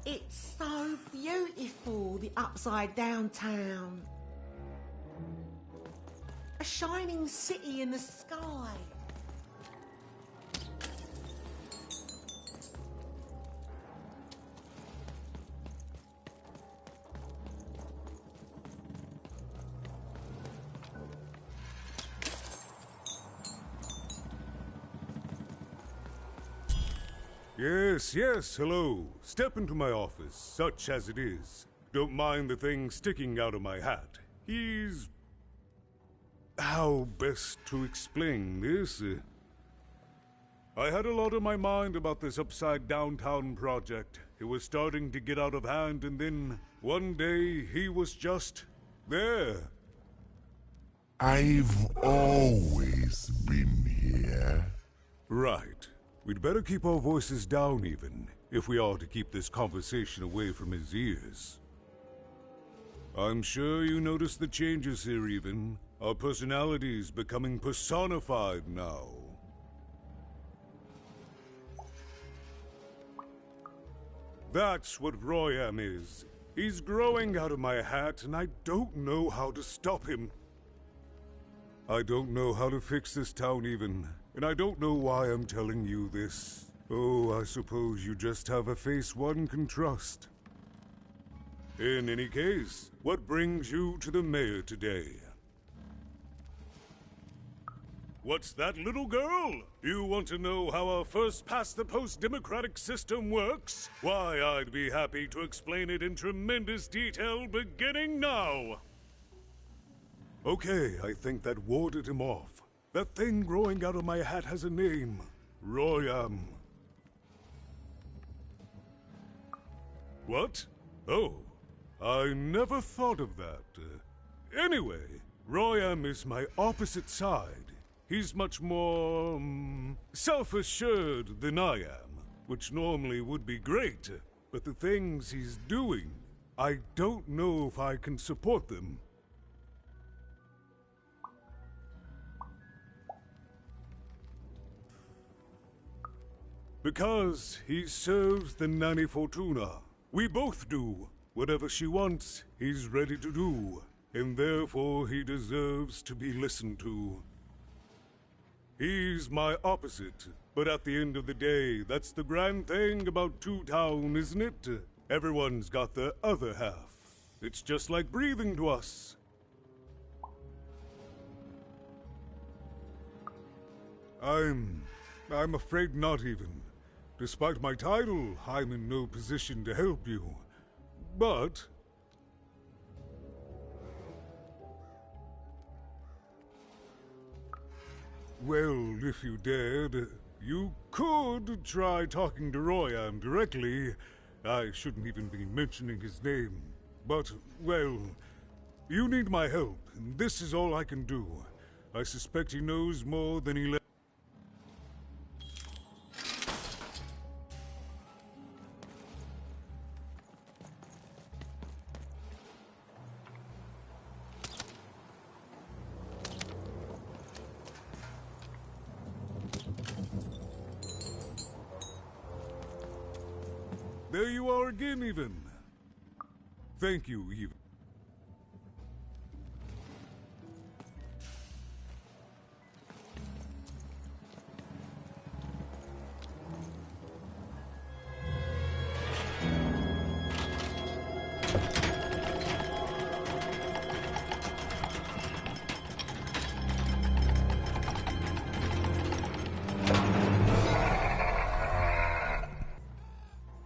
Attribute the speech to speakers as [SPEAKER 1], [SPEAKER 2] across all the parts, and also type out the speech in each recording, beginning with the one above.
[SPEAKER 1] It's so beautiful, the upside down town. A shining city in the sky.
[SPEAKER 2] Yes, hello. Step into my office, such as it is. Don't mind the thing sticking out of my hat. He's... How best to explain this? I had a lot on my mind about this upside downtown project. It was starting to get out of hand, and then one day he was just there.
[SPEAKER 3] I've always been here.
[SPEAKER 2] Right. We'd better keep our voices down even, if we are to keep this conversation away from his ears. I'm sure you noticed the changes here even. Our personalities becoming personified now. That's what Royam is. He's growing out of my hat, and I don't know how to stop him. I don't know how to fix this town even, and I don't know why I'm telling you this. Oh, I suppose you just have a face one can trust. In any case, what brings you to the mayor today? What's that, little girl? You want to know how our first-past-the-post democratic system works? Why, I'd be happy to explain it in tremendous detail beginning now. Okay, I think that warded him off. That thing growing out of my hat has a name. Royam. What? Oh, I never thought of that. Anyway, Royam is my opposite side. He's much more, self-assured than I am, which normally would be great, but the things he's doing, I don't know if I can support them. Because he serves the Nanny Fortuna. We both do. Whatever she wants, he's ready to do, and therefore he deserves to be listened to. He's my opposite, but at the end of the day, that's the grand thing about Two Town, isn't it? Everyone's got their other half. It's just like breathing to us. I'm afraid not even. Despite my title, I'm in no position to help you. But... well, if you dared, you could try talking to Royam directly. I shouldn't even be mentioning his name. But, well, you need my help, and this is all I can do. I suspect he knows more than he let... There you are again, even. Thank you, even.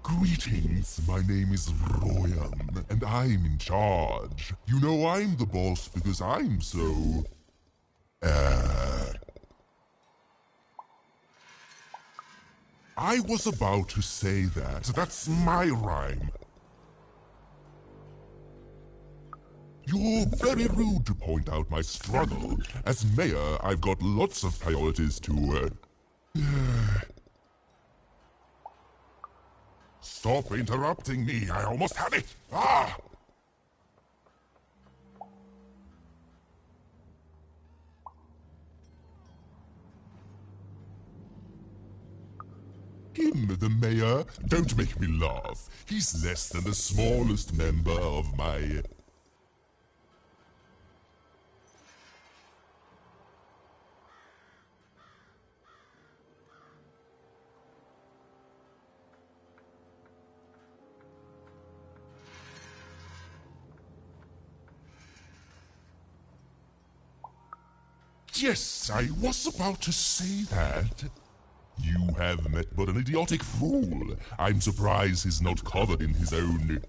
[SPEAKER 3] Greetings, my name is Royam, and I'm in charge. You know I'm the boss because I'm so... I was about to say that. That's my rhyme. You're very rude to point out my struggle. As mayor, I've got lots of priorities to, Stop interrupting me, I almost had it! Ah! him the mayor? Don't make me laugh. He's less than the smallest member of my... Yes, I was about to say that. You have met but an idiotic fool. I'm surprised he's not covered in his own...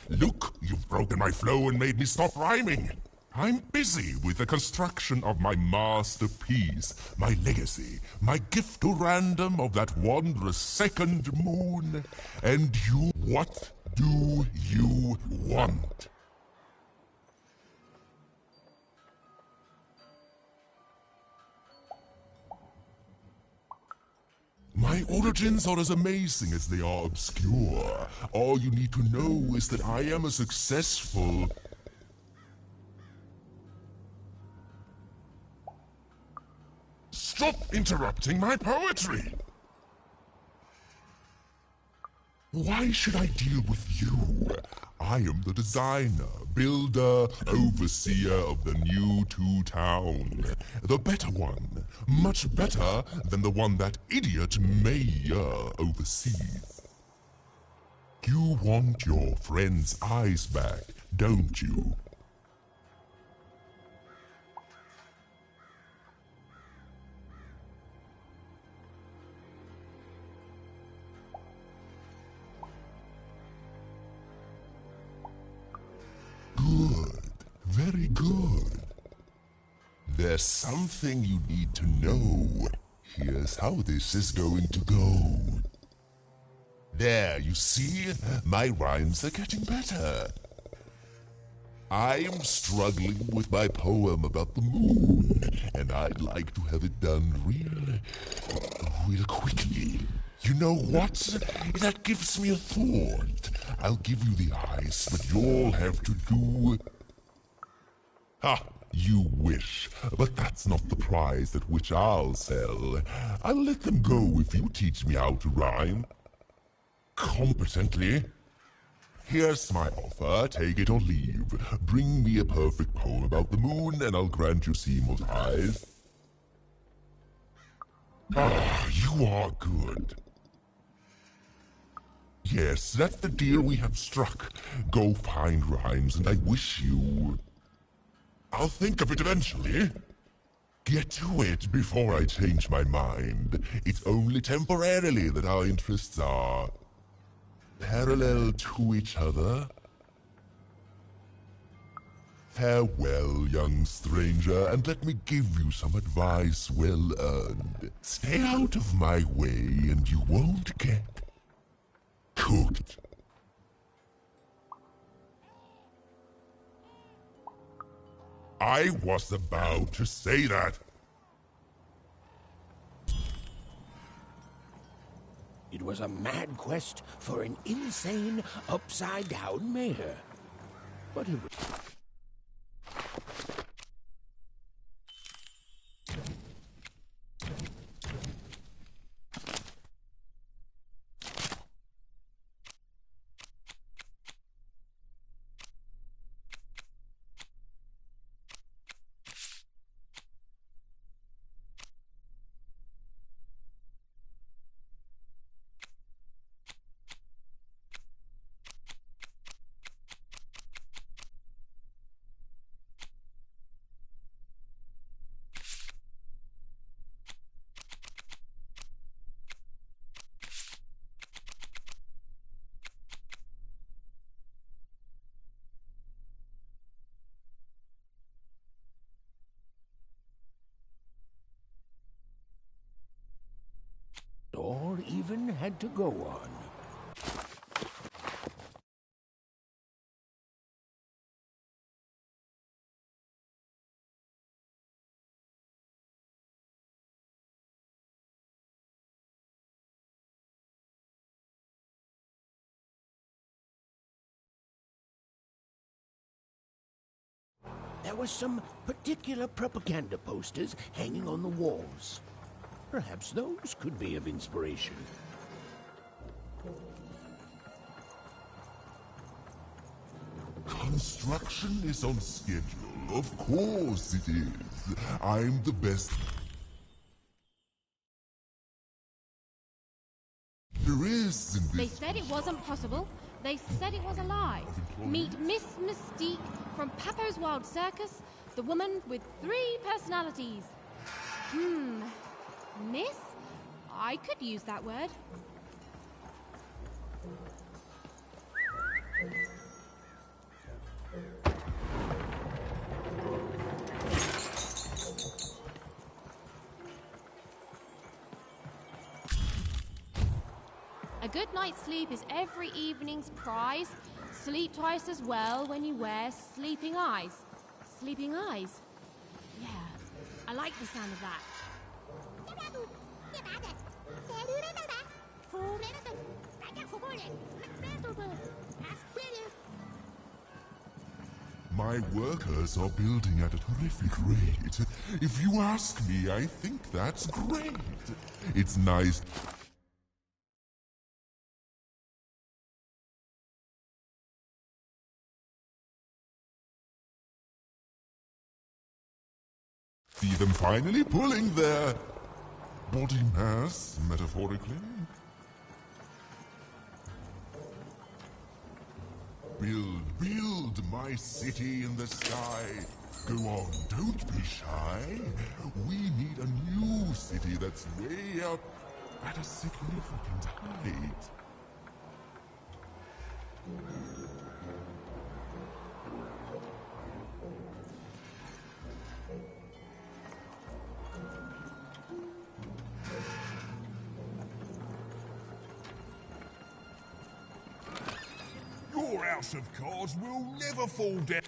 [SPEAKER 3] Look, you've broken my flow and made me stop rhyming. I'm busy with the construction of my masterpiece, my legacy, my gift to random of that wondrous second moon. And you, what do you want? My origins are as amazing as they are obscure. All you need to know is that I am a successful... Stop interrupting my poetry! Why should I deal with you? I am the designer, builder, overseer of the new town. The better one. Much better than the one that idiot mayor oversees. You want your friend's eyes back, don't you? Good. Very good. There's something you need to know. Here's how this is going to go. There, you see? My rhymes are getting better. I'm struggling with my poem about the moon, and I'd like to have it done real quickly. You know what? That gives me a thought. I'll give you the eyes, but you'll have to do... Ha! You wish, but that's not the prize at which I'll sell. I'll let them go if you teach me how to rhyme. Competently. Here's my offer, take it or leave. Bring me a perfect poem about the moon, and I'll grant you Seymour's eyes. Ah, you are good. Yes, that's the deal we have struck. Go find rhymes, and I wish you... I'll think of it eventually. Get to it before I change my mind. It's only temporarily that our interests are... parallel to each other. Farewell, young stranger, and let me give you some advice well earned. Stay out of my way, and you won't get cooked. I was about to say that.
[SPEAKER 4] It was a mad quest for an insane, upside-down mayor. But it was... or even had to go on. there were some particular propaganda posters hanging on the walls. Perhaps those could be of inspiration.
[SPEAKER 3] Construction is on schedule. Of course it is. I'm the best there is in this.
[SPEAKER 5] They said it wasn't possible. They said it was a lie. Meet Miss Mystique from Papo's Wild Circus, the woman with 3 personalities. Miss? I could use that word. A good night's sleep is every evening's prize. Sleep twice as well when you wear sleeping eyes. Sleeping eyes? Yeah, I like the sound of that.
[SPEAKER 3] My workers are building at a terrific rate. If you ask me, I think that's great. It's nice. See them finally pulling their body mass, metaphorically. Build my city in the sky. Go on, don't be shy. We need a new city that's way up at a significant height.
[SPEAKER 6] Your house of cards will never fall down.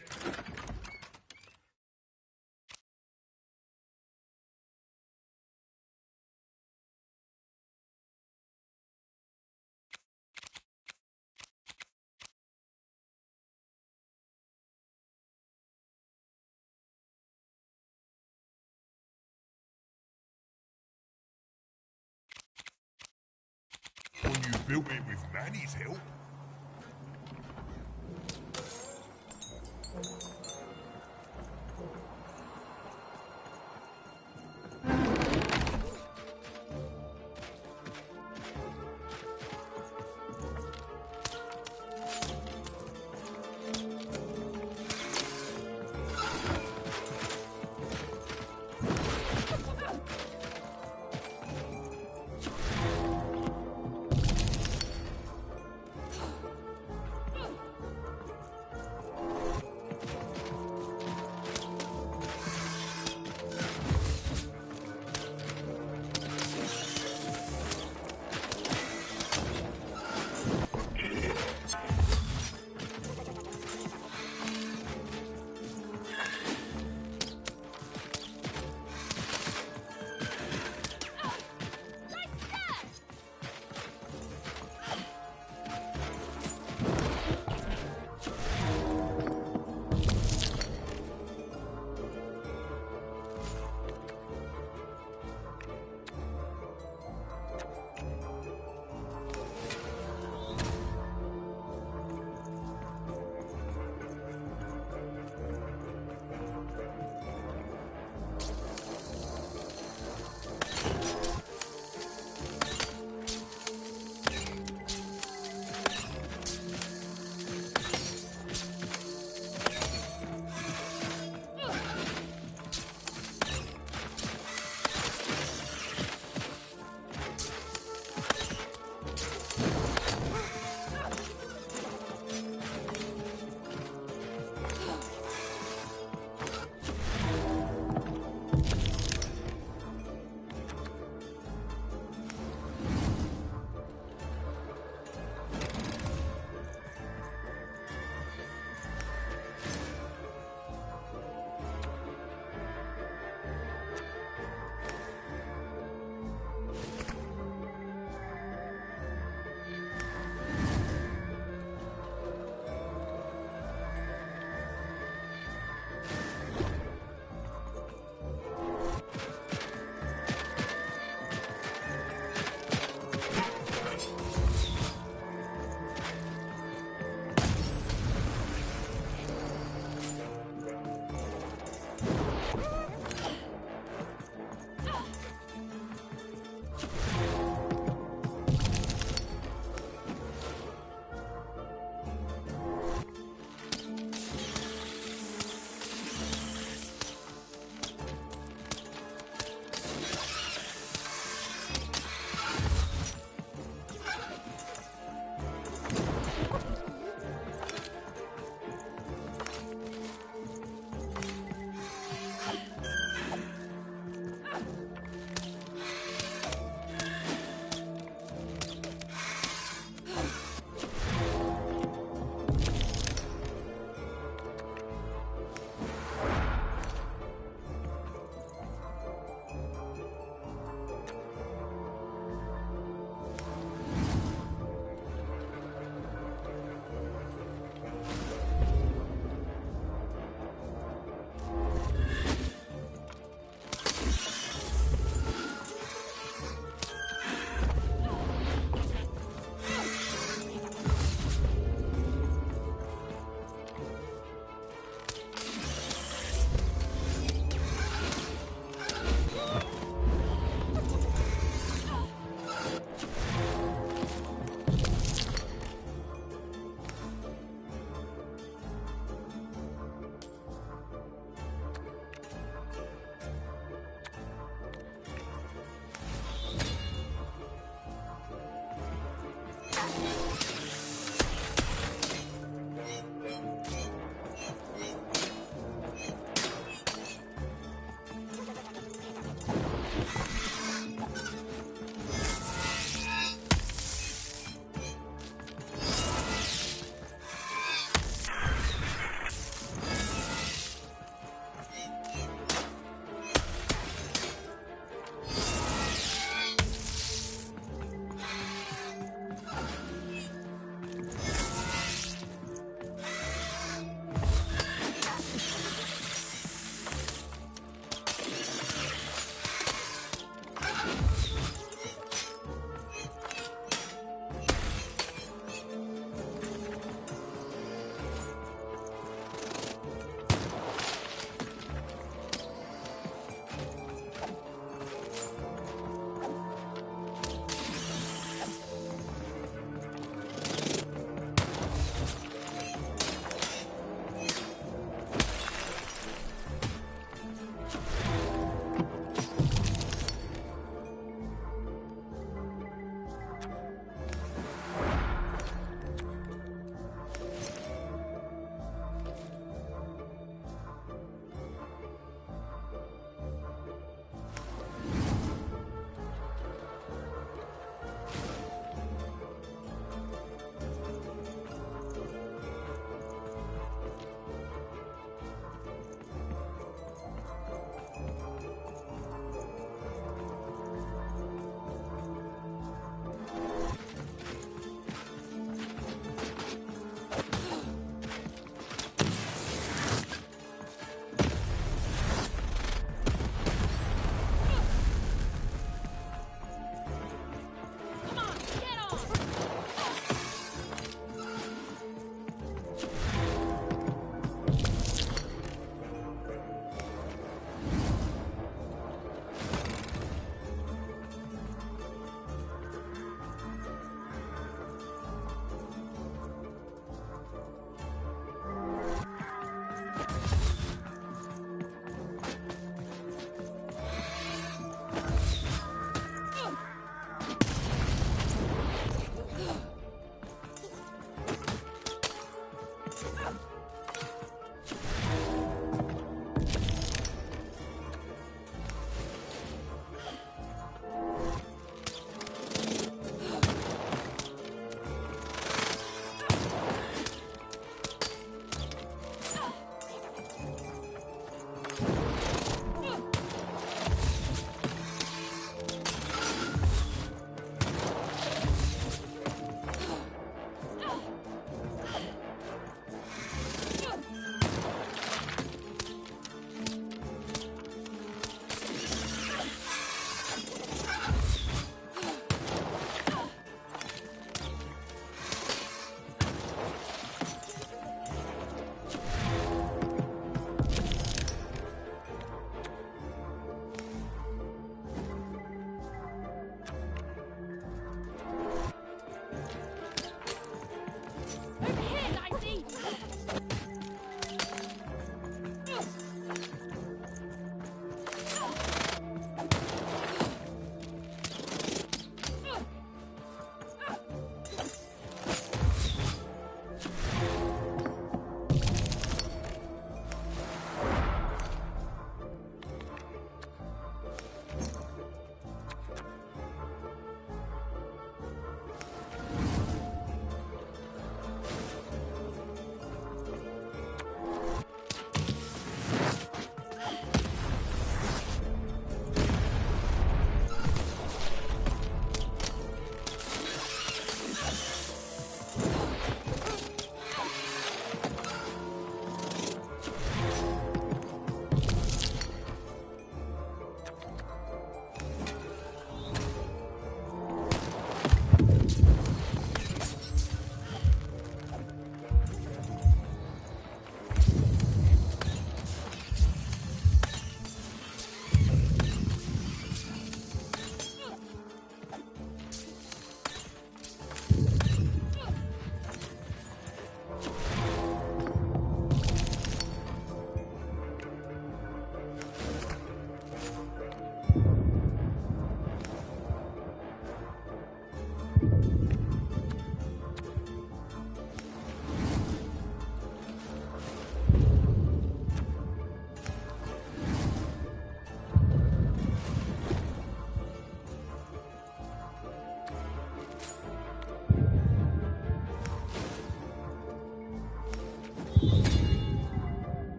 [SPEAKER 6] When you built it with Manny's help.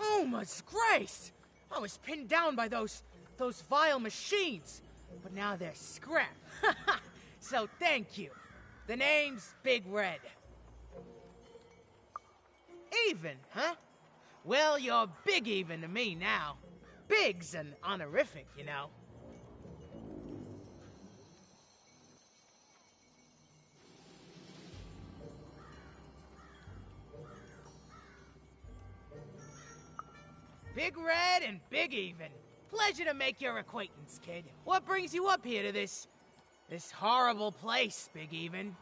[SPEAKER 7] Oh, my grace! I was pinned down by those vile machines, but now they're scrap. So thank you. The name's Big Red. Even, huh? Well, you're big even to me now. Big's an honorific, you know. Big Red and Big Even. Pleasure to make your acquaintance, kid. What brings you up here to this horrible place, Big Even?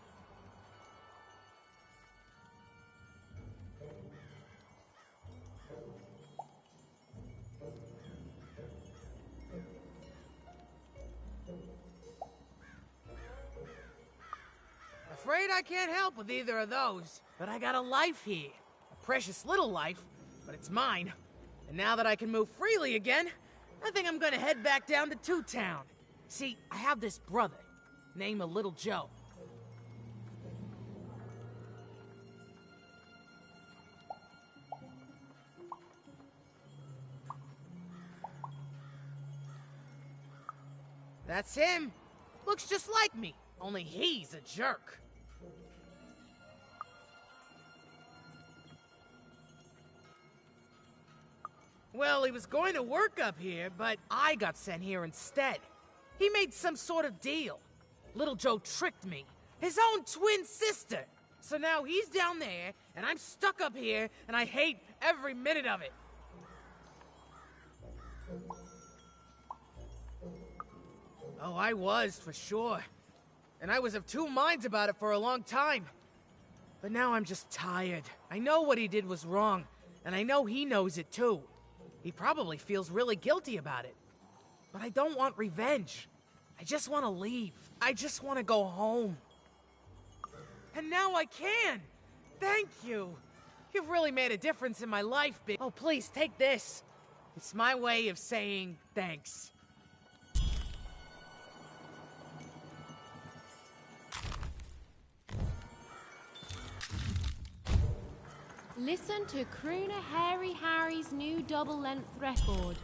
[SPEAKER 7] Afraid I can't help with either of those, but I got a life here. A precious little life, but it's mine. And now that I can move freely again, I think I'm gonna head back down to Two Town. See, I have this brother, named Little Joe. That's him. Looks just like me, only he's a jerk. Well, he was going to work up here, but I got sent here instead. He made some sort of deal. Little Joe tricked me. His own twin sister. So now he's down there, and I'm stuck up here, and I hate every minute of it. Oh, I was, for sure. And I was of two minds about it for a long time. But now I'm just tired. I know what he did was wrong, and I know he knows it too. He probably feels really guilty about it. But I don't want revenge. I just want to leave. I just want to go home. And now I can! Thank you! You've really made a difference in my life, Big. Oh, please, take this. It's my way of saying thanks.
[SPEAKER 5] Listen to Crooner Hairy Harry's new double-length record,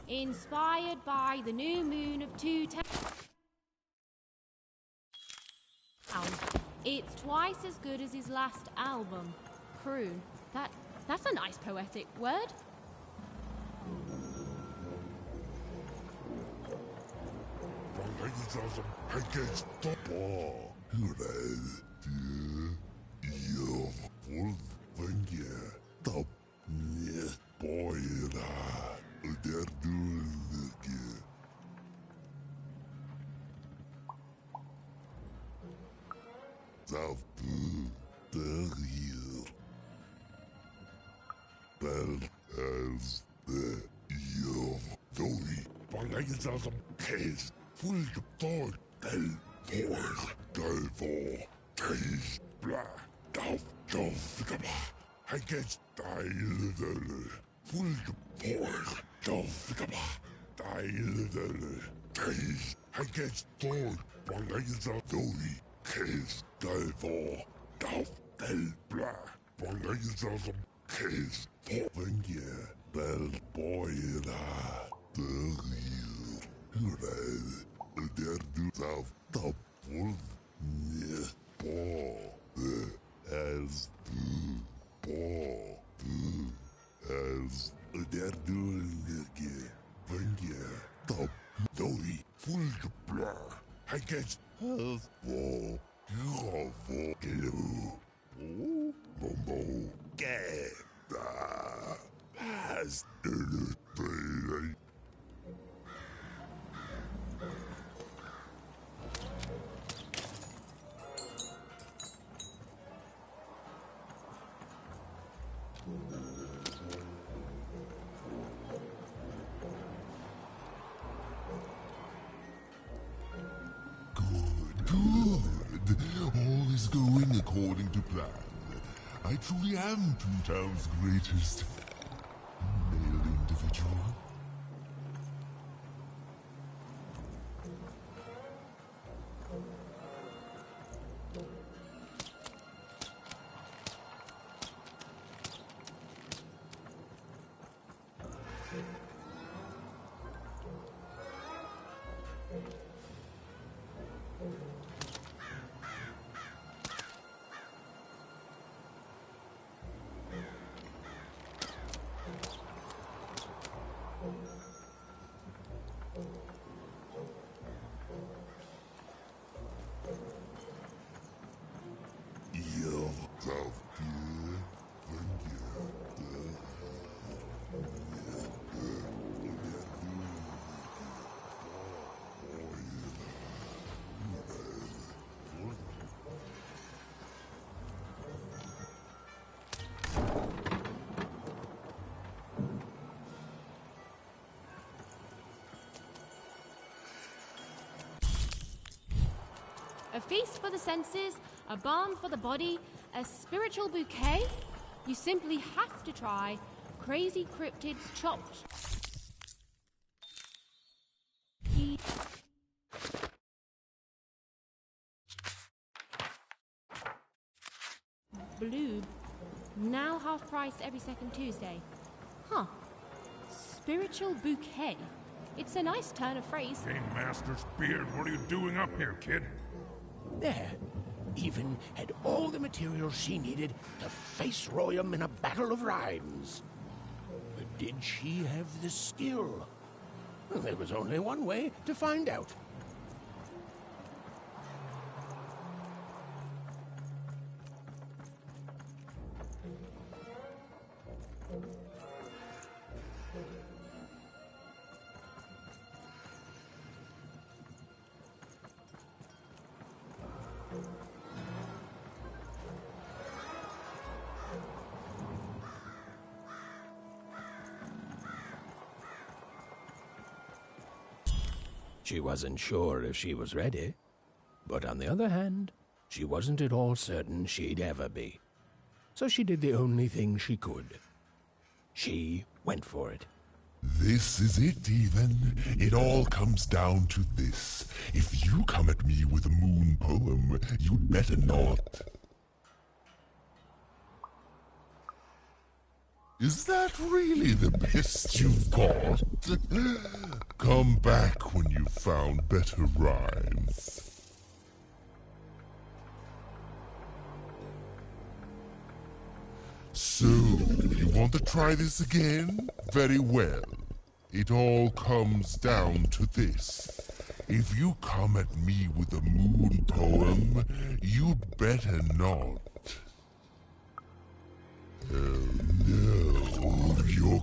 [SPEAKER 5] inspired by the new moon of 210. It's twice as good as his last album, Croon. That's a nice poetic word.
[SPEAKER 3] Good. All is going according to plan. I truly am Toontown's greatest male individual.
[SPEAKER 5] A feast for the senses, a balm for the body, a spiritual bouquet? You simply have to try Crazy Cryptid's chopped blue, now half price every second Tuesday. Huh. Spiritual bouquet. It's a nice turn of phrase.
[SPEAKER 6] Game Master's beard, what are you doing up here, kid?
[SPEAKER 4] There. Even had all the materials she needed to face Royum in a battle of rhymes. But did she have the skill? Well, there was only one way to find out. She wasn't sure if she was ready, but on the other hand, she wasn't at all certain she'd ever be. So she did the only thing she could. She went for it.
[SPEAKER 3] This is it, even. It all comes down to this. If you come at me with a moon poem, you'd better not. Is that really the best you've got? Come back when you've found better rhymes. So, you want to try this again? Very well. It all comes down to this. If you come at me with a moon poem, you'd better not. Oh no, you're...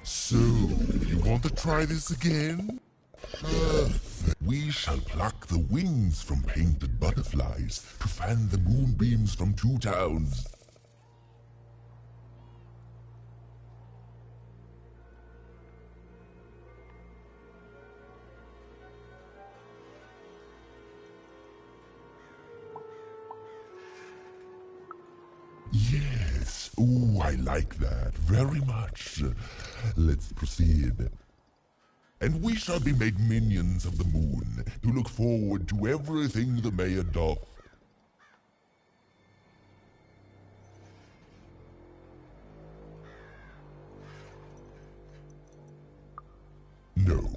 [SPEAKER 3] So, you want to try this again? Perfect. We shall pluck the wings from painted butterflies to fan the moonbeams from two towns. Yes. Ooh, I like that very much. Let's proceed. And we shall be made minions of the moon, to look forward to everything the mayor doth. No,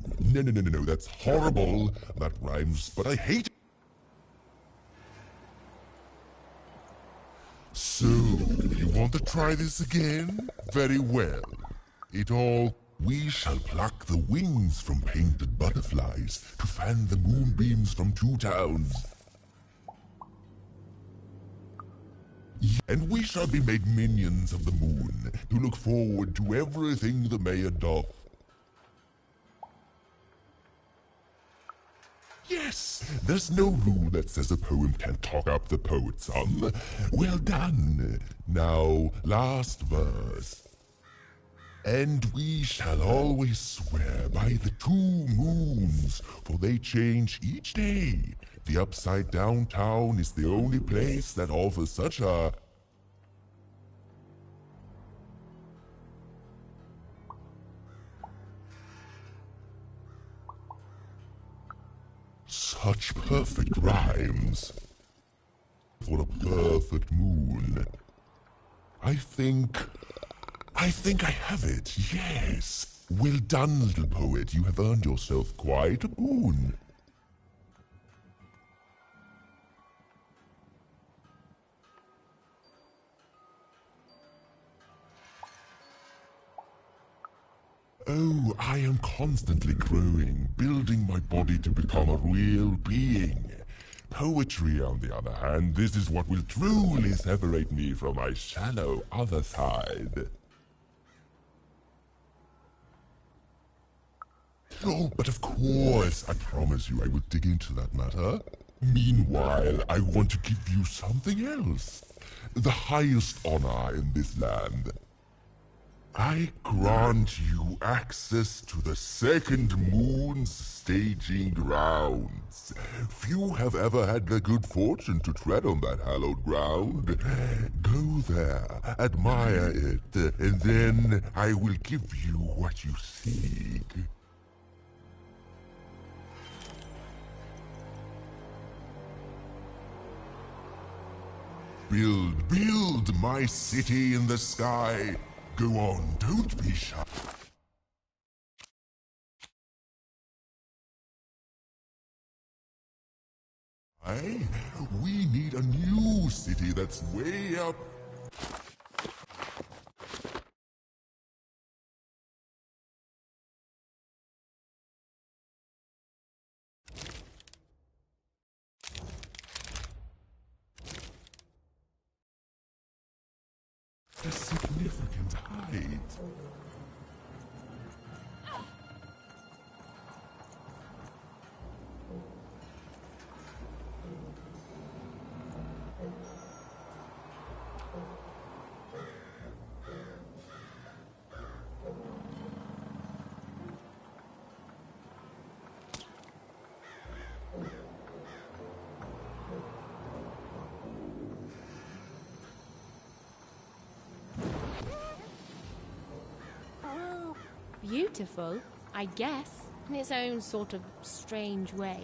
[SPEAKER 3] that's horrible. That rhymes, but I hate it. So, you want to try this again? Very well. We shall pluck the wings from painted butterflies to fan the moonbeams from two towns. And we shall be made minions of the moon to look forward to everything the mayor doth. Yes, there's no rule that says a poem can't talk up the poet's son. Well done. Now, last verse. And we shall always swear by the two moons, for they change each day. The upside down town is the only place that offers such a... such perfect rhymes. For a perfect moon. I think I have it, yes. Well done, little poet. You have earned yourself quite a boon. Oh, I am constantly growing, building my body to become a real being. Poetry, on the other hand, this is what will truly separate me from my shallow other side. Oh, but of course, I promise you I will dig into that matter. Meanwhile, I want to give you something else. The highest honor in this land. I grant you access to the second moon's staging grounds. Few have ever had the good fortune to tread on that hallowed ground. Go there, admire it, and then I will give you what you seek. Build my city in the sky. Go on, don't be shy. We need a new city that's way up. a significant height.
[SPEAKER 5] Beautiful, I guess, in its own sort of strange way.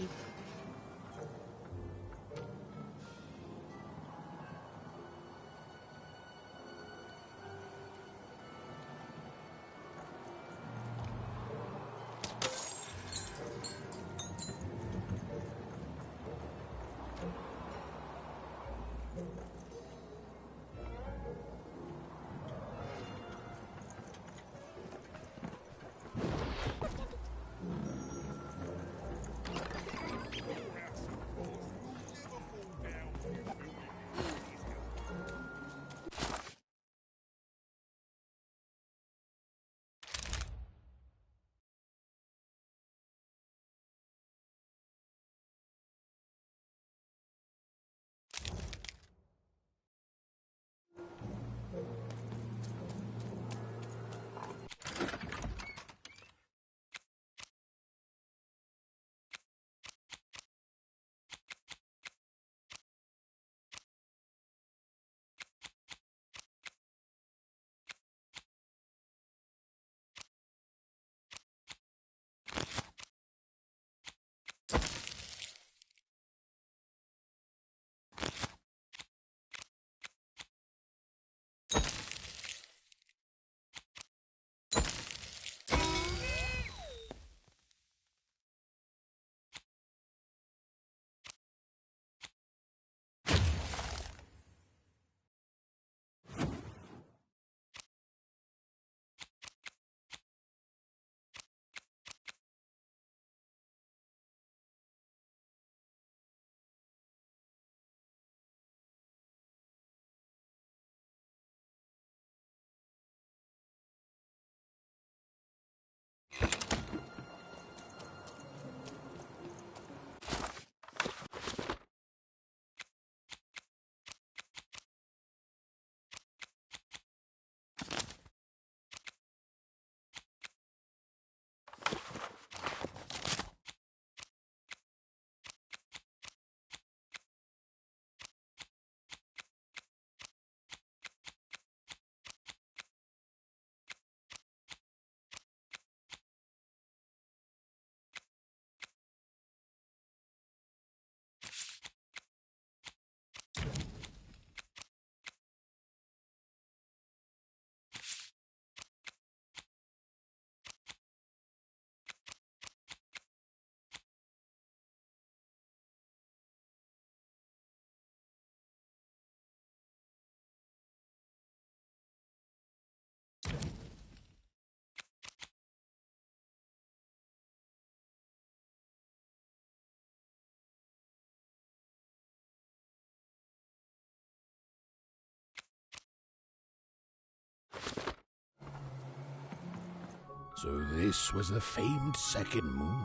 [SPEAKER 4] So this was the famed second moon,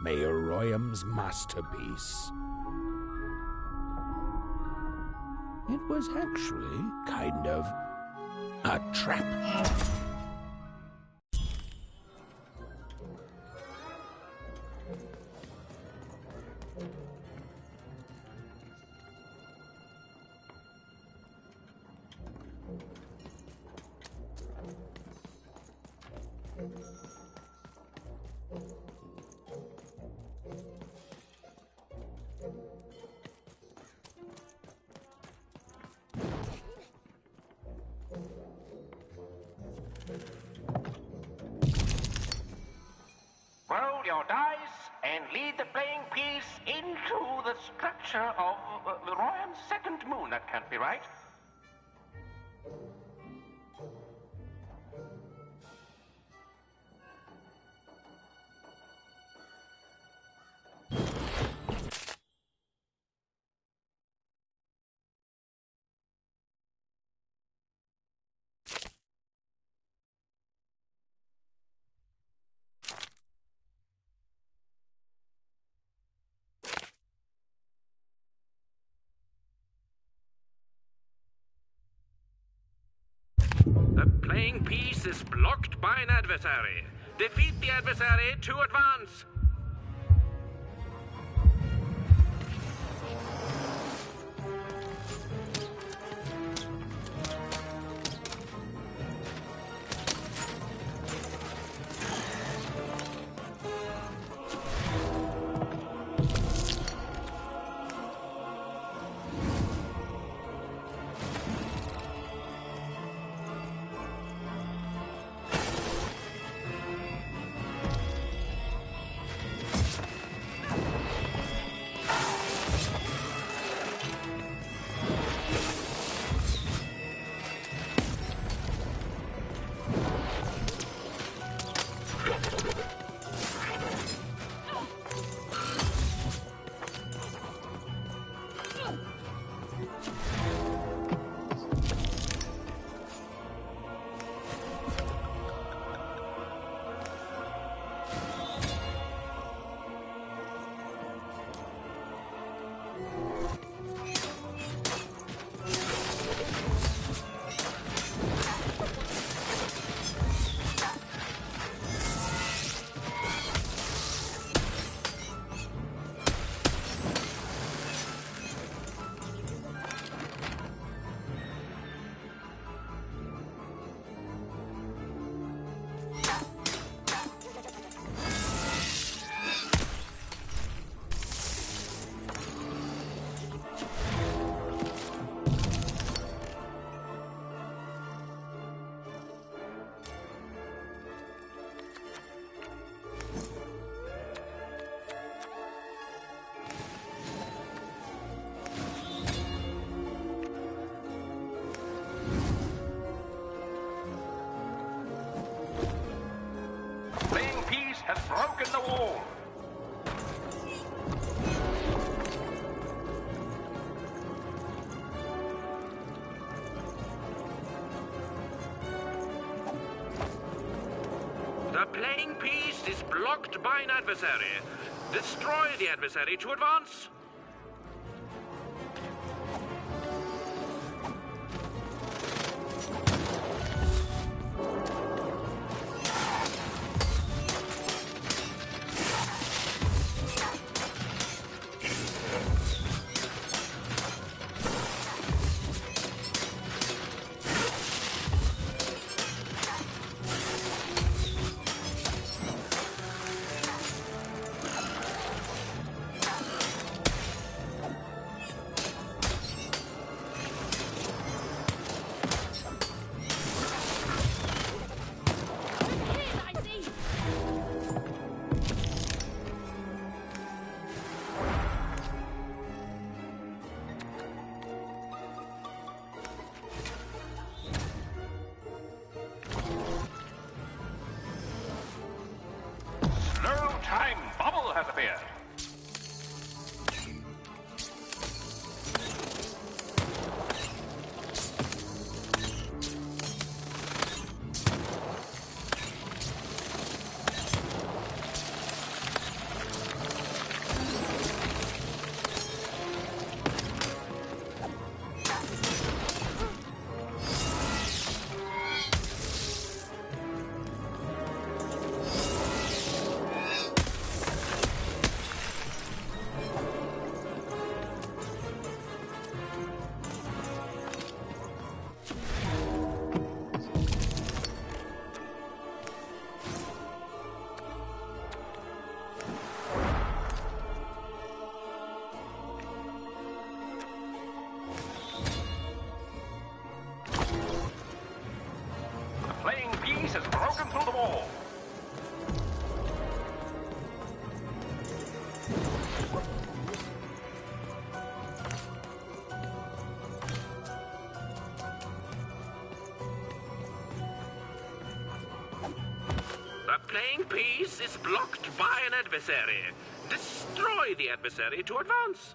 [SPEAKER 4] Mayor Royam's masterpiece. It was actually kind of a trap.
[SPEAKER 8] Roll your dice and lead the playing piece into the structure of Royam's second moon. That can't be right.
[SPEAKER 9] The playing piece is blocked by an adversary. Defeat the adversary to advance.
[SPEAKER 8] Has broken the wall.
[SPEAKER 9] The playing piece is blocked by an adversary. Destroy the adversary to advance.
[SPEAKER 8] Has broken through the wall.
[SPEAKER 9] The playing piece is blocked by an adversary. Destroy the adversary to advance.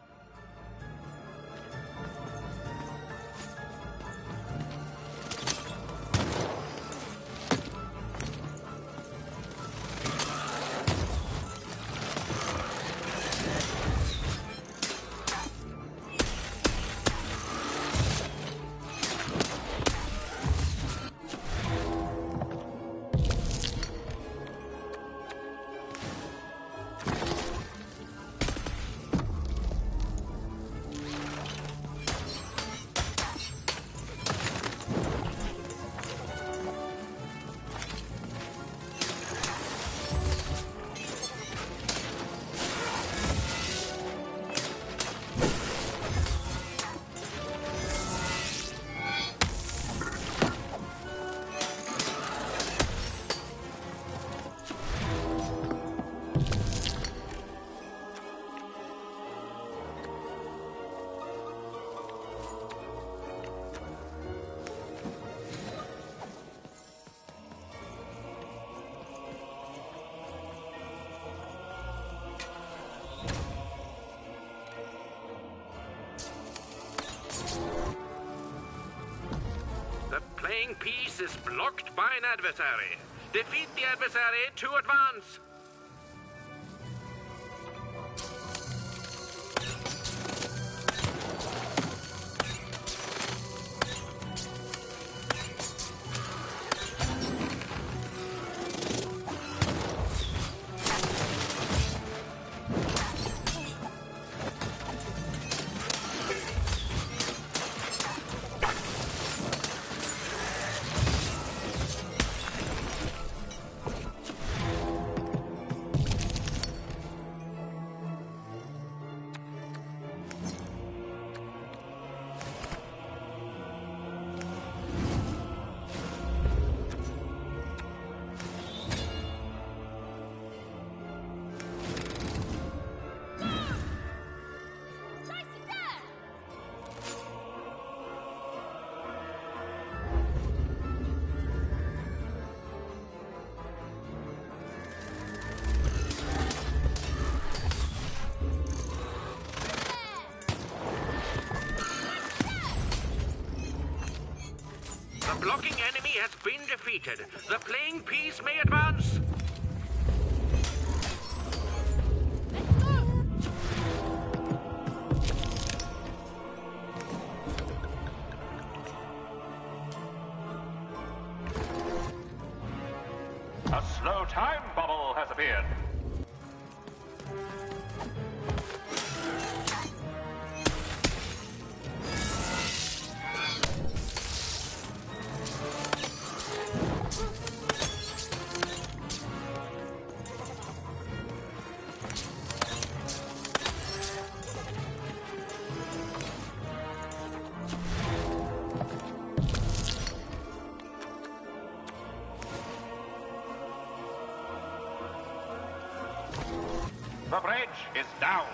[SPEAKER 9] playing piece is blocked by an adversary. Defeat the adversary to advance. The blocking enemy has been defeated. The playing piece may advance.
[SPEAKER 8] A slow time bubble has appeared. The bridge is down.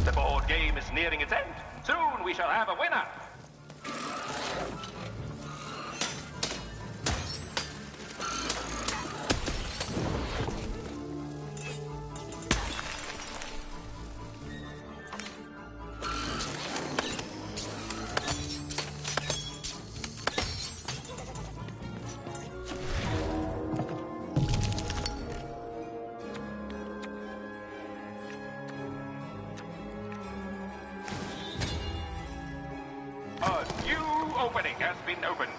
[SPEAKER 8] The board game is nearing its end. Soon we shall have a winner. A new opening has been opened.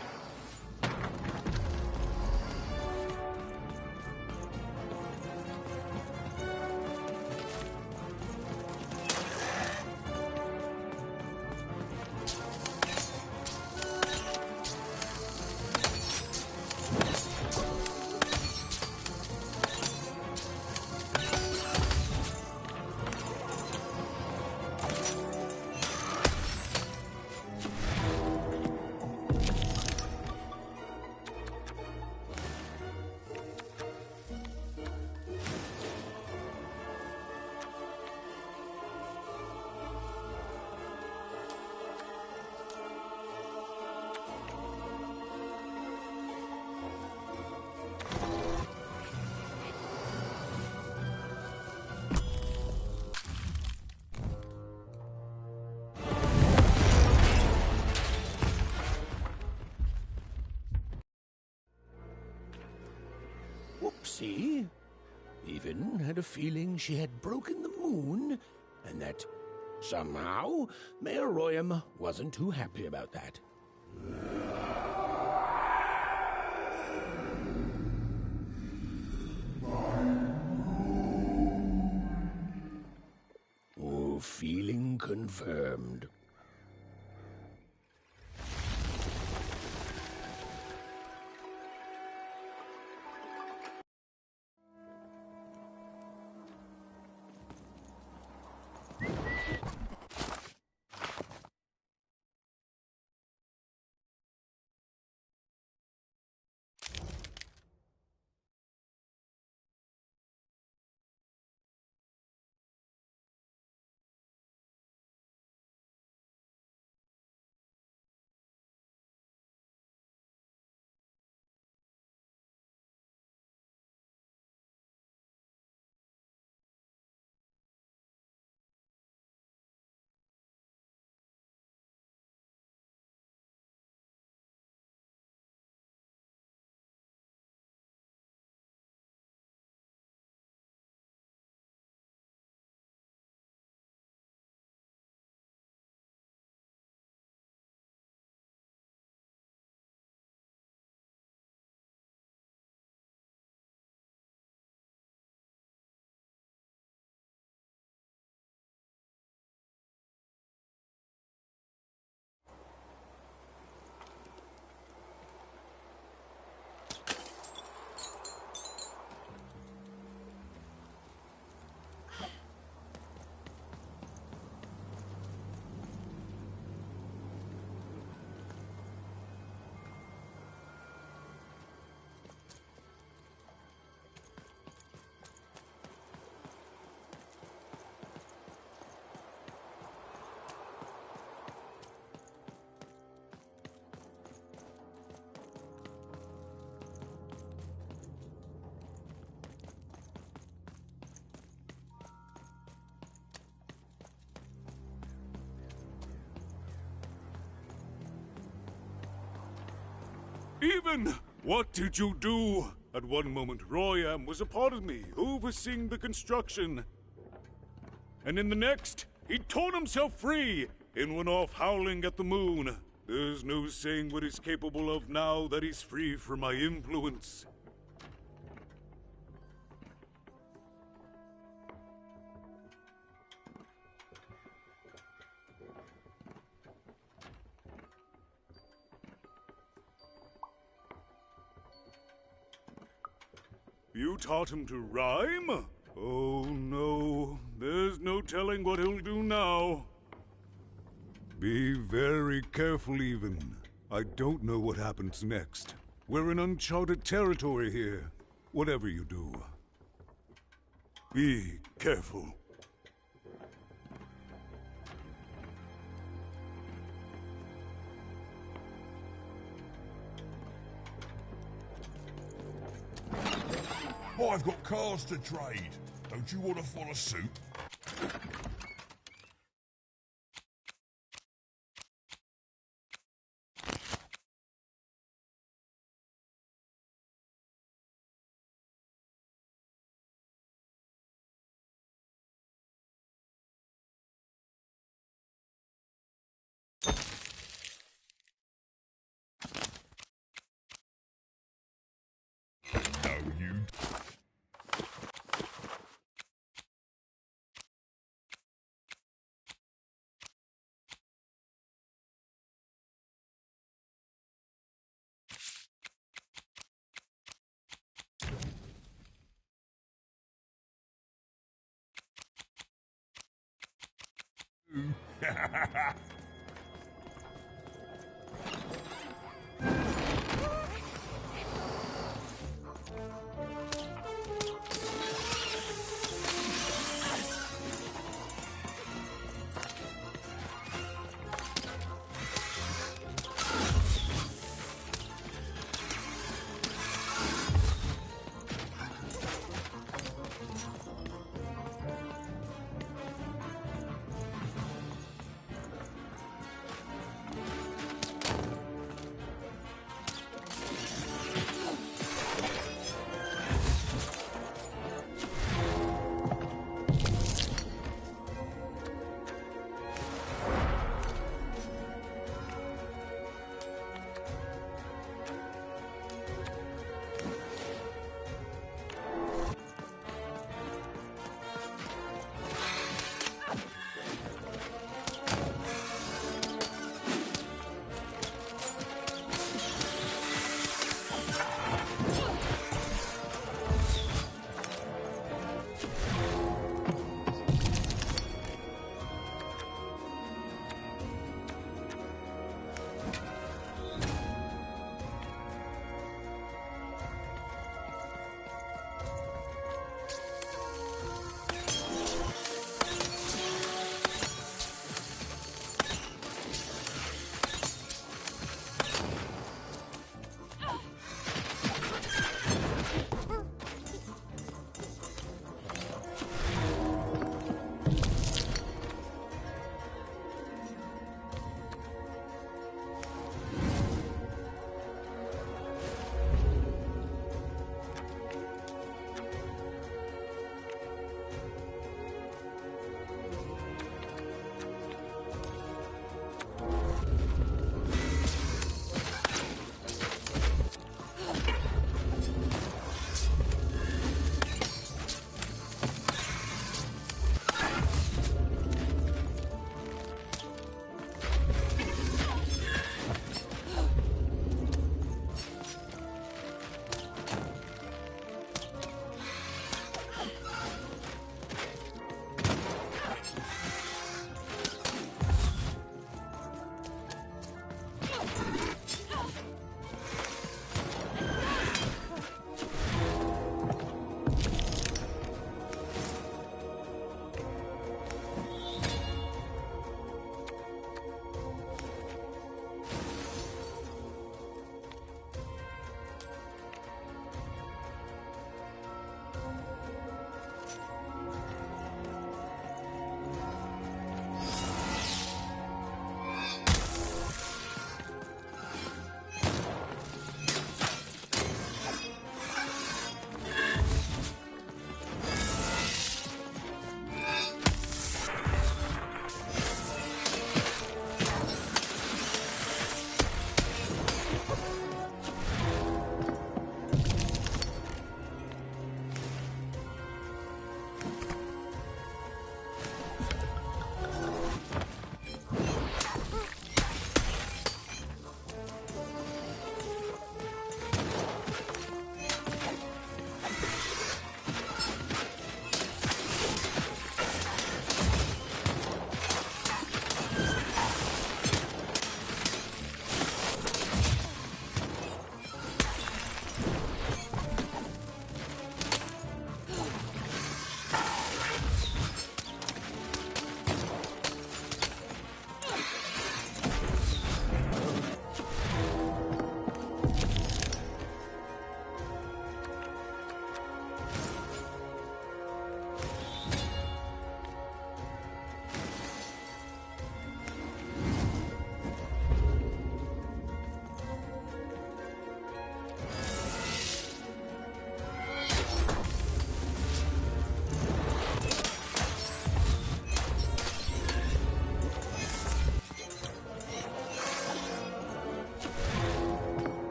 [SPEAKER 4] Whoopsie. Even had a feeling she had broken the moon, and that somehow Mayor Royam wasn't too happy about that. Oh, feeling confirmed.
[SPEAKER 2] Even! What did you do? At one moment, Royam was a part of me, overseeing the construction. And in the next, he torn himself free and went off howling at the moon. There's no saying what he's capable of now that he's free from my influence. You taught him to rhyme? Oh no, there's no telling what he'll do now. Be very careful, even. I don't know what happens next. We're in uncharted territory here. Whatever you do, be careful.
[SPEAKER 6] I've got cars to trade. Don't you want to follow suit? No, you.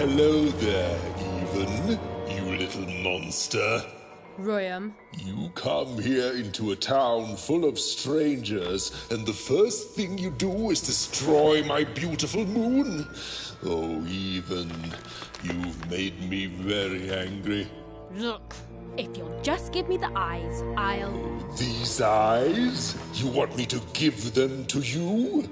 [SPEAKER 3] Hello there, Even, you little monster.
[SPEAKER 5] Royam.
[SPEAKER 3] You come here into a town full of strangers, and the first thing you do is destroy my beautiful moon? Oh, Even, you've made me very angry.
[SPEAKER 5] Look, if you'll just give me the eyes, I'll...
[SPEAKER 3] These eyes? You want me to give them to you?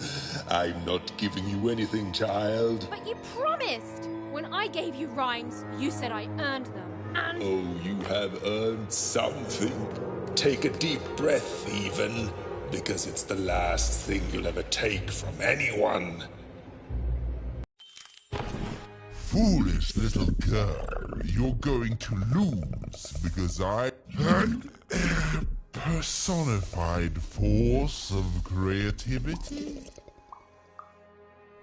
[SPEAKER 3] I'm not giving you anything, child.
[SPEAKER 5] But you promised! When I gave you rhymes, you said I earned them, and...
[SPEAKER 3] Oh, you have earned something. Take a deep breath, Even, because it's the last thing you'll ever take from anyone.
[SPEAKER 10] Foolish little girl, you're going to lose because I personified force of creativity?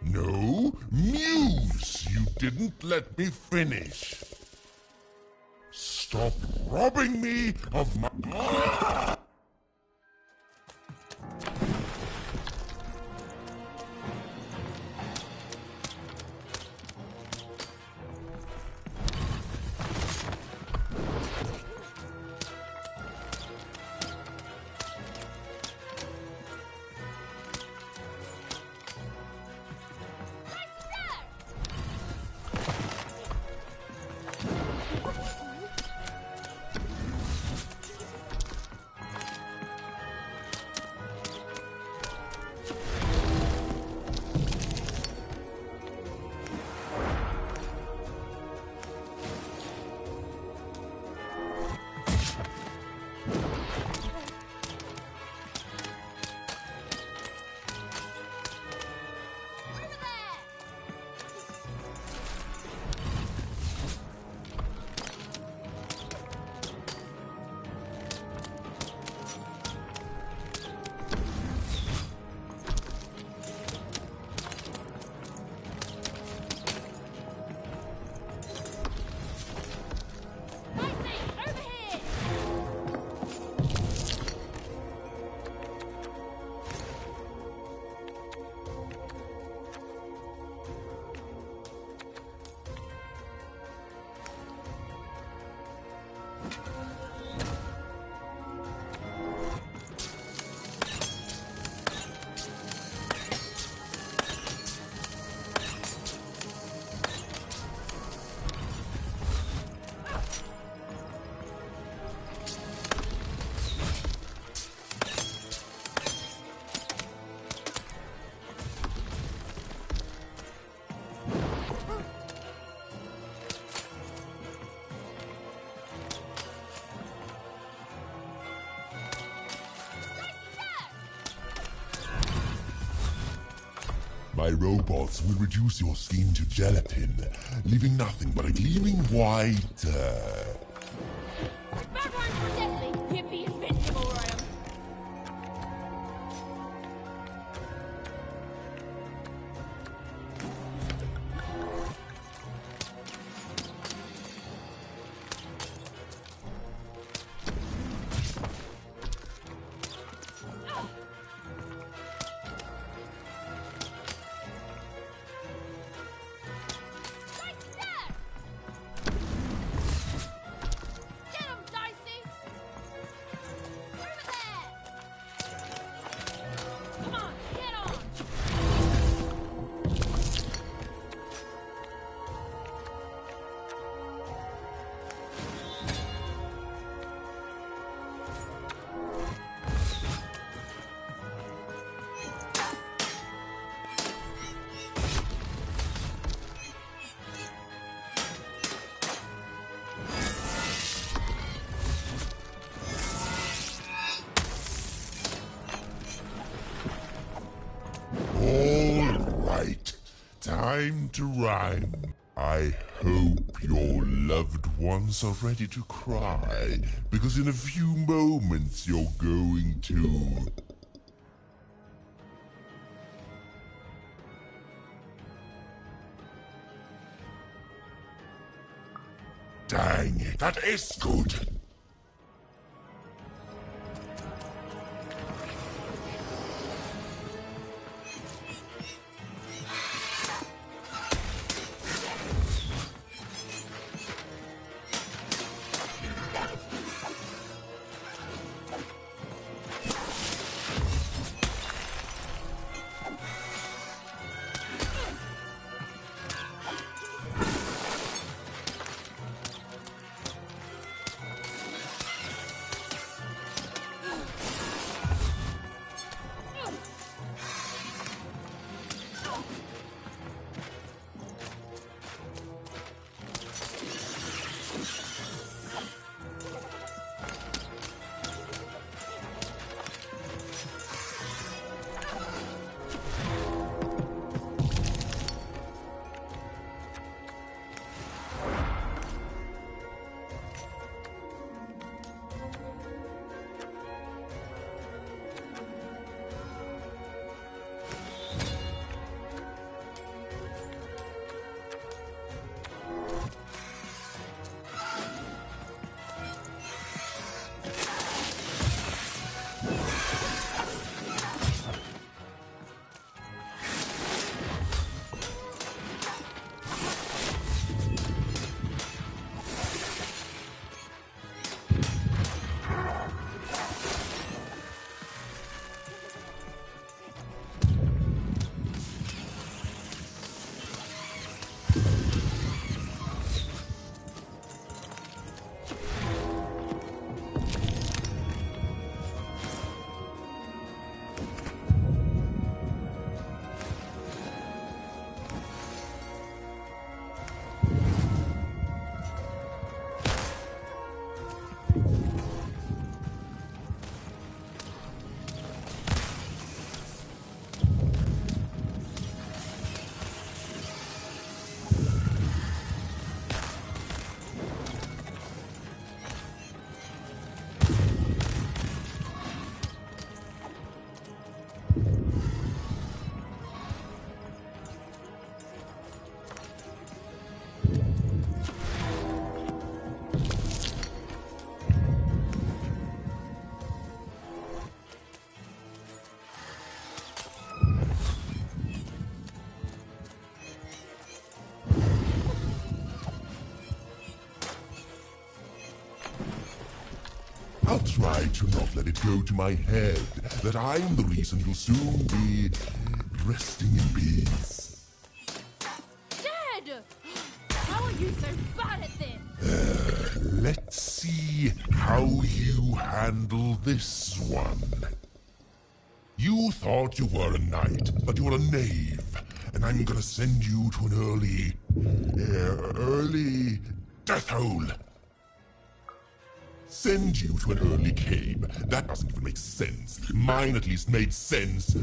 [SPEAKER 10] No, Muse, you didn't let me finish. Stop robbing me of my... My robots will reduce your skin to gelatin, leaving nothing but a gleaming white,
[SPEAKER 5] Bad rhymes are deadly! You'd be invincible, Royam!
[SPEAKER 10] Time to rhyme. I hope your loved ones are ready to cry, because in a few moments you're going to... Dang it, that is good!
[SPEAKER 3] try to not let it go to my head that I'm the reason you'll soon be resting in peace.
[SPEAKER 5] Dad! How are you so bad at this?
[SPEAKER 3] Let's see how you handle this one. You thought you were a knight, but you're a knave, and I'm gonna send you to an early death hole. Send you to an early cave. That doesn't even make sense. Mine at least made sense.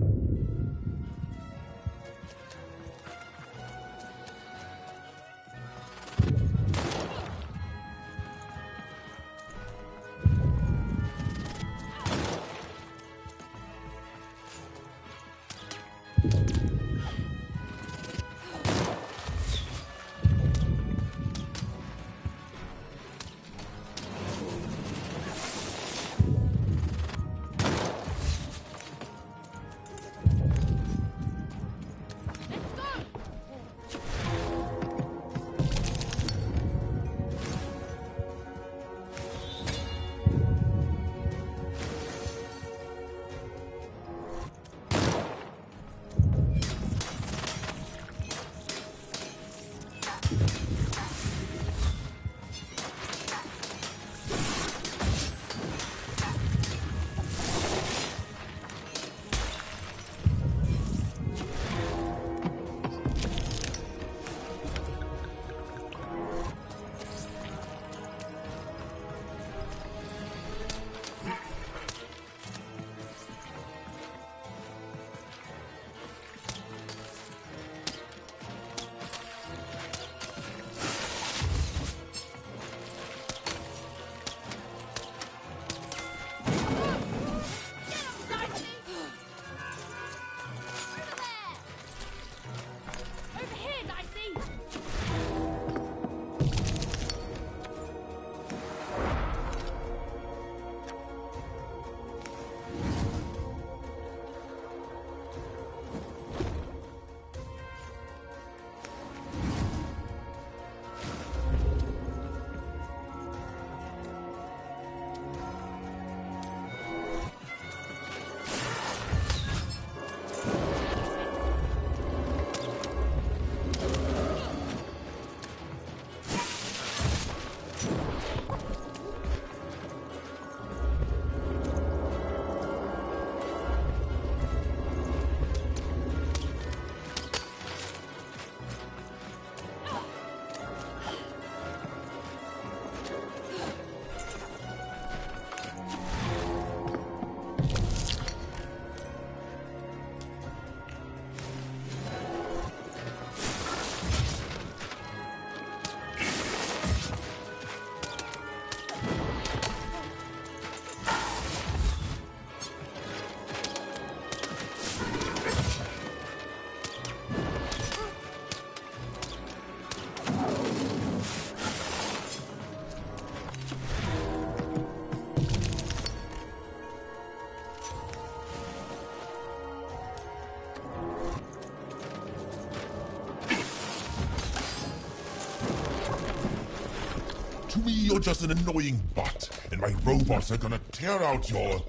[SPEAKER 3] To me, you're just an annoying butt, and my robots are gonna tear out your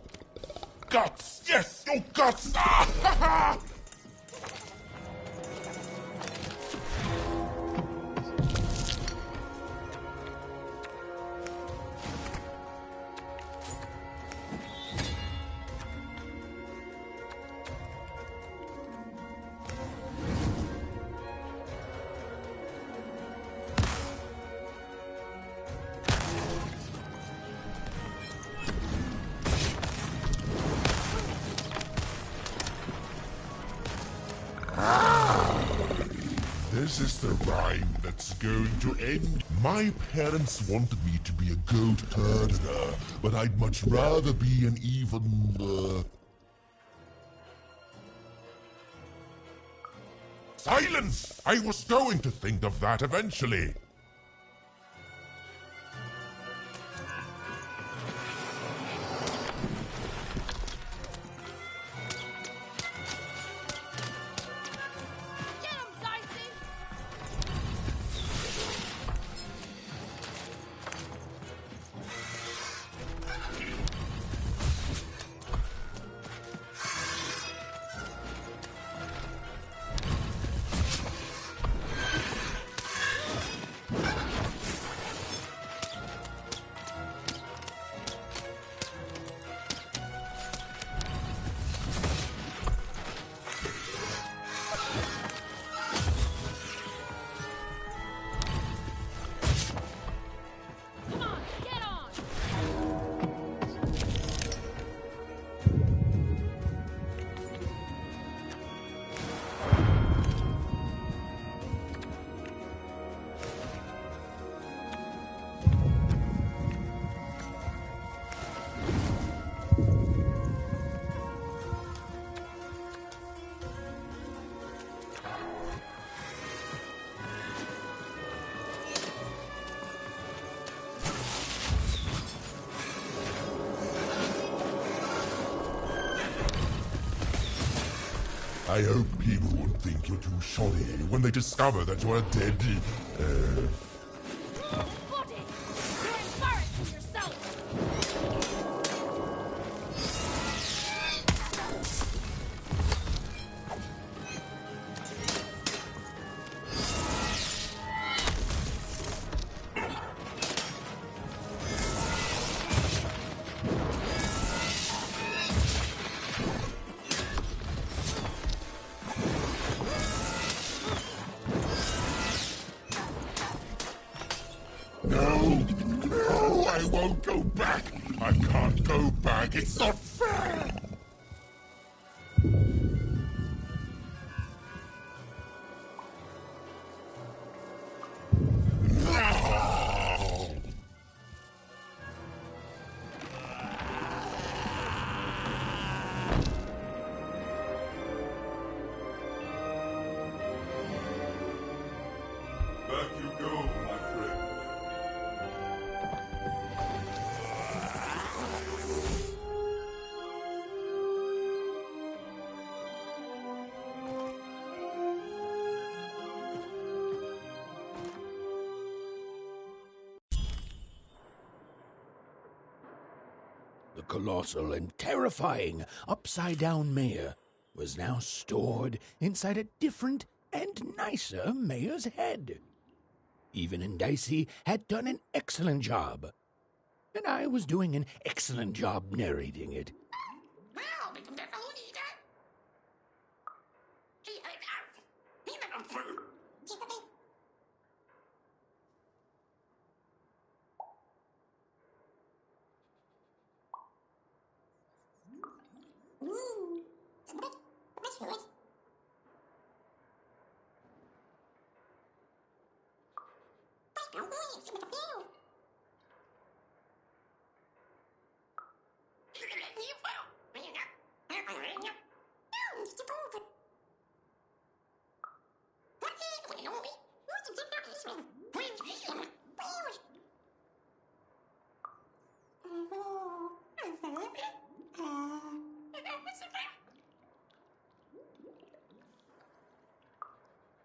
[SPEAKER 3] guts. Yes, your guts. Ah, ha, ha. This is the rhyme that's going to end. My parents wanted me to be a goat herder, but I'd much rather be an even, Silence! I was going to think of that eventually. I hope people won't think you're too shoddy when they discover that you're a dead,
[SPEAKER 5] Body! You're embarrassing yourself!
[SPEAKER 3] No, I won't go back. I can't go back. It's not fair. No.
[SPEAKER 2] Back you go, my friend.
[SPEAKER 4] The colossal and terrifying upside-down mayor was now stored inside a different and nicer mayor's head. Even and Dicey had done an excellent job, and I was doing an excellent job narrating it.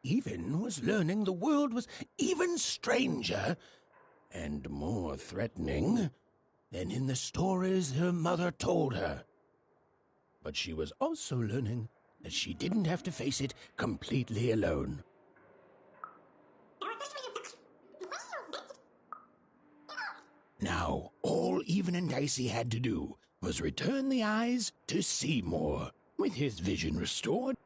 [SPEAKER 4] Even was learning the world was even stranger and more threatening than in the stories her mother told her. But she was also learning that she didn't have to face it completely alone. Now, all Even and Dicey had to do was return the eyes to Seymour. With his vision restored,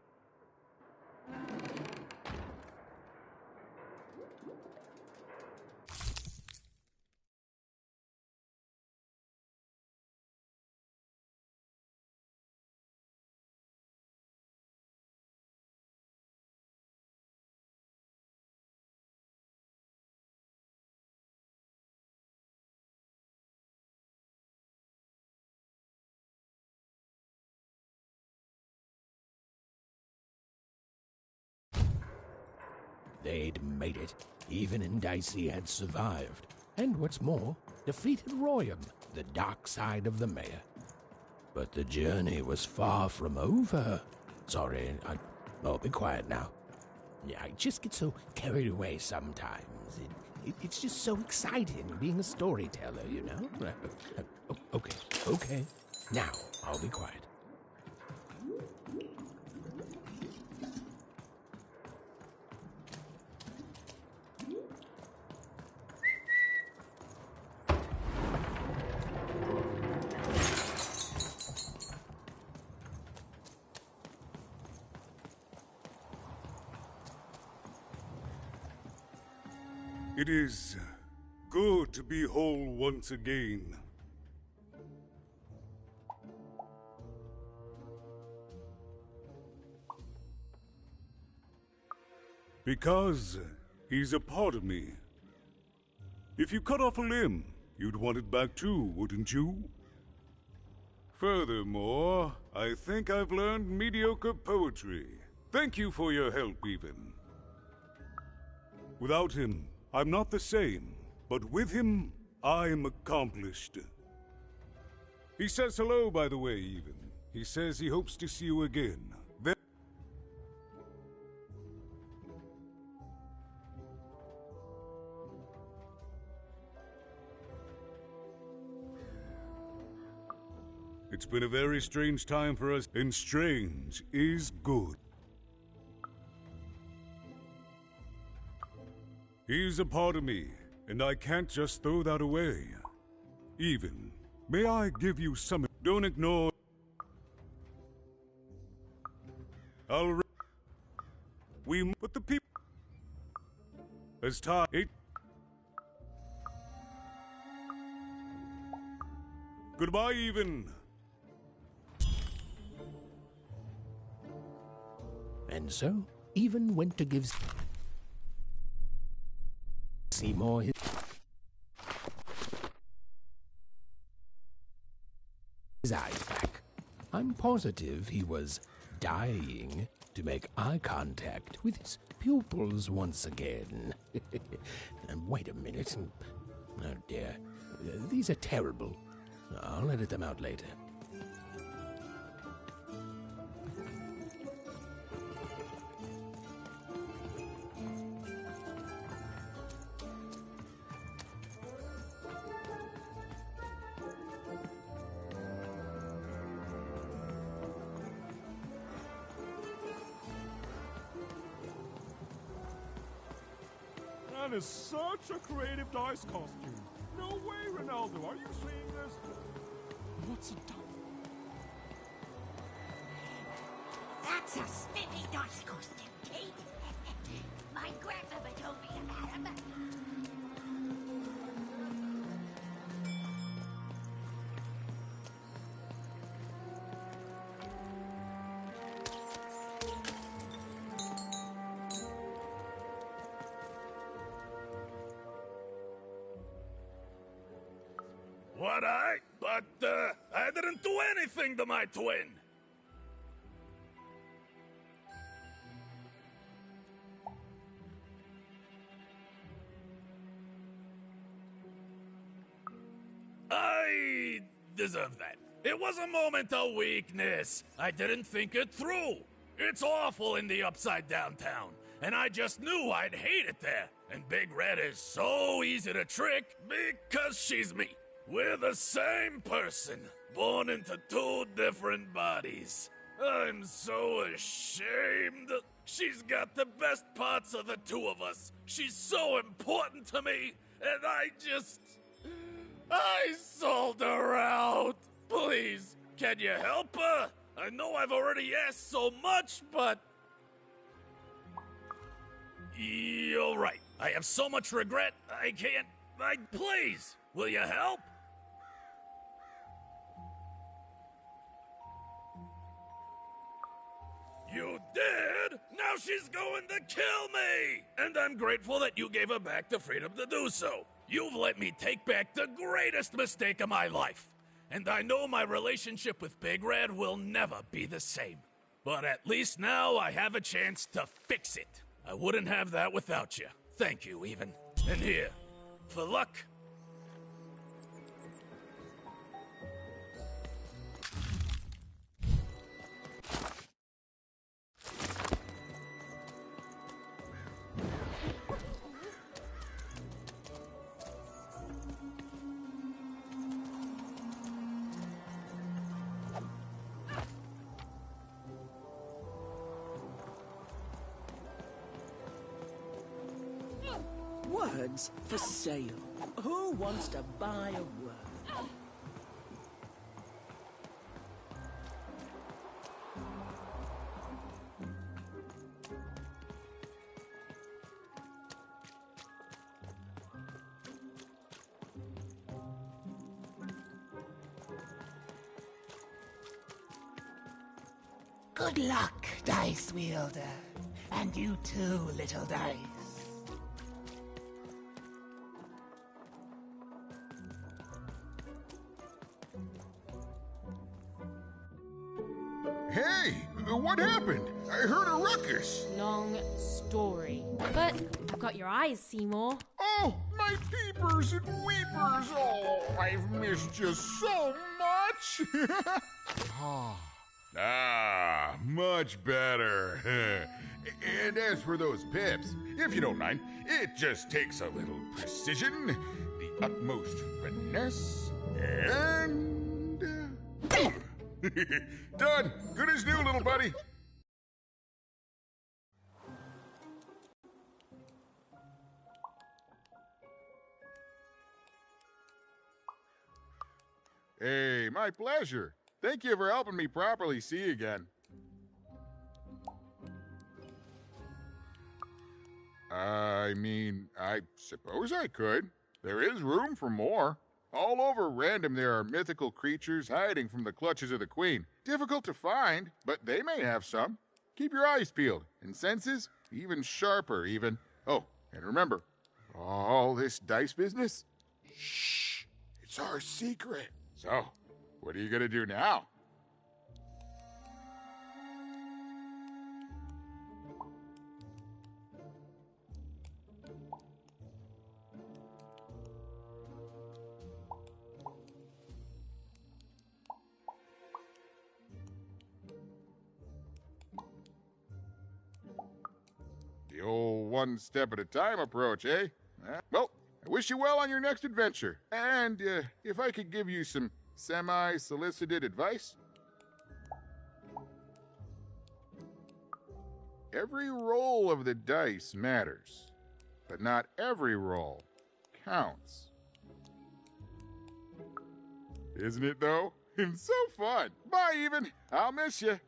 [SPEAKER 4] they'd made it. Even and Dicey had survived. And what's more, defeated Royam, the dark side of the mayor. But the journey was far from over. Sorry, I'll be quiet now. Yeah, I just get so carried away sometimes. It's just so exciting being a storyteller, you know? Okay. Now, I'll be quiet.
[SPEAKER 2] It is good to be whole once again. Because he's a part of me. If you cut off a limb, you'd want it back too, wouldn't you? Furthermore, I think I've learned mediocre poetry. Thank you for your help, Even. Without him, I'm not the same, but with him, I'm accomplished. He says hello, by the way, Even. He says he hopes to see you again. It's been a very strange time for us, and strange is good. He's a part of me, and I can't just throw that away. Even, may I give you some? Don't ignore. But the people. As time. Goodbye, Even.
[SPEAKER 4] And so, Even went to give Seymour his eyes back. I'm positive he was dying to make eye contact with his pupils once again. And wait a minute. Oh dear. These are terrible. I'll edit them out later.
[SPEAKER 11] That is such a creative dice costume. No way, Ronaldo. Are you seeing this? What's it done?
[SPEAKER 12] That's a spiffy dice costume, Kate. My grandmother told me about him.
[SPEAKER 13] But I didn't do anything to my twin. I deserve that. It was a moment of weakness. I didn't think it through. It's awful in the Upside Down town, and I just knew I'd hate it there. And Big Red is so easy to trick because she's me. We're the same person, born into two different bodies. I'm so ashamed. She's got the best parts of the two of us. She's so important to me, and I sold her out. Please, can you help her? I know I've already asked so much, but... You're right. I have so much regret, I can't... Please, will you help? You did? Now she's going to kill me! And I'm grateful that you gave her back the freedom to do so. You've let me take back the greatest mistake of my life. And I know my relationship with Big Red will never be the same. But at least now I have a chance to fix it. I wouldn't have that without you. Thank you, Even. And here, for luck.
[SPEAKER 1] Words for sale. Who wants to buy a word?
[SPEAKER 12] Good luck, Dice Wielder. And you too, little dice.
[SPEAKER 6] Hey, what happened? I heard a ruckus.
[SPEAKER 5] Long story. But I've got your eyes, Seymour.
[SPEAKER 6] Oh, my peepers and weepers. Oh, I've missed you so much. Much better. And as for those pips, if you don't mind, it just takes a little precision, the utmost finesse, and... Done! Good as new, little buddy! Hey, my pleasure. Thank you for helping me properly see again. I mean, I suppose I could. There is room for more. All over Random there are mythical creatures hiding from the clutches of the Queen. Difficult to find, but they may have some. Keep your eyes peeled, and senses even sharper, even. Oh, and remember, all this dice business? Shh, it's our secret. So, what are you gonna do now? The old one step at a time approach, eh? Well, I wish you well on your next adventure. And if I could give you some semi-solicited advice? Every roll of the dice matters, but not every roll counts. Isn't it, though? It's so fun. Bye, even. I'll miss you.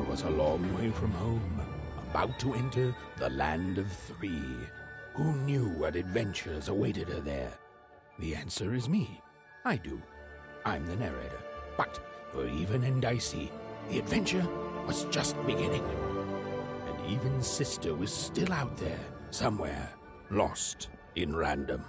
[SPEAKER 4] Was a long way from home, about to enter the land of three. Who knew what adventures awaited her there? The answer is me. I do. I'm the narrator. But for Even and Dicey, the adventure was just beginning. And Even's sister was still out there, somewhere, lost in Random.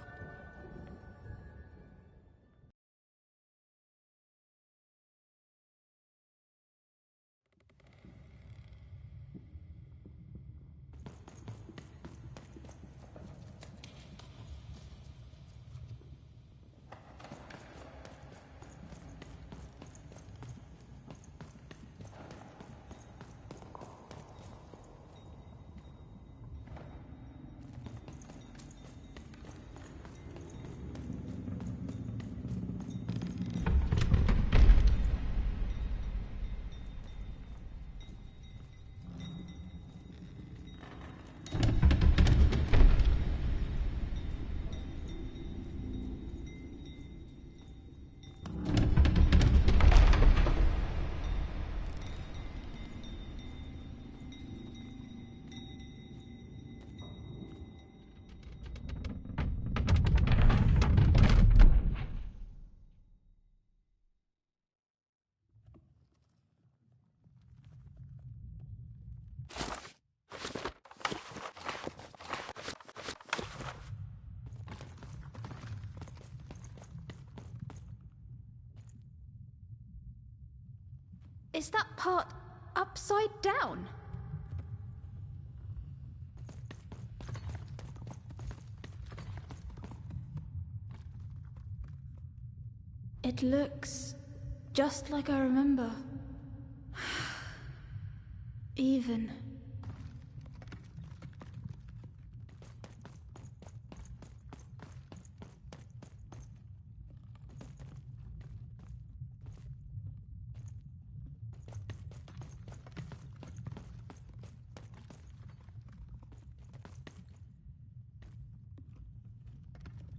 [SPEAKER 5] Is that part upside down? It looks just like I remember. Even.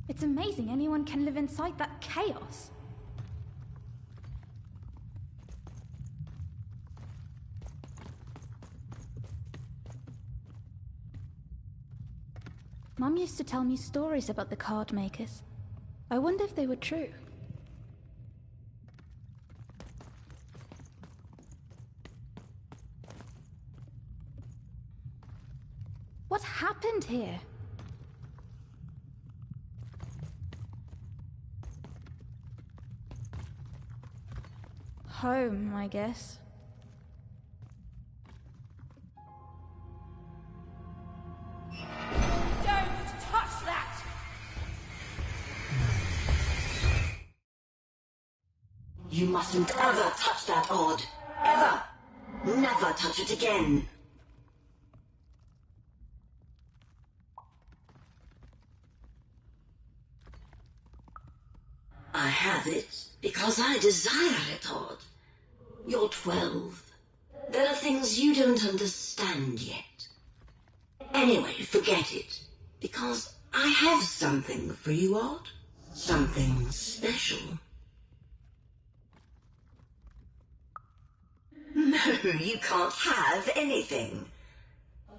[SPEAKER 5] It's amazing anyone can live inside that chaos. Mum used to tell me stories about the card makers. I wonder if they were true. What happened here? Home, I guess.
[SPEAKER 14] You mustn't ever touch that odd. Ever. Never touch it again. I have it because I desire it, Odd. You're 12. There are things you don't understand yet. Anyway, forget it. Because I have something for you, Odd. Something special. No, you can't have anything.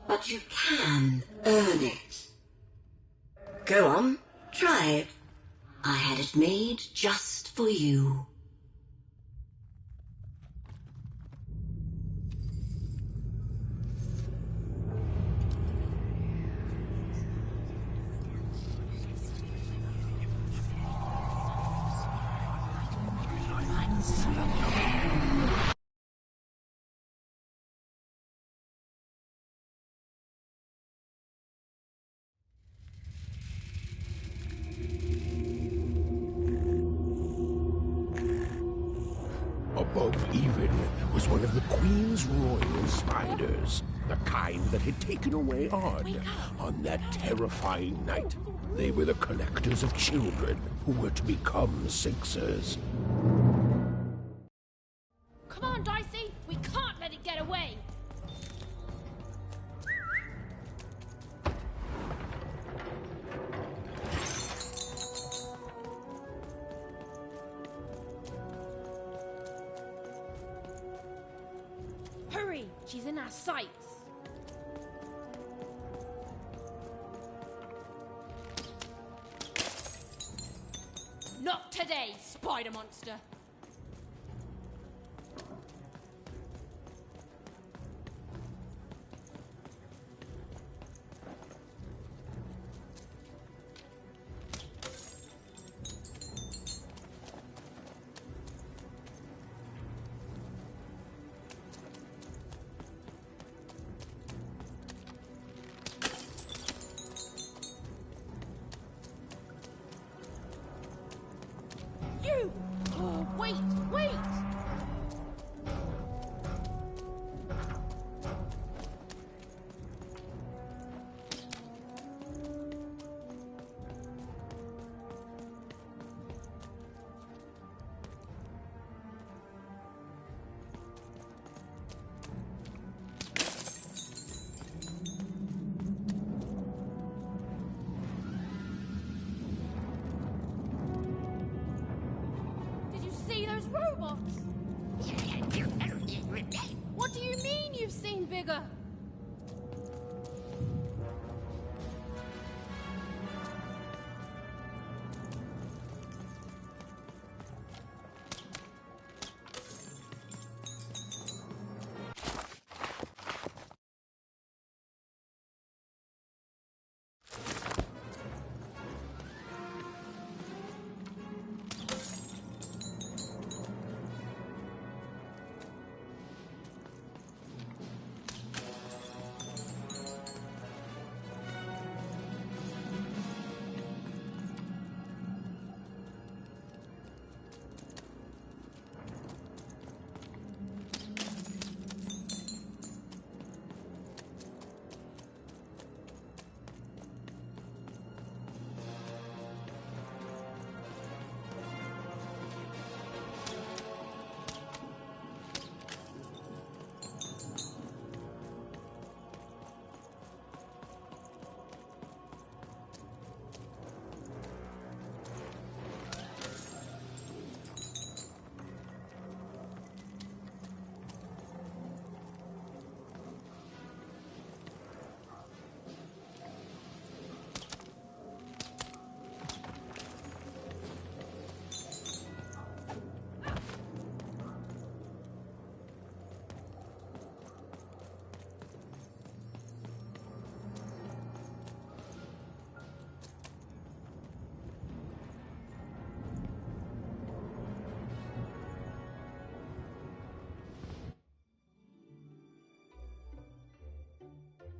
[SPEAKER 14] But you can earn it. Go on, try it. I had it made just for you.
[SPEAKER 4] Above even was one of the Queen's royal spiders, the kind that had taken away Odd on that terrifying night. They were the collectors of children who were to become Sixers.
[SPEAKER 5] Come on, Dicey! We can't let it get away! Hurry! She's in our sights! Not today, spider monster! You! Oh, wait! Wait! See those robots? What do you mean you've seen bigger?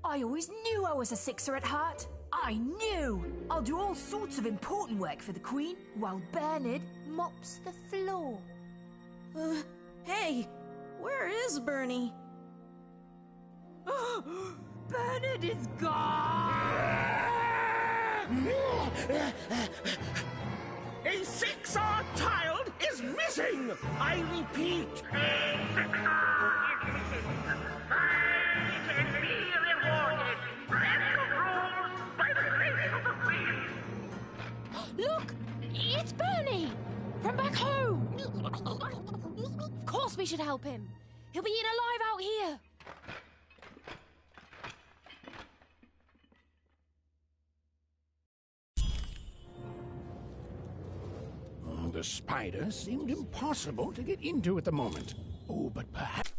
[SPEAKER 15] I always knew I was a Sixer at heart. I knew! I'll do all sorts of important work for the Queen, while Bernard mops the floor. Hey, where is Bernie?
[SPEAKER 12] Bernard is gone!
[SPEAKER 4] A 6R child is missing! I repeat,
[SPEAKER 8] A 6R is missing. Find and be rewarded. Rescue rules by the grace of the Queen.
[SPEAKER 5] Look! It's Bernie! From back home! Of course we should help him. He'll be eaten alive out here.
[SPEAKER 4] The spider seemed impossible to get into at the moment. Oh, but perhaps...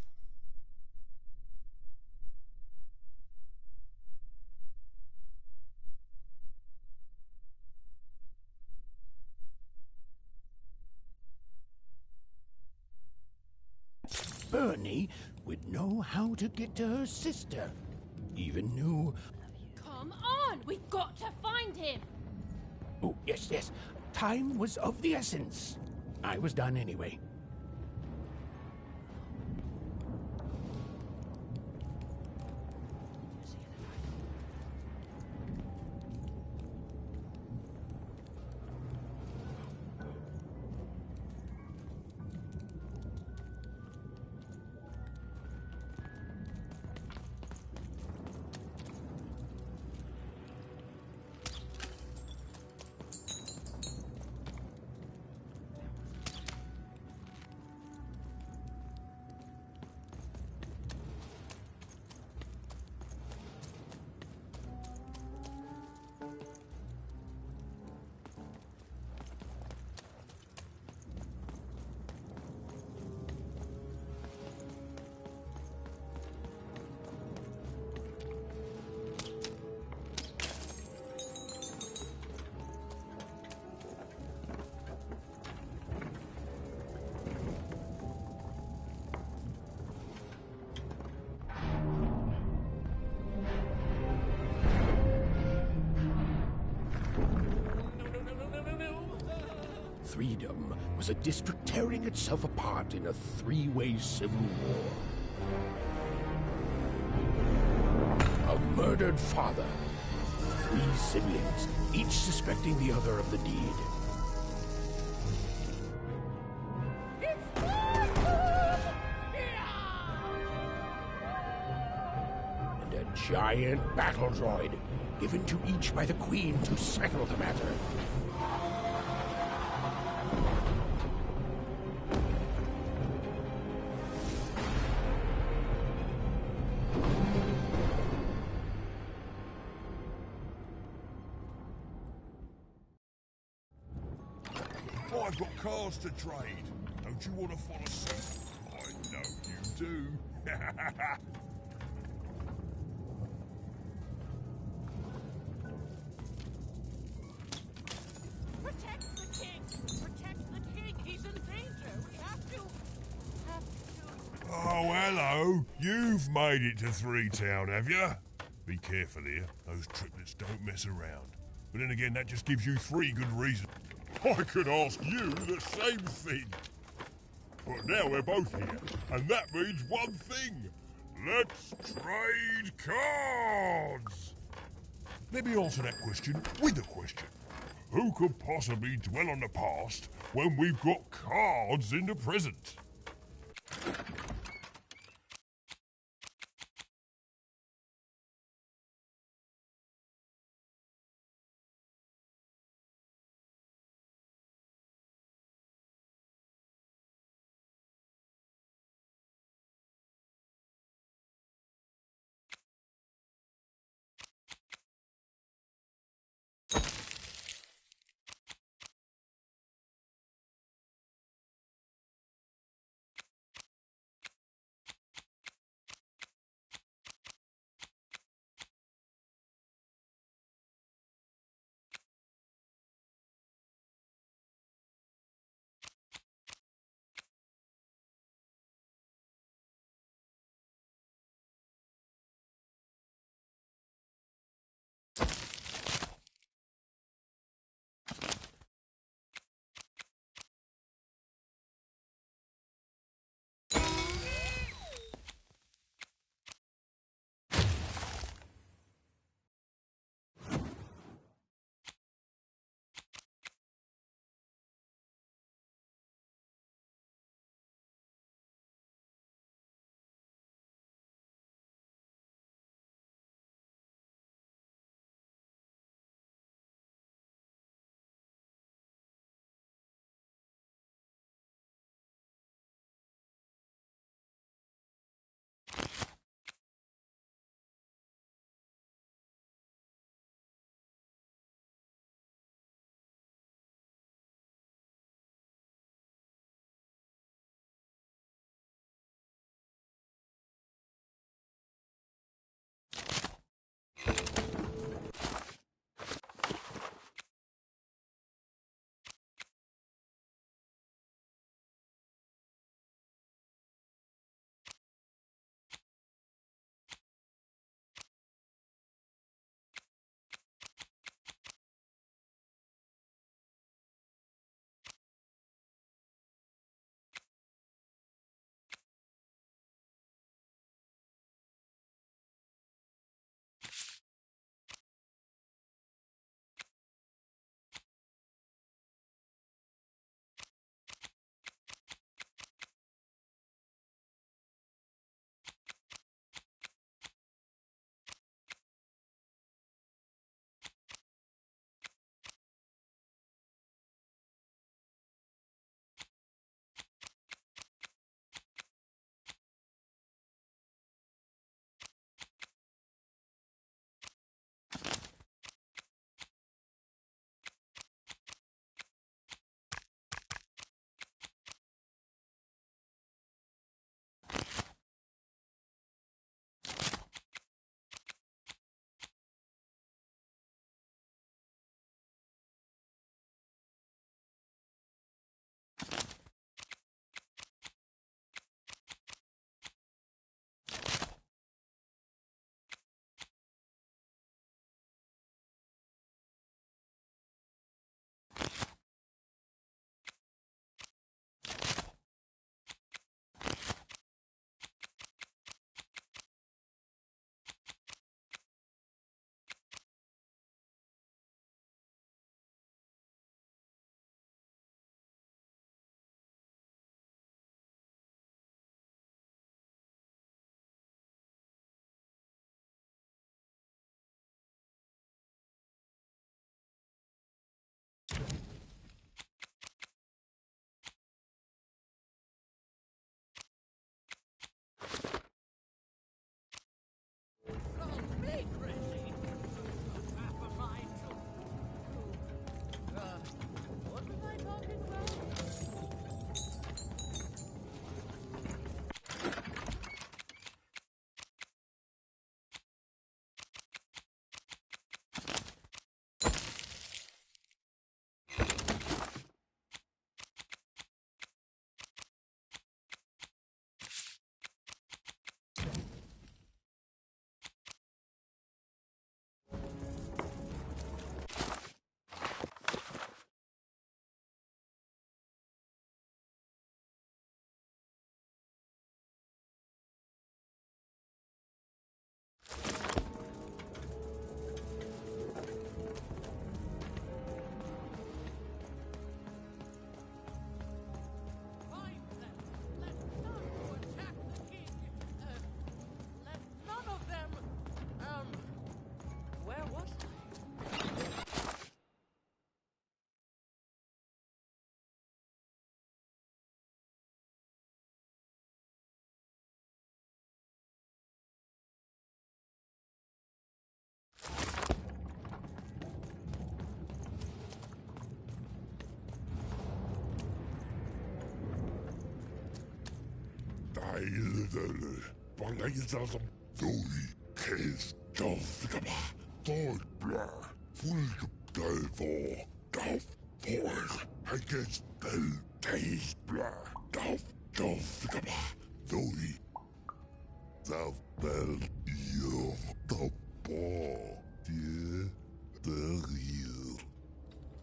[SPEAKER 4] Bernie would know how to get to her sister. Even knew...
[SPEAKER 5] Come on! We've got to find him!
[SPEAKER 4] Oh, yes, yes. Time was of the essence. I was done anyway. Freedom was a district tearing itself apart in a three-way civil war. A murdered father, 3 siblings, each suspecting the other of the deed. And a giant battle droid, given to each by the Queen to settle the matter.
[SPEAKER 10] I've got cars to trade. Don't you want to follow suit? I know you do.
[SPEAKER 7] Protect the king! Protect the king! He's in danger! We have to...
[SPEAKER 10] Oh, hello. You've made it to 3 Town, have you? Be careful here. Those triplets don't mess around. But then again, that just gives you 3 good reasons. I could ask you the same thing. But now we're both here, and that means one thing. Let's trade cards! Let me answer that question with a question. Who could possibly dwell on the past when we've got cards in the present?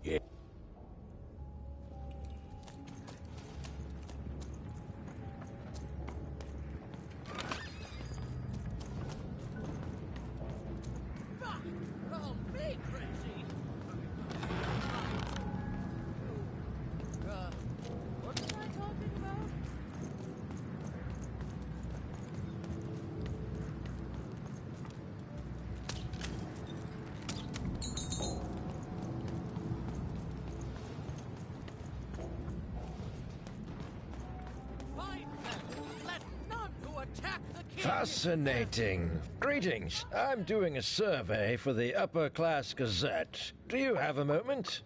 [SPEAKER 4] Yeah.
[SPEAKER 7] Call me crazy. What was I talking about? Find them. Let none who attack the king.
[SPEAKER 16] Fascinating. Greetings. I'm doing a survey for the Upper Class Gazette. Do you have a moment?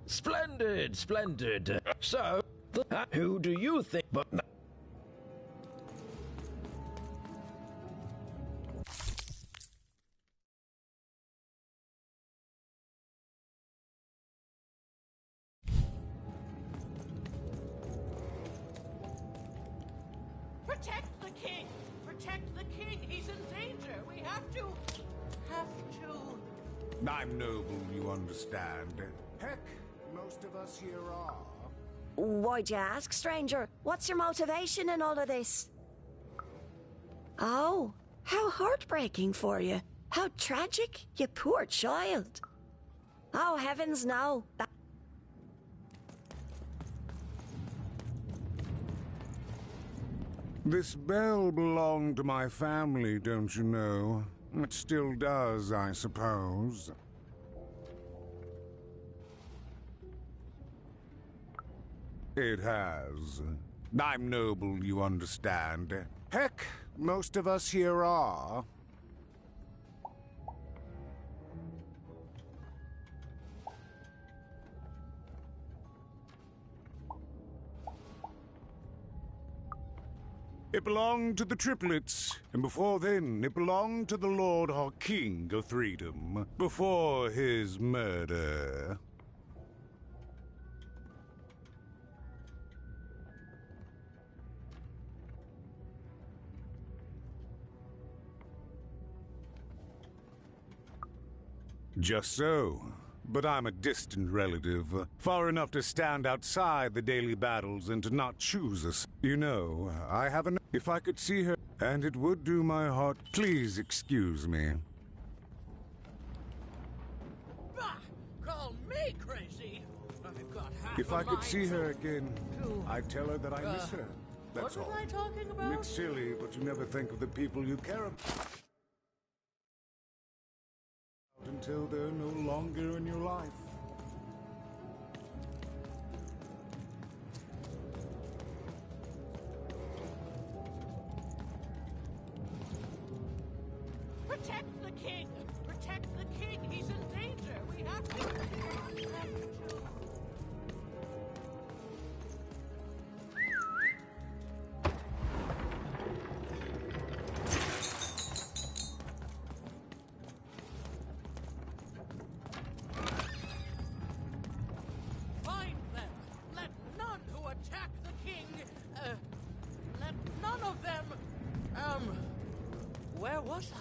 [SPEAKER 16] Splendid, splendid. So, who do you think? But
[SPEAKER 7] Protect the king! Protect the king! He's in danger! We have to...
[SPEAKER 2] I'm noble, you understand. Heck, most of us here are.
[SPEAKER 17] Why'd you ask, stranger? What's your motivation in all of this? Oh, how heartbreaking for you. How tragic, you poor child. Oh, heavens no.
[SPEAKER 2] This bell belonged to my family, don't you know? It still does, I suppose. It has. I'm noble, you understand. Heck, most of us here are. It belonged to the triplets, and before then it belonged to the Lord our King of Freedom, before his murder. Just so. But I'm a distant relative, far enough to stand outside the daily battles and to not choose us. You know, I have an... If I could see her, and it would do my heart... Please excuse me.
[SPEAKER 7] Bah! Call me crazy! I've got half
[SPEAKER 2] If
[SPEAKER 7] a
[SPEAKER 2] I could
[SPEAKER 7] mind
[SPEAKER 2] see her
[SPEAKER 7] to-
[SPEAKER 2] again,
[SPEAKER 7] to-
[SPEAKER 2] I'd tell her that I miss her. That's
[SPEAKER 7] what
[SPEAKER 2] all.
[SPEAKER 7] was I talking about?
[SPEAKER 2] It's silly, but you never think of the people you care about until they're no longer in your life.
[SPEAKER 7] Protect the king! Protect the king! He's in danger! We have to... Find them! Let none who attack the king... let none of them... Where was I?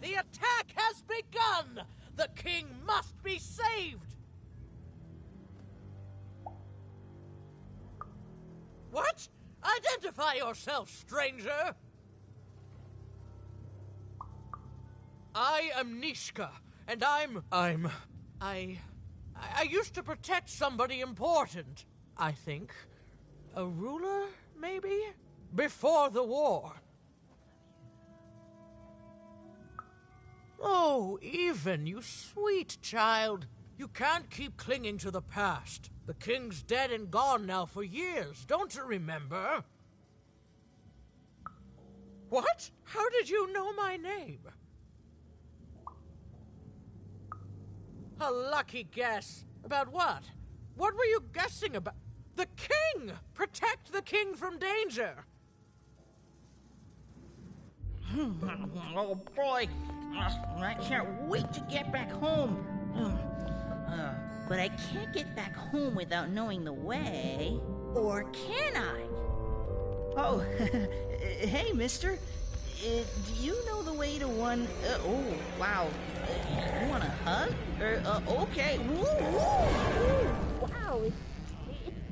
[SPEAKER 7] The attack has begun! The king must be saved! What? Identify yourself, stranger! I am Nishka, and I used to protect somebody important, I think. A ruler, maybe? Before the war. Oh, Even, you sweet child. You can't keep clinging to the past. The king's dead and gone now for years, don't you remember? What? How did you know my name? A lucky guess. About what? What were you guessing about? The king! Protect the king from danger!
[SPEAKER 18] Oh boy, I can't wait to get back home. But I can't get back home without knowing the way. Or can I? Oh, hey, mister. Do you know the way to one... oh, wow. You want a hug? Okay. Woo, woo, woo.
[SPEAKER 5] Wow, it's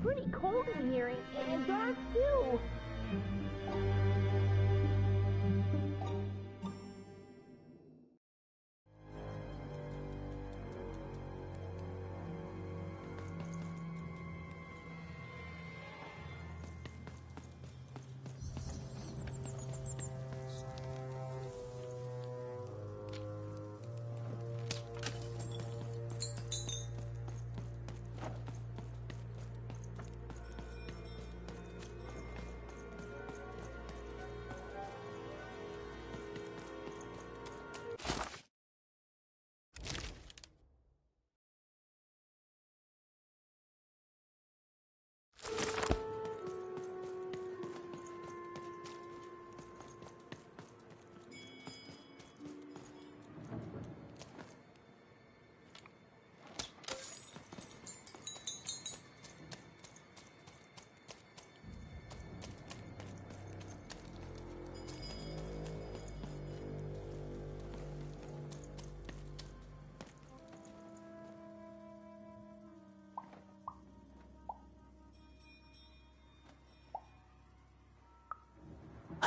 [SPEAKER 5] pretty cold in here and dark too.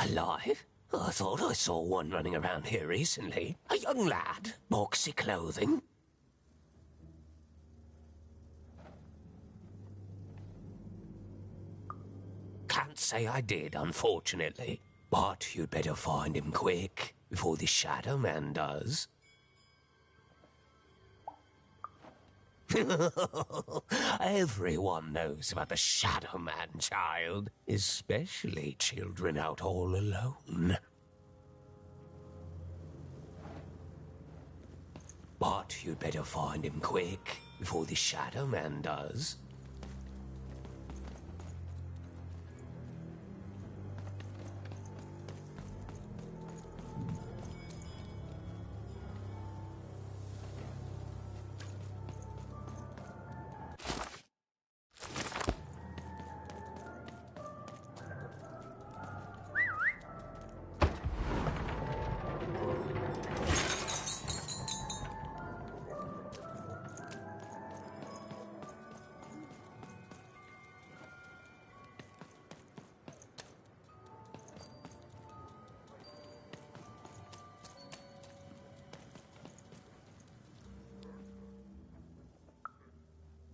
[SPEAKER 19] Alive? I thought I saw one running around here recently. A young lad, boxy clothing. Can't say I did, unfortunately. But you'd better find him quick, before the Shadow Man does. Everyone knows about the Shadow Man, child. Especially children out all alone. But you'd better find him quick, before the Shadow Man does.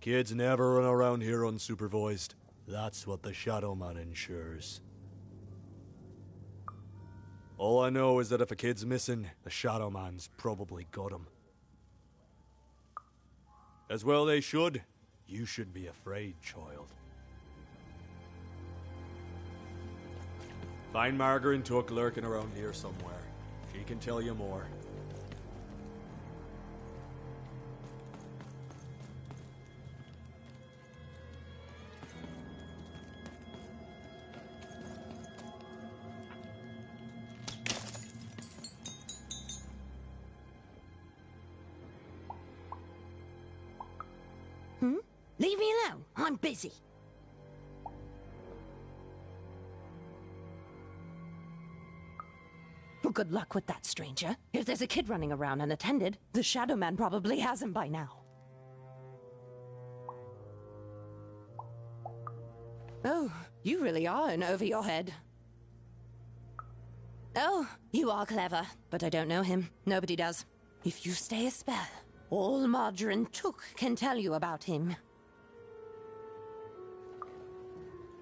[SPEAKER 20] Kids never run around here unsupervised. That's what the Shadow Man ensures. All I know is that if a kid's missing, the Shadow Man's probably got him. As well they should. You should be afraid, child. Find Margaret and Tuck lurking around here somewhere. She can tell you more.
[SPEAKER 17] Leave me alone. I'm busy.
[SPEAKER 21] Well, good luck with that, stranger. If there's a kid running around unattended, the Shadow Man probably has him by now. Oh, you really are in over your head. Oh, you are clever, but I don't know him. Nobody does. If you stay a spell, all Margarine Took can tell you about him.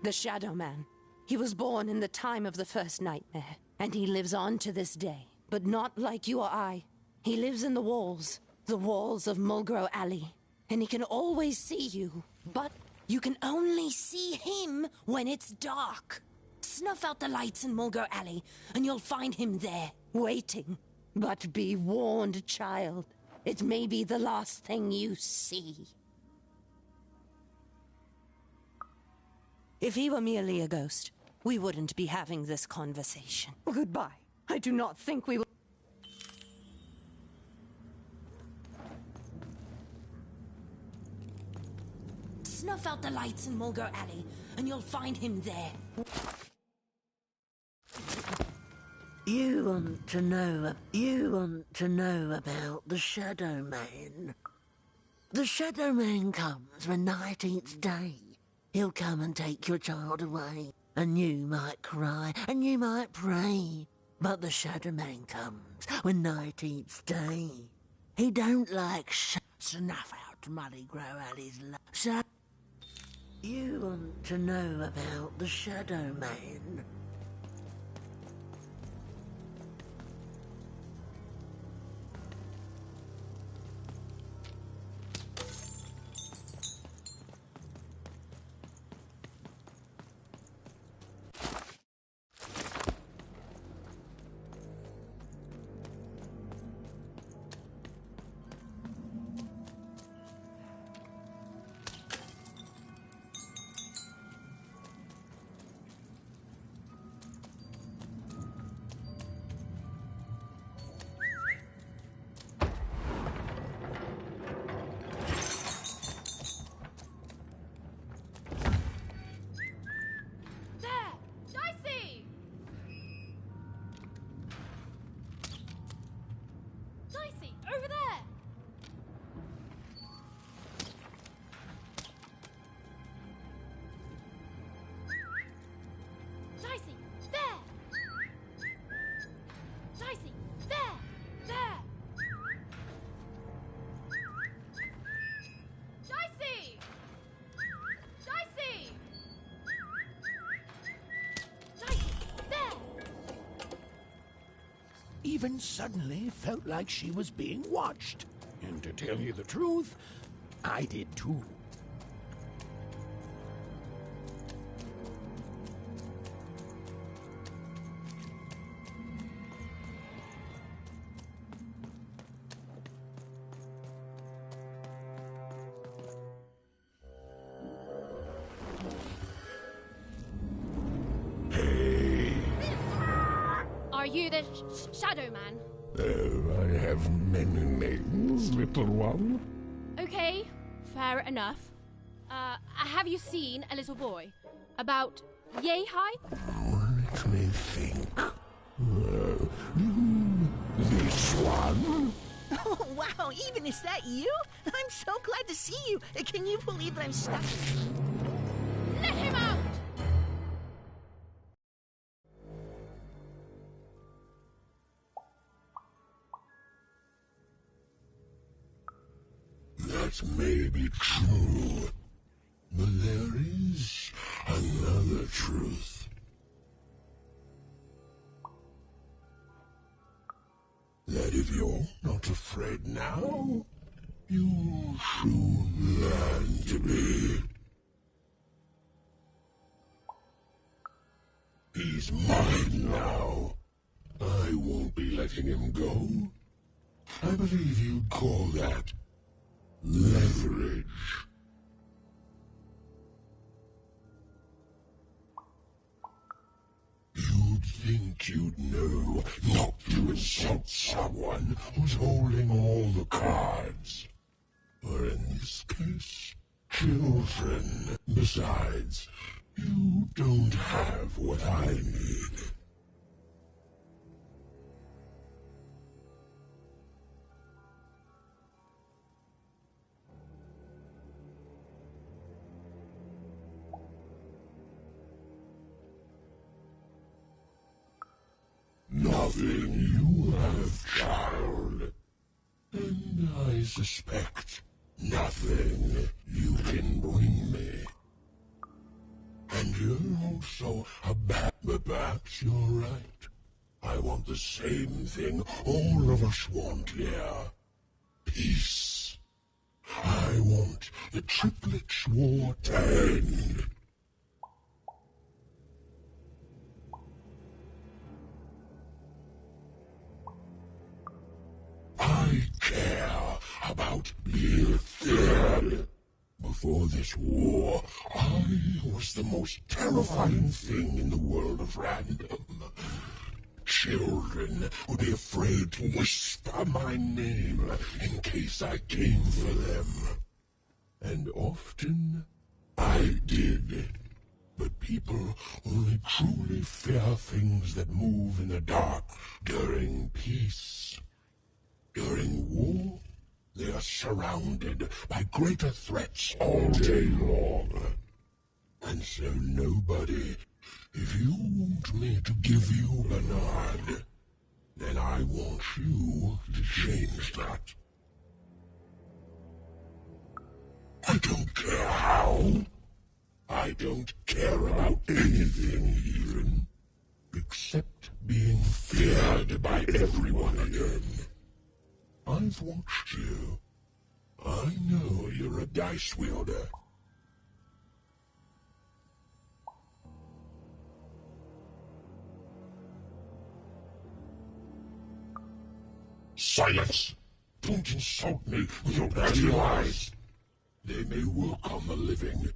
[SPEAKER 21] The Shadow Man. He was born in the time of the first nightmare, and he lives on to this day. But not like you or I. He lives in the walls of Mulgrow Alley. And he can always see you, but you can only see him when it's dark. Snuff out the lights in Mulgrow Alley, and you'll find him there, waiting. But be warned, child. It may be the last thing you see. If he were merely a ghost, we wouldn't be having this conversation. Goodbye. I do not think we will... Snuff out the lights in Mulgar Alley, and you'll find him there.
[SPEAKER 9] You want to know about the Shadow Man. The Shadow Man comes when night eats day. He'll come and take your child away, and you might cry, and you might pray. But the Shadow Man comes when night eats day. He don't like snuff out Muddy Grow Alley's light. You want to know about the Shadow Man.
[SPEAKER 4] Even suddenly felt like she was being watched. And to tell you the truth, I did too.
[SPEAKER 5] Are you the Shadow Man?
[SPEAKER 19] Oh, I have many names, little one.
[SPEAKER 5] Okay, fair enough. Have you seen a little boy? About yay high?
[SPEAKER 19] Let me think. This one?
[SPEAKER 18] Oh, wow, even is that you? I'm so glad to see you. Can you believe that I'm stuck?
[SPEAKER 5] Let him out!
[SPEAKER 3] That may be true, but there is another truth. That if you're not afraid now, you'll soon learn to be. He's mine now. I won't be letting him go. I believe you'd call that leverage. You'd think you'd know not to insult someone who's holding all the cards. Or in this case, children. Besides, you don't have what I need. Nothing you have, child. And I suspect nothing you can bring me. And you're also a but perhaps you're right. I want the same thing all of us want here. Peace. I want the triplets' war to end. I care about being feared. Before this war, I was the most terrifying thing in the world of random. Children would be afraid to whisper my name in case I came for them. And often I did. But people only truly fear things that move in the dark during peace. During war, they are surrounded by greater threats all day long. And so nobody, if you want me to give you Bernard, then I want you to change that. I don't care how. I don't care about anything even, except being feared by everyone again. I've watched you. I know you're a dice wielder. Silence! Don't insult me with your bloody lies. They may work on the living,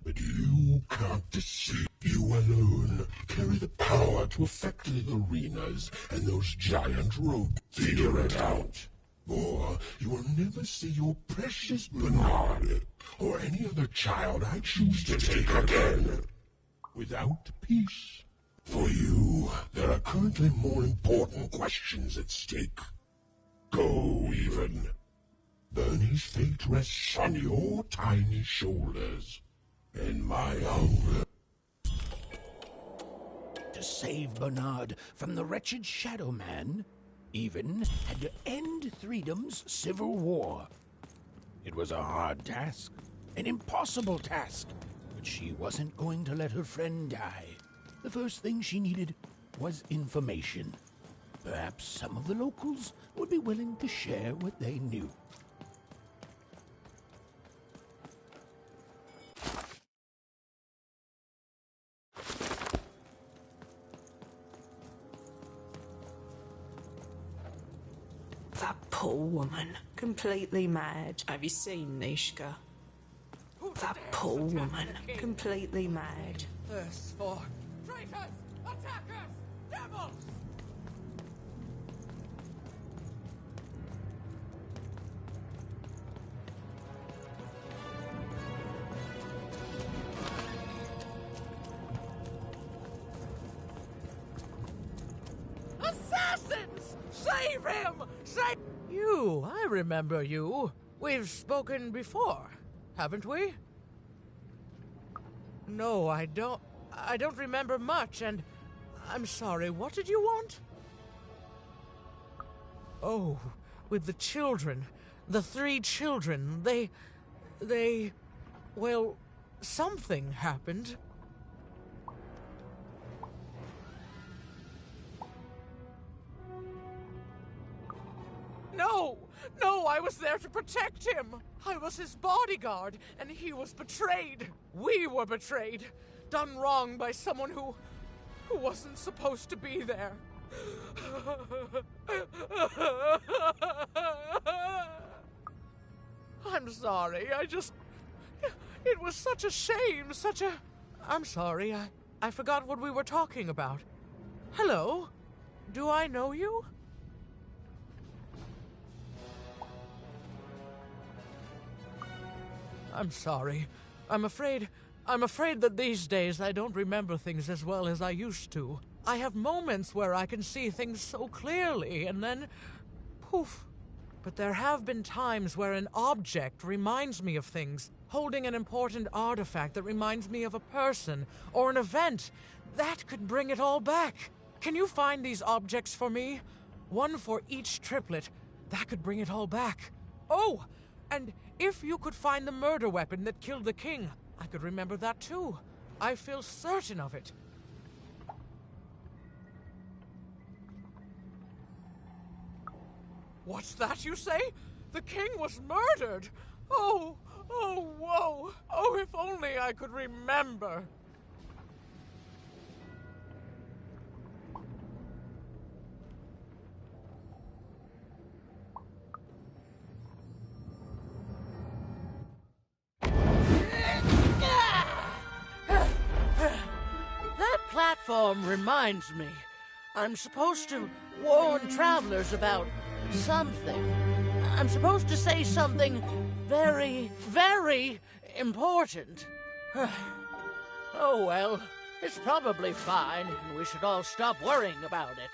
[SPEAKER 3] but you can't deceive. You alone carry the power to affect the arenas and those giant rogues. Figure it out, or you will never see your precious Bernard, or any other child I choose to take again. Without peace. For you, there are currently more important questions at stake. Go, even. Bernie's fate rests on your tiny shoulders, and my hunger.
[SPEAKER 4] To save Bernard from the wretched Shadow Man, Even had to end Threedom's civil war. It was a hard task, an impossible task, but she wasn't going to let her friend die. The first thing she needed was information. Perhaps some of the locals would be willing to share what they knew.
[SPEAKER 11] That poor woman, completely mad. Have you seen Nishka? That poor woman, completely mad.
[SPEAKER 7] Thirst for traitors, attackers, devils! Assassins! Save him! Save you! I remember you. We've spoken before, haven't we? No, I don't remember much, and I'm sorry. What did you want? Oh, with the children. The 3 children. Well, something happened. No, I was there to protect him. I was his bodyguard, and he was betrayed. We were betrayed. Done wrong by someone who wasn't supposed to be there. I'm sorry, it was such a shame, I'm sorry, I forgot what we were talking about. Hello? Do I know you? I'm sorry. I'm afraid that these days I don't remember things as well as I used to. I have moments where I can see things so clearly, and then poof. But there have been times where an object reminds me of things, holding an important artifact that reminds me of a person or an event. That could bring it all back. Can you find these objects for me? One for each triplet. That could bring it all back. Oh, and if you could find the murder weapon that killed the king, I could remember that too. I feel certain of it. What's that you say? The king was murdered! Oh, whoa! Oh, if only I could remember! platform reminds me. I'm supposed to warn travelers about something. I'm supposed to say something very, very important. Oh well, it's probably fine, and we should all stop worrying about it.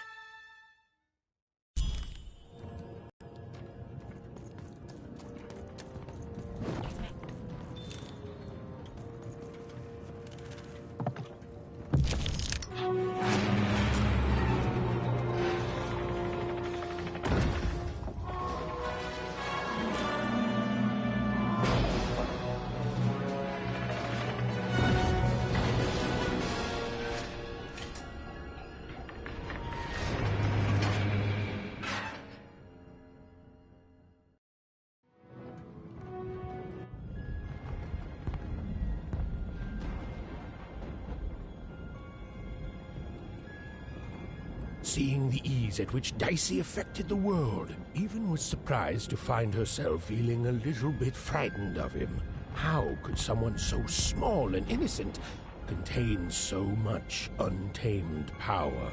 [SPEAKER 4] Seeing the ease at which Dicey affected the world, Even was surprised to find herself feeling a little bit frightened of him. How could someone so small and innocent contain so much untamed power?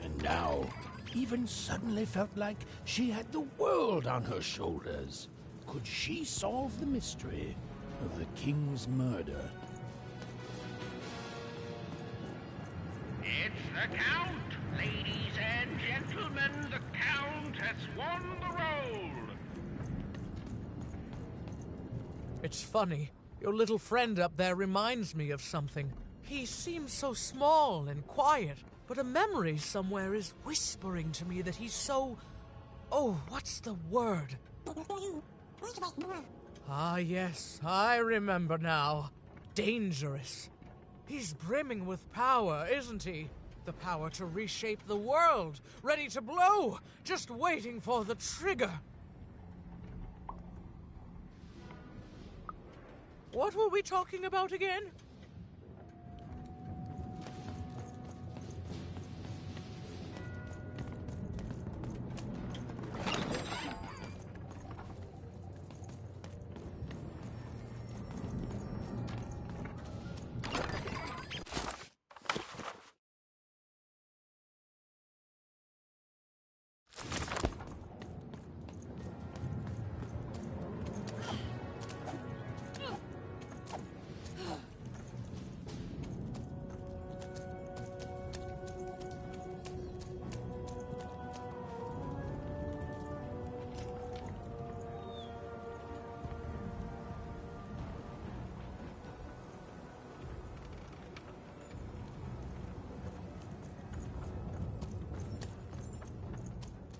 [SPEAKER 4] And now, Even suddenly felt like she had the world on her shoulders. Could she solve the mystery of the king's murder?
[SPEAKER 8] It's the Count! Ladies and gentlemen, the Count has won the role!
[SPEAKER 7] It's funny. Your little friend up there reminds me of something. He seems so small and quiet, but a memory somewhere is whispering to me that he's so... Oh, what's the word? Ah, yes, I remember now. Dangerous. He's brimming with power, isn't he? The power to reshape the world, ready to blow, just waiting for the trigger. What were we talking about again?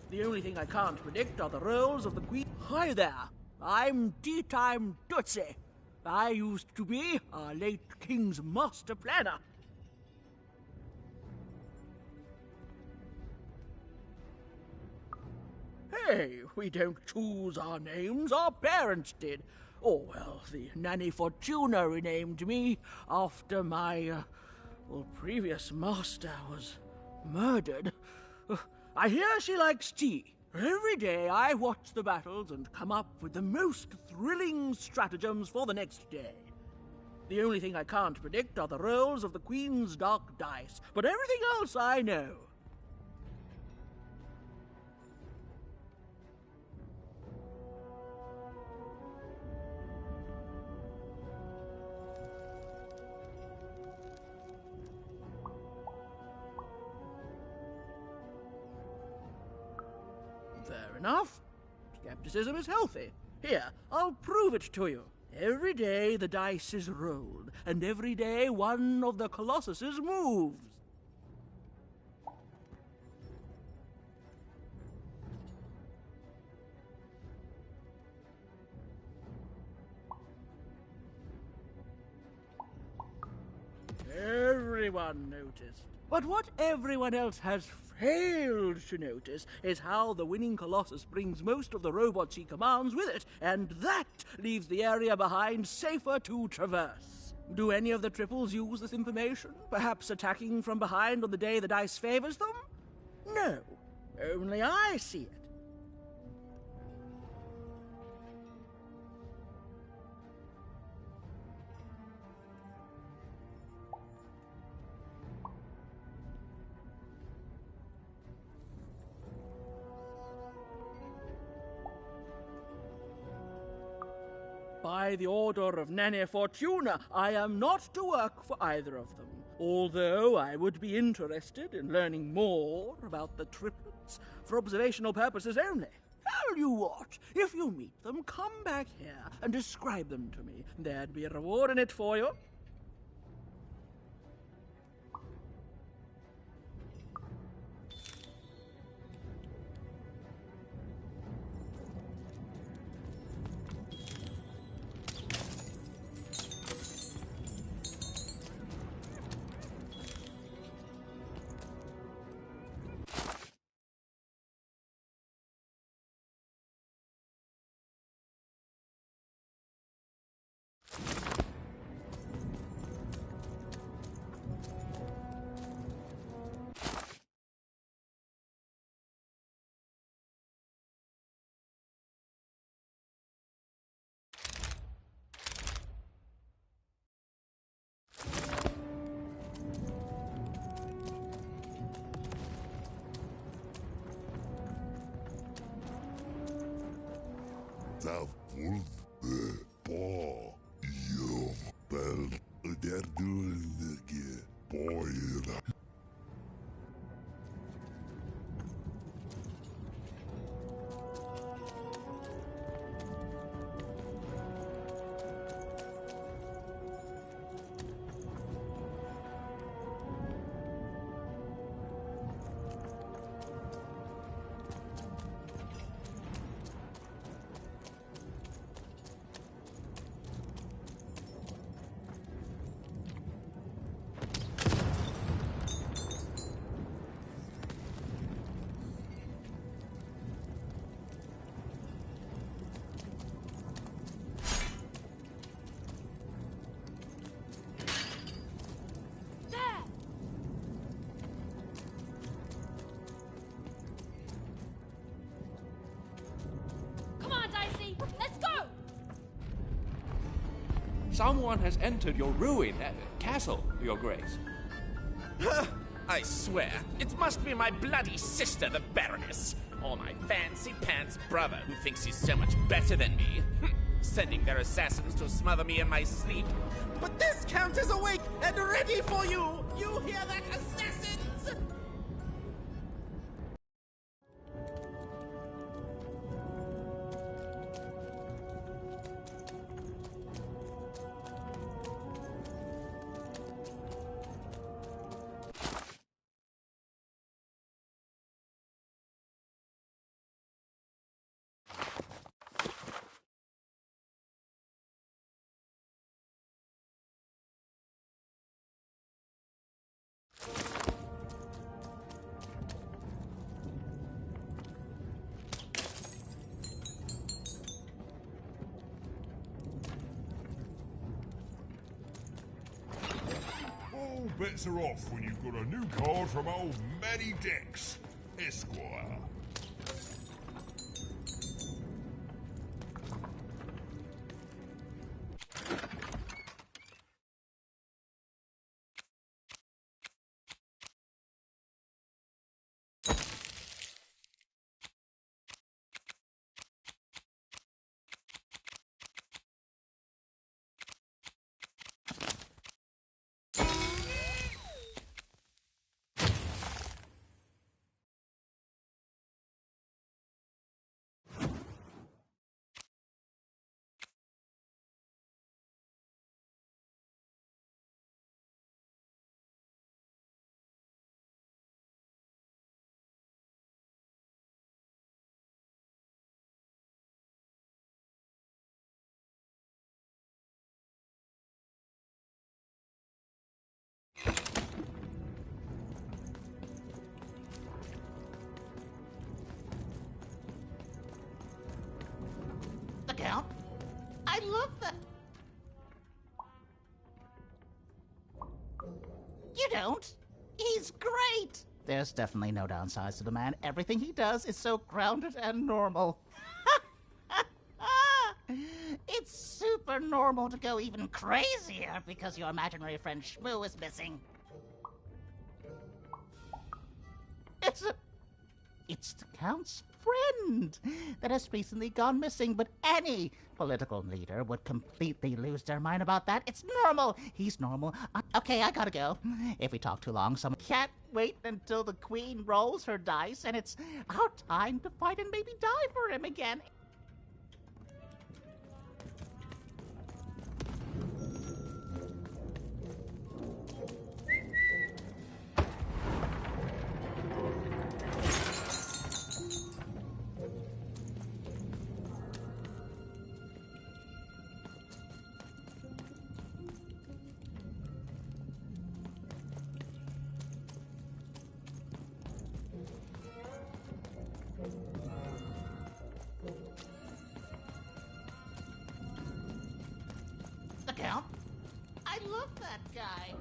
[SPEAKER 13] The only thing I can't predict are the roles of the Queen. Hi there, I'm Tea-Time Tootsie. I used to be our late King's master planner. Hey, we don't choose our names, our parents did. Oh, well, the Nanny Fortuna renamed me after my, previous master was murdered. I hear she likes tea. Every day I watch the battles and come up with the most thrilling stratagems for the next day. The only thing I can't predict are the rolls of the Queen's dark dice, but everything else I know. Fair enough. Skepticism is healthy. Here, I'll prove it to you. Every day the dice is rolled, and every day one of the Colossuses moves. Everyone noticed. But what everyone else has failed to notice is how the winning Colossus brings most of the robots he commands with it, and that leaves the area behind safer to traverse. Do any of the triples use this information? Perhaps attacking from behind on the day the dice favors them? No, only I see it. by the order of Nanny Fortuna, I am not to work for either of them. Although I would be interested in learning more about the triplets for observational purposes only. Tell you what, if you meet them, come back here and describe them to me. There'd be a reward in it for you.
[SPEAKER 3] The wolf, paw, you, bell, they're doing again, boy.
[SPEAKER 1] Someone has entered your castle, Your Grace.
[SPEAKER 22] I swear, it must be my bloody sister, the Baroness, or my fancy-pants brother who thinks he's so much better than me, sending their assassins to smother me in my sleep. But this Count is awake and ready for you! You hear that, assassins?
[SPEAKER 10] All bets are off when you've got a new card from old Matty Dex, Esquire.
[SPEAKER 18] The Count? I love that. You don't? He's great! There's definitely no downsides to the man. Everything he does is so grounded and normal. It's super normal to go even crazier because your imaginary friend Shmoo is missing.
[SPEAKER 6] It's the Count's friend that has recently gone missing, but any political leader would completely lose their mind about that. It's normal. He's normal. Okay, I gotta go. If we talk too long, someone can't wait until the Queen rolls her dice, and it's our time to fight and maybe die for him again. The Count? I love that guy.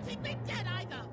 [SPEAKER 12] Take me dead either!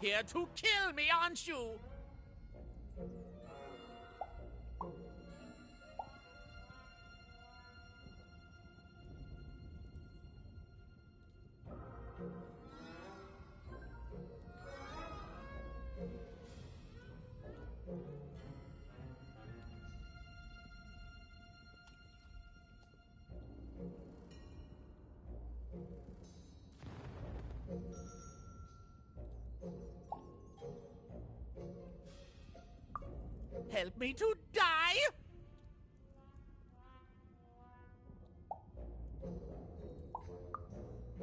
[SPEAKER 22] here to kill me, aren't you? Help me to die?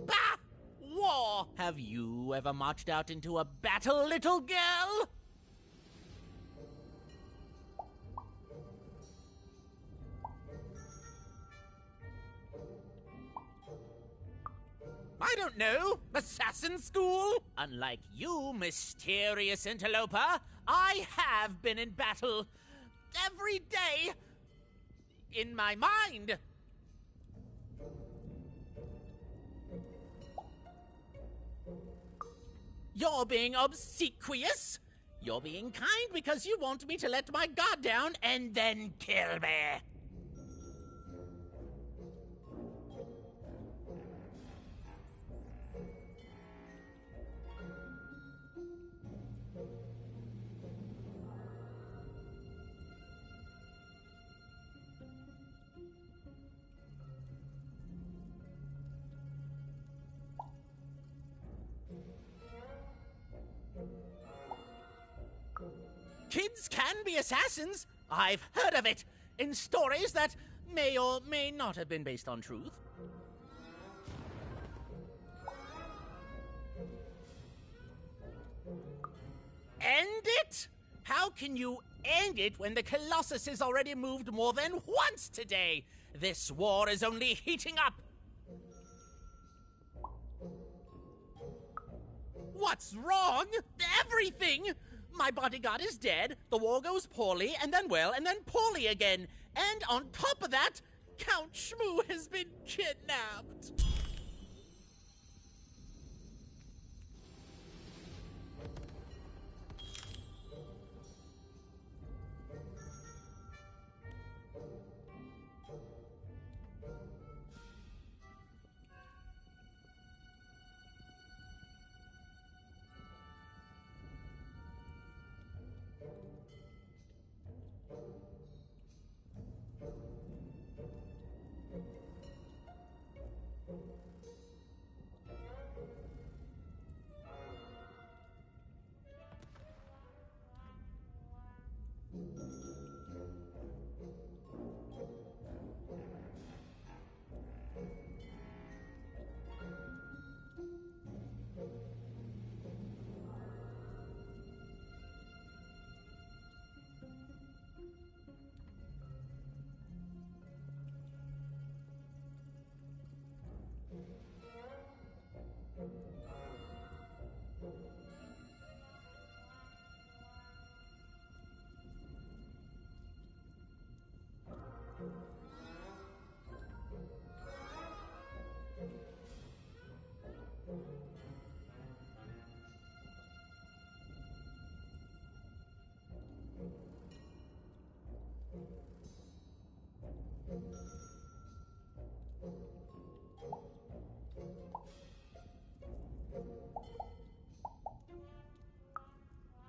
[SPEAKER 22] Bah! War! Have you ever marched out into a battle, little girl? I don't know. Assassin school? Unlike you, mysterious interloper, I have been in battle. Every day. In my mind. You're being obsequious. You're being kind because you want me to let my guard down and then kill me. Kids can be assassins. I've heard of it in stories that may or may not have been based on truth. End it? How can you end it when the Colossus has already moved more than once today? This war is only heating up. What's wrong? Everything! My bodyguard is dead, the war goes poorly, and then well, and then poorly again. And on top of that, Count Shmoo has been kidnapped.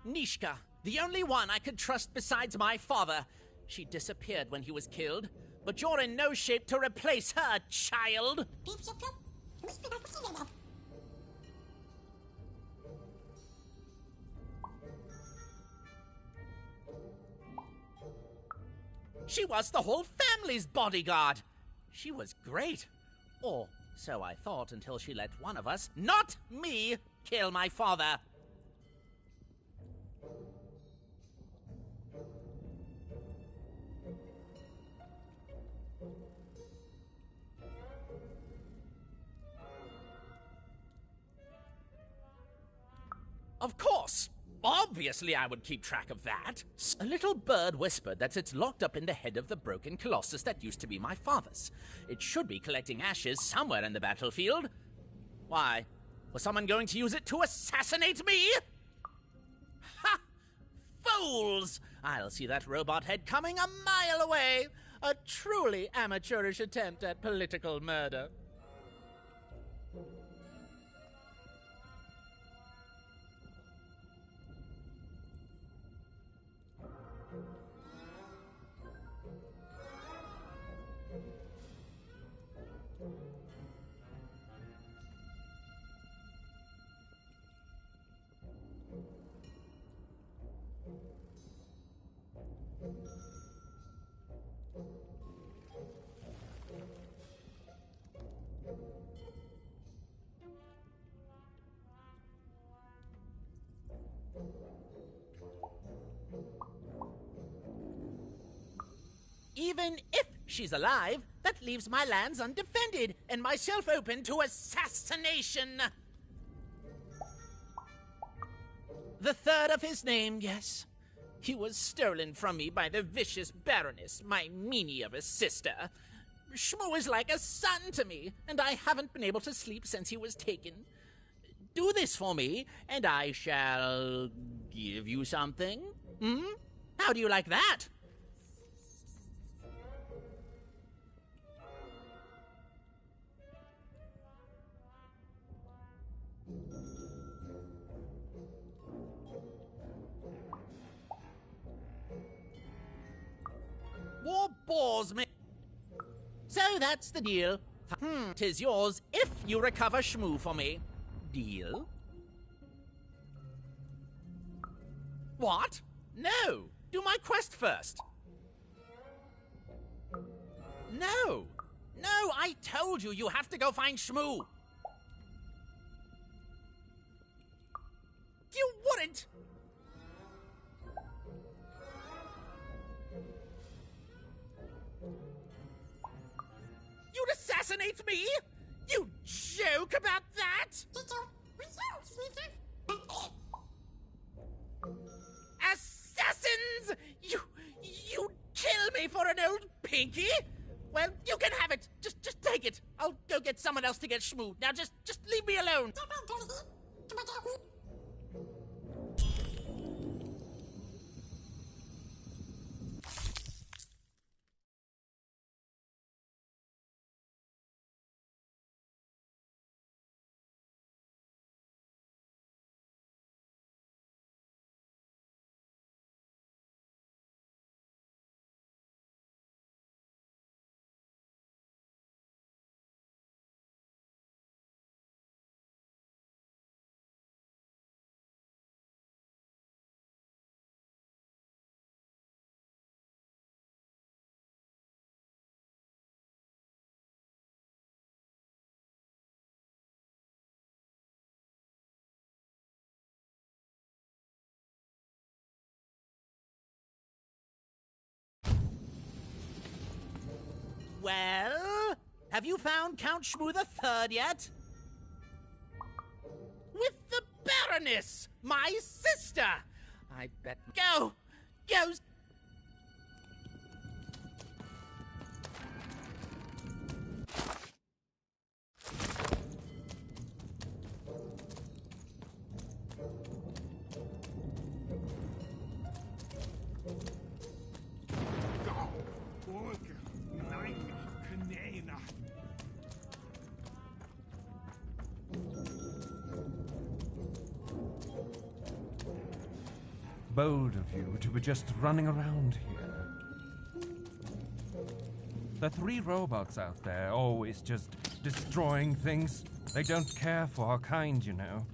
[SPEAKER 22] Nishka, the only one I could trust besides my father. She disappeared when he was killed, but you're in no shape to replace her, child. She was the whole family's bodyguard. She was great. Or so I thought until she let one of us, not me, kill my father. Of course. Obviously I would keep track of that. A little bird whispered that it's locked up in the head of the broken colossus that used to be my father's. It should be collecting ashes somewhere in the battlefield. Why? Was someone going to use it to assassinate me?
[SPEAKER 14] souls! I'll see that robot head coming a mile away. A truly amateurish attempt at political murder. Even if she's alive, that leaves my lands undefended and myself open to assassination. The third of his name, yes. He was stolen from me by the vicious Baroness, my meanie of a sister. Shmoo is like a son to me, and I haven't been able to sleep since he was taken. Do this for me, and I shall give you something. How do you like that? War bores me. So that's the deal. 'Tis yours if you recover Shmoo for me. Deal? What? No! Do my quest first. No! No, I told you, you have to go find Shmoo. You wouldn't! You'd assassinate me? You joke about that? Assassins! You kill me for an old pinky? Well, you can have it. Just take it. I'll go get someone else to get Shmoo. Now just leave me alone. Well, have you found Count Shmoo III yet? With the Baroness, my sister. I bet. Go!
[SPEAKER 15] Bold of you to be just running around here. The three robots out there always just destroying things. They don't care for our kind, you know.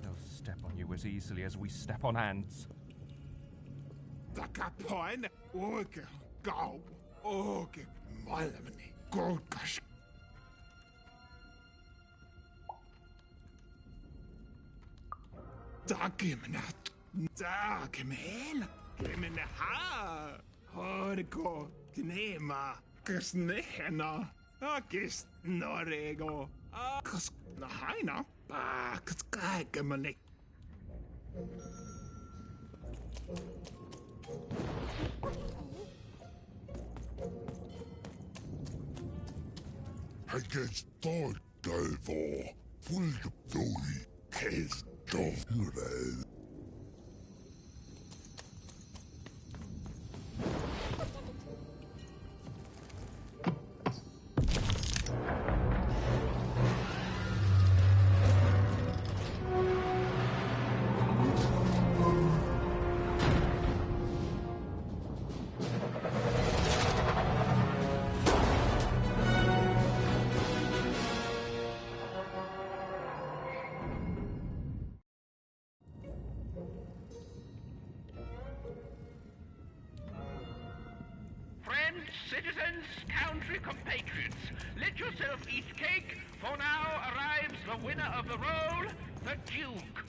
[SPEAKER 15] They'll step on you as easily as we step on ants.
[SPEAKER 3] I guess thought for full of joy, case of
[SPEAKER 8] Friends, citizens, country compatriots, let yourself eat cake, for now arrives the winner of the role, the Duke.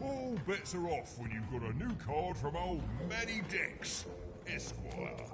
[SPEAKER 10] All bets are off when you've got a new card from old Manny Dex, Esquire.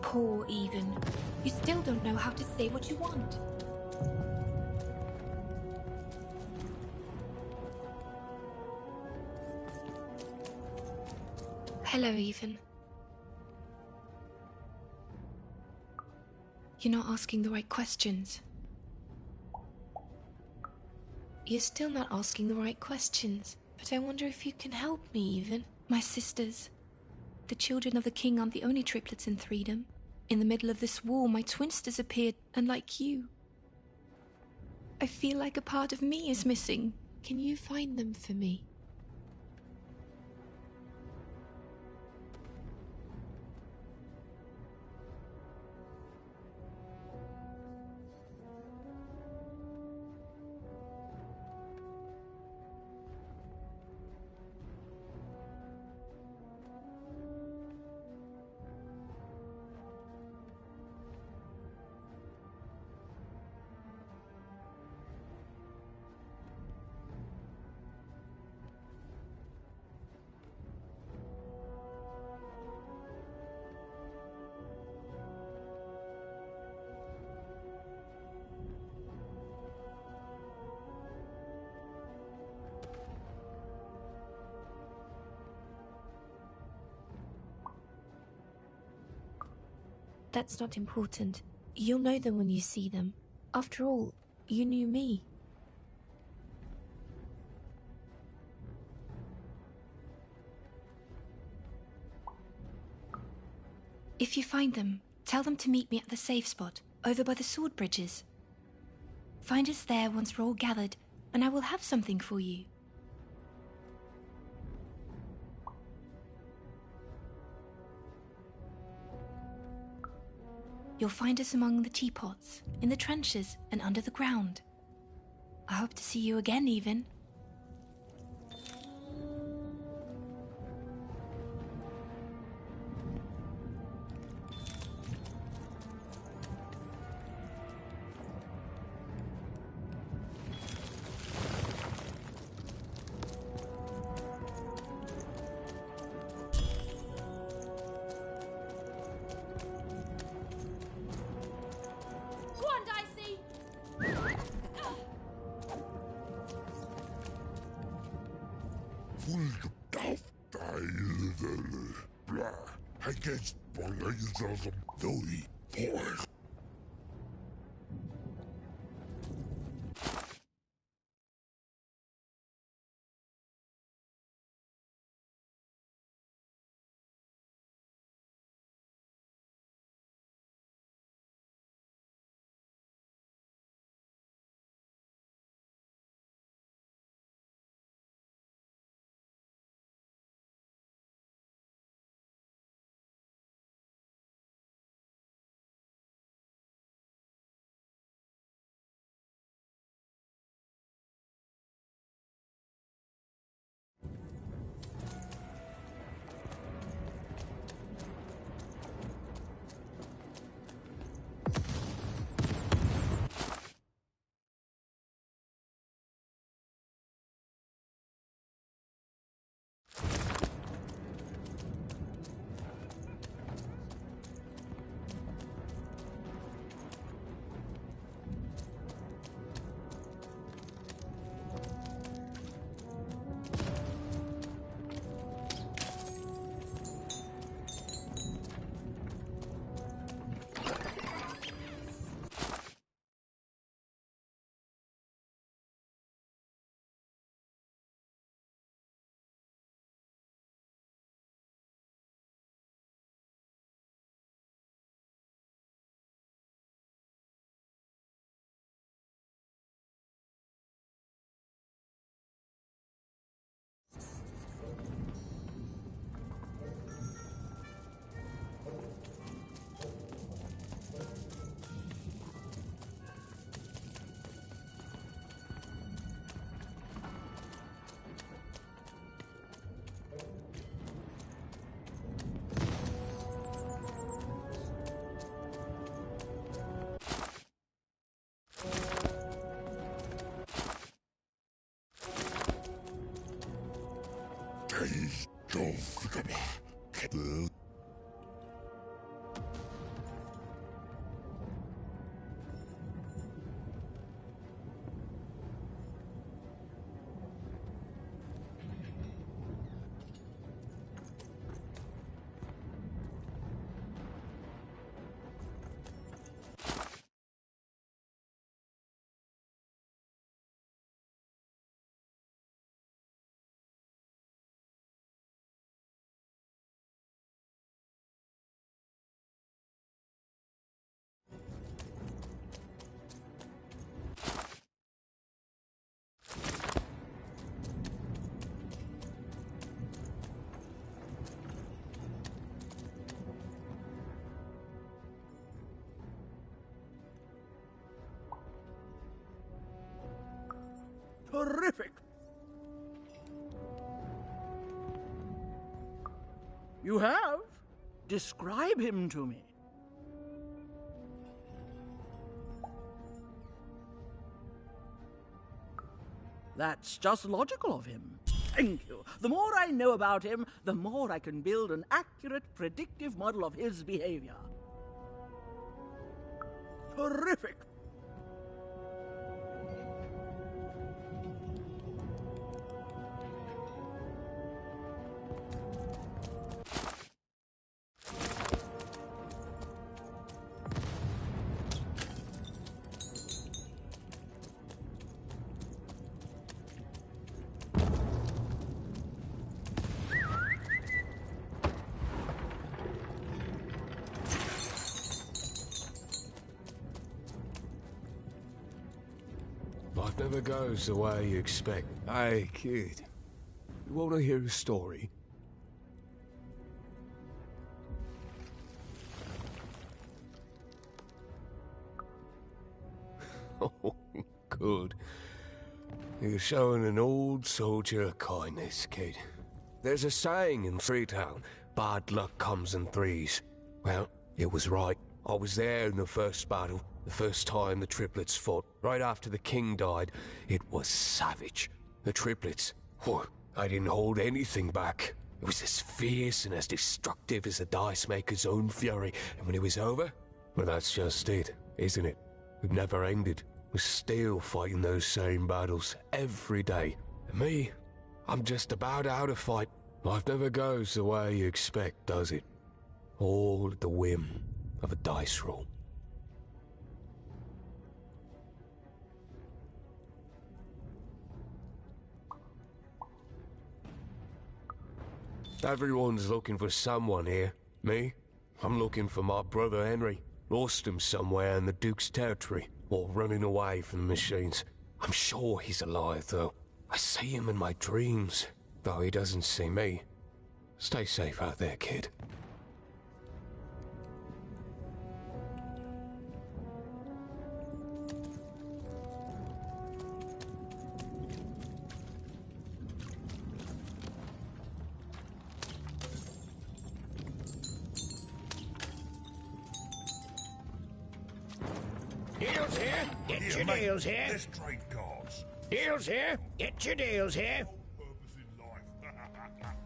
[SPEAKER 2] Poor Even. You still don't know how to say what you want. Hello, Even. You're not asking the right questions. You're still not asking the right questions. But I wonder if you can help me, Even. My sisters. The children of the king aren't the only triplets in Threedom. In the middle of this war, my twins disappeared, unlike you. I feel like a part of me is missing. Can you find them for me? That's not important. You'll know them when you see them. After all, you knew me. If you find them, tell them to meet me at the safe spot, over by the sword bridges. Find us there once we're all gathered, and I will have something for you. You'll find us among the teapots, in the trenches, and under the ground. I hope to see you again, Even.
[SPEAKER 3] I guess
[SPEAKER 13] Terrific! You have? Describe him to me. That's just logical of him. Thank you. The more I know about him, the more I can build an accurate, predictive model of his behavior. Terrific!
[SPEAKER 19] Life never goes the way you expect. Hey, kid. You want to hear a story? Oh, good. You're showing an old soldier kindness, kid. There's a saying in Freetown, bad luck comes in threes. Well, it was right. I was there in the first battle, the first time the triplets fought, right after the king died. It was savage. The triplets, I didn't hold anything back. It was as fierce and as destructive as the dice maker's own fury. And when it was over, well, that's just it, isn't it? It never ended. We're still fighting those same battles every day. And me, I'm just about out of fight. Life never goes the way you expect, does it? All at the whim of a dice roll. Everyone's looking for someone here. Me? I'm looking for my brother Henry. Lost him somewhere in the Duke's territory, or running away from the machines. I'm sure he's alive, though. I see him in my dreams, though he doesn't see me. Stay safe out there, kid.
[SPEAKER 4] Deals here. Get your deals here.
[SPEAKER 10] Let's trade cards.
[SPEAKER 4] Deals here. Get your deals here.
[SPEAKER 10] Purpose in life.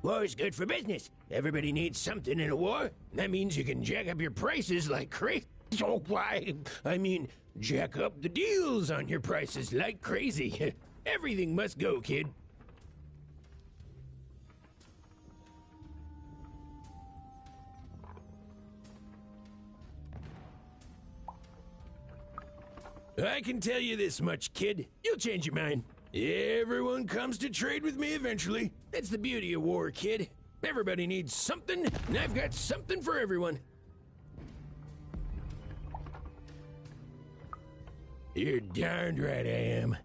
[SPEAKER 4] War is good for business. Everybody needs something in a war. That means you can jack up your prices like crazy. Oh, why? I mean, jack up the deals on your prices like crazy. Everything must go, kid. I can tell you this much, kid. You'll change your mind. Everyone comes to trade with me eventually. That's the beauty of war, kid. Everybody needs something, and I've got something for everyone. You're darned right I am.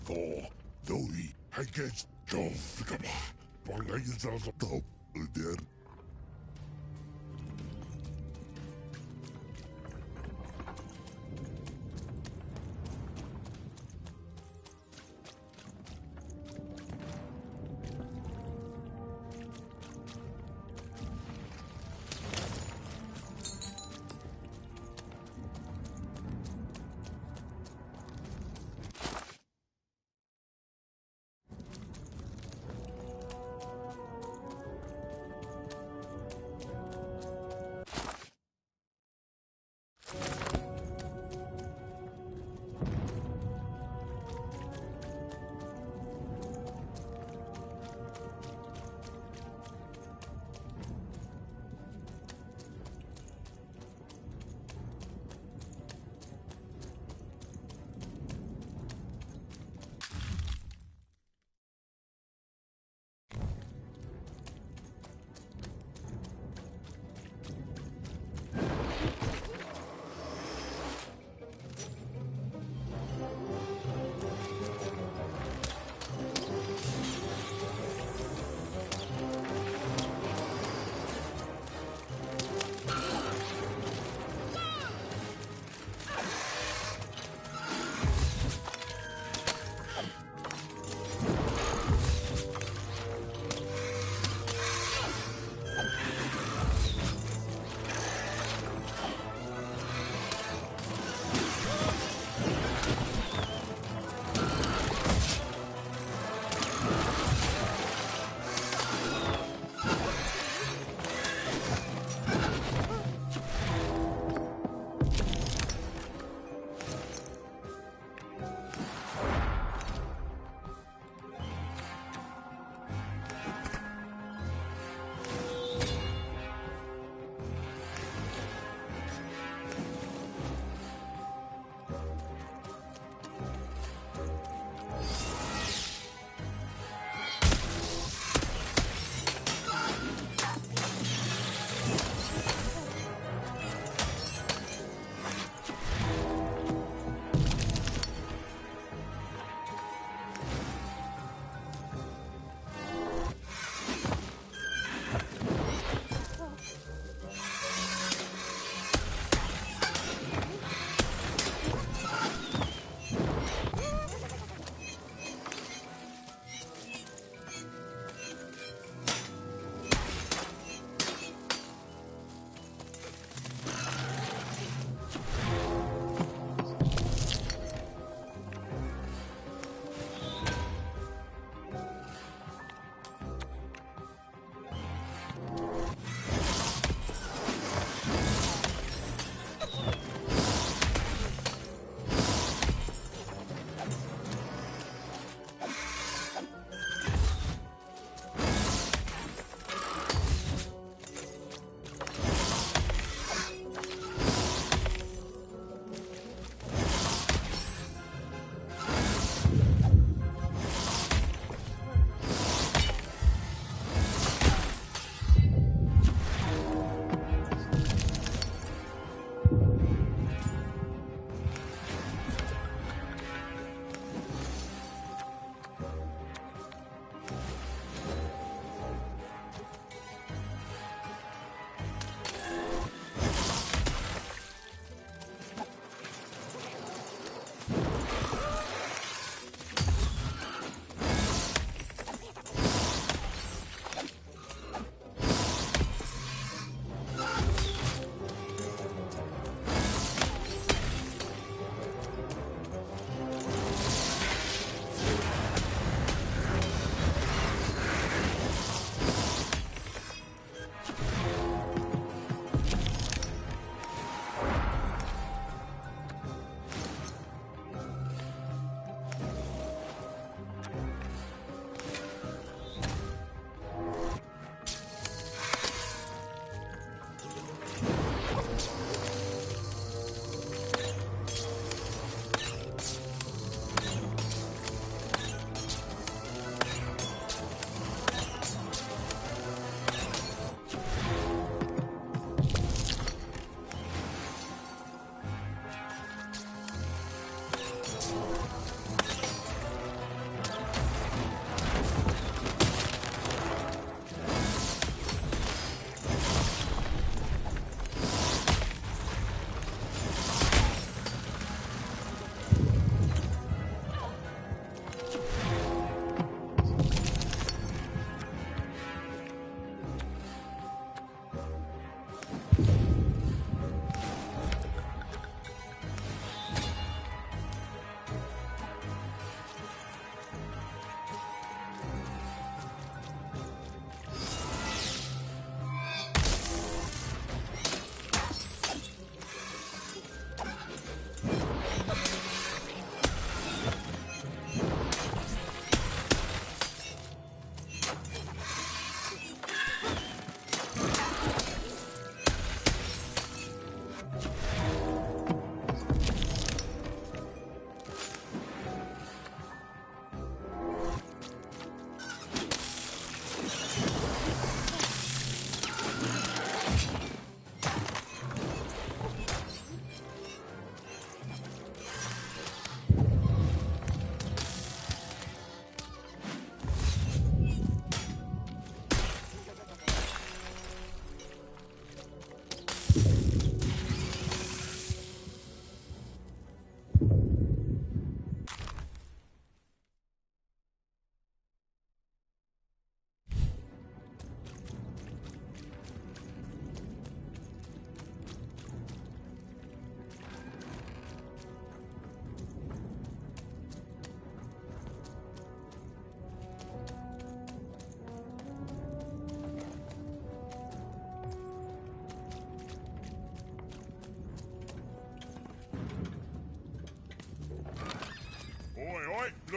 [SPEAKER 3] for Zoe. I guess just come on. I guess I'll stop there.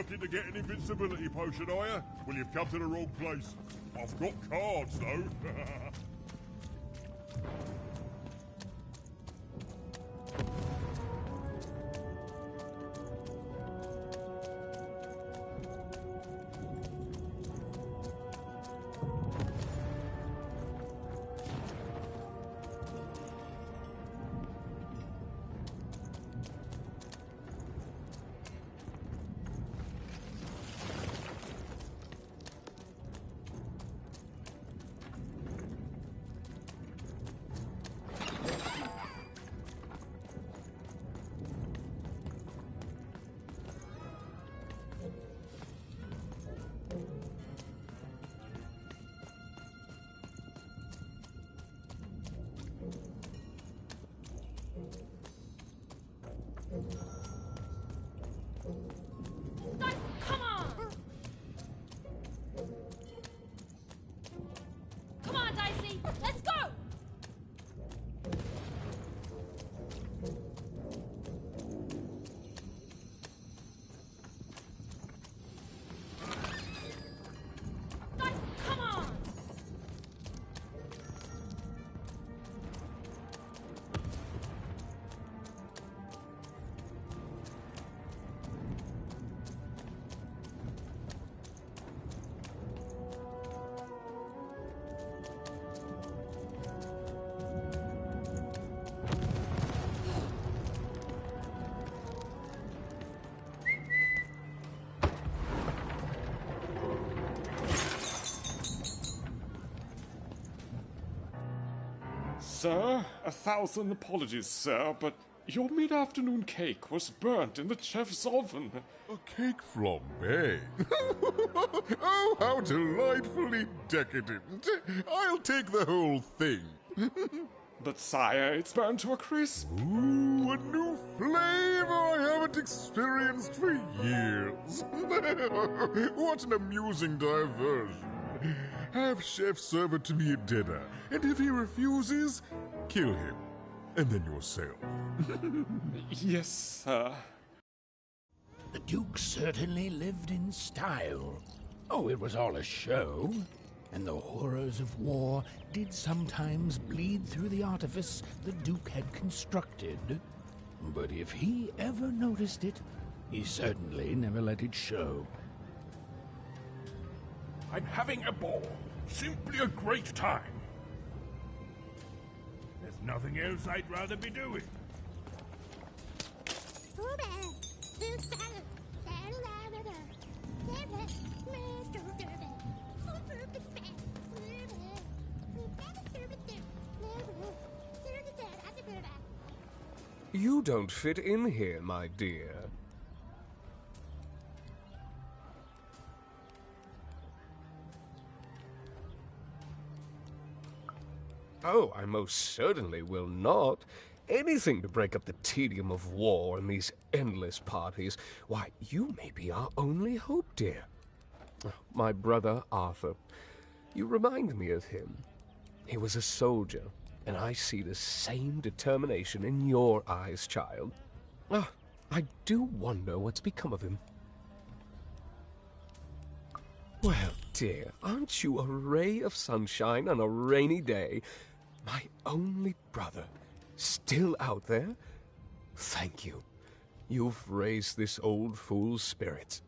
[SPEAKER 10] looking to get an invincibility potion, are you? Well, you've come to the wrong place. I've got cards, though.
[SPEAKER 5] Come on! Come on, Dicey! Let's go! Dice, come on!
[SPEAKER 16] Sir, 1,000 apologies, sir, but your mid-afternoon cake was burnt in the chef's oven.
[SPEAKER 3] A cake flambe? Oh, how delightfully decadent. I'll take the whole thing.
[SPEAKER 16] But sire, it's burned to a crisp.
[SPEAKER 3] Ooh, a new flavor I haven't experienced for years. What an amusing diversion. Have Chef serve it to me at dinner, and if he refuses, kill him. And then yourself.
[SPEAKER 16] Yes, sir.
[SPEAKER 4] The Duke certainly lived in style. Oh, it was all a show. And the horrors of war did sometimes bleed through the artifice the Duke had constructed. But if he ever noticed it, he certainly never let it show.
[SPEAKER 10] I'm having a ball. Simply a great time. There's nothing else I'd rather be doing.
[SPEAKER 19] You don't fit in here, my dear. Oh, I most certainly will not. Anything to break up the tedium of war and these endless parties. Why, you may be our only hope, dear. My brother Arthur. You remind me of him. He was a soldier, and I see the same determination in your eyes, child. Ah, I do wonder what's become of him. Well, dear, aren't you a ray of sunshine on a rainy day? My only brother, still out there? Thank you. You've raised this old fool's spirits.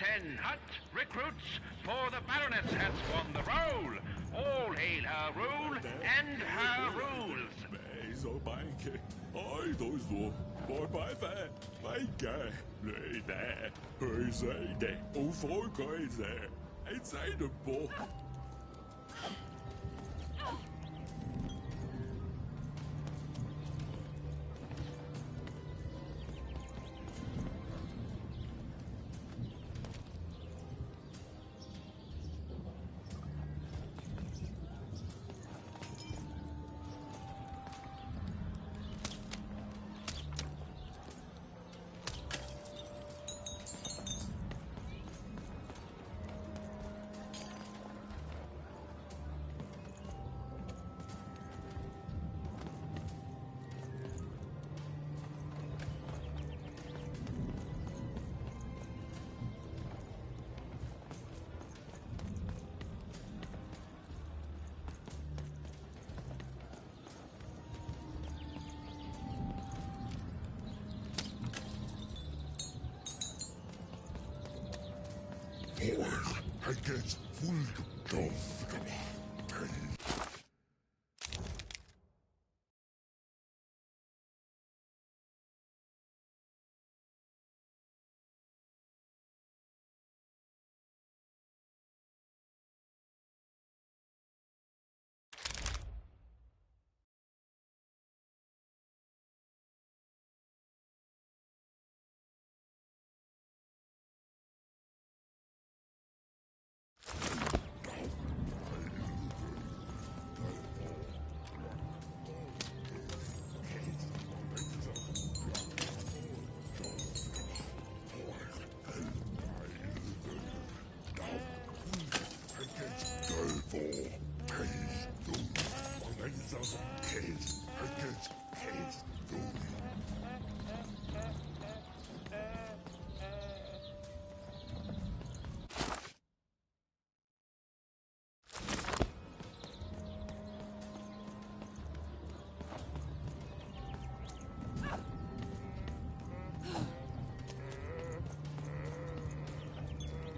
[SPEAKER 8] 10 hot recruits, for the Baroness has won the roll. All hail her rule and her rules.
[SPEAKER 10] Så banke. Oj, då så. Var bare fat. Banke. Løyde. Høysøyde. Og folkeøyde. En sejde på.
[SPEAKER 3] Han gets full of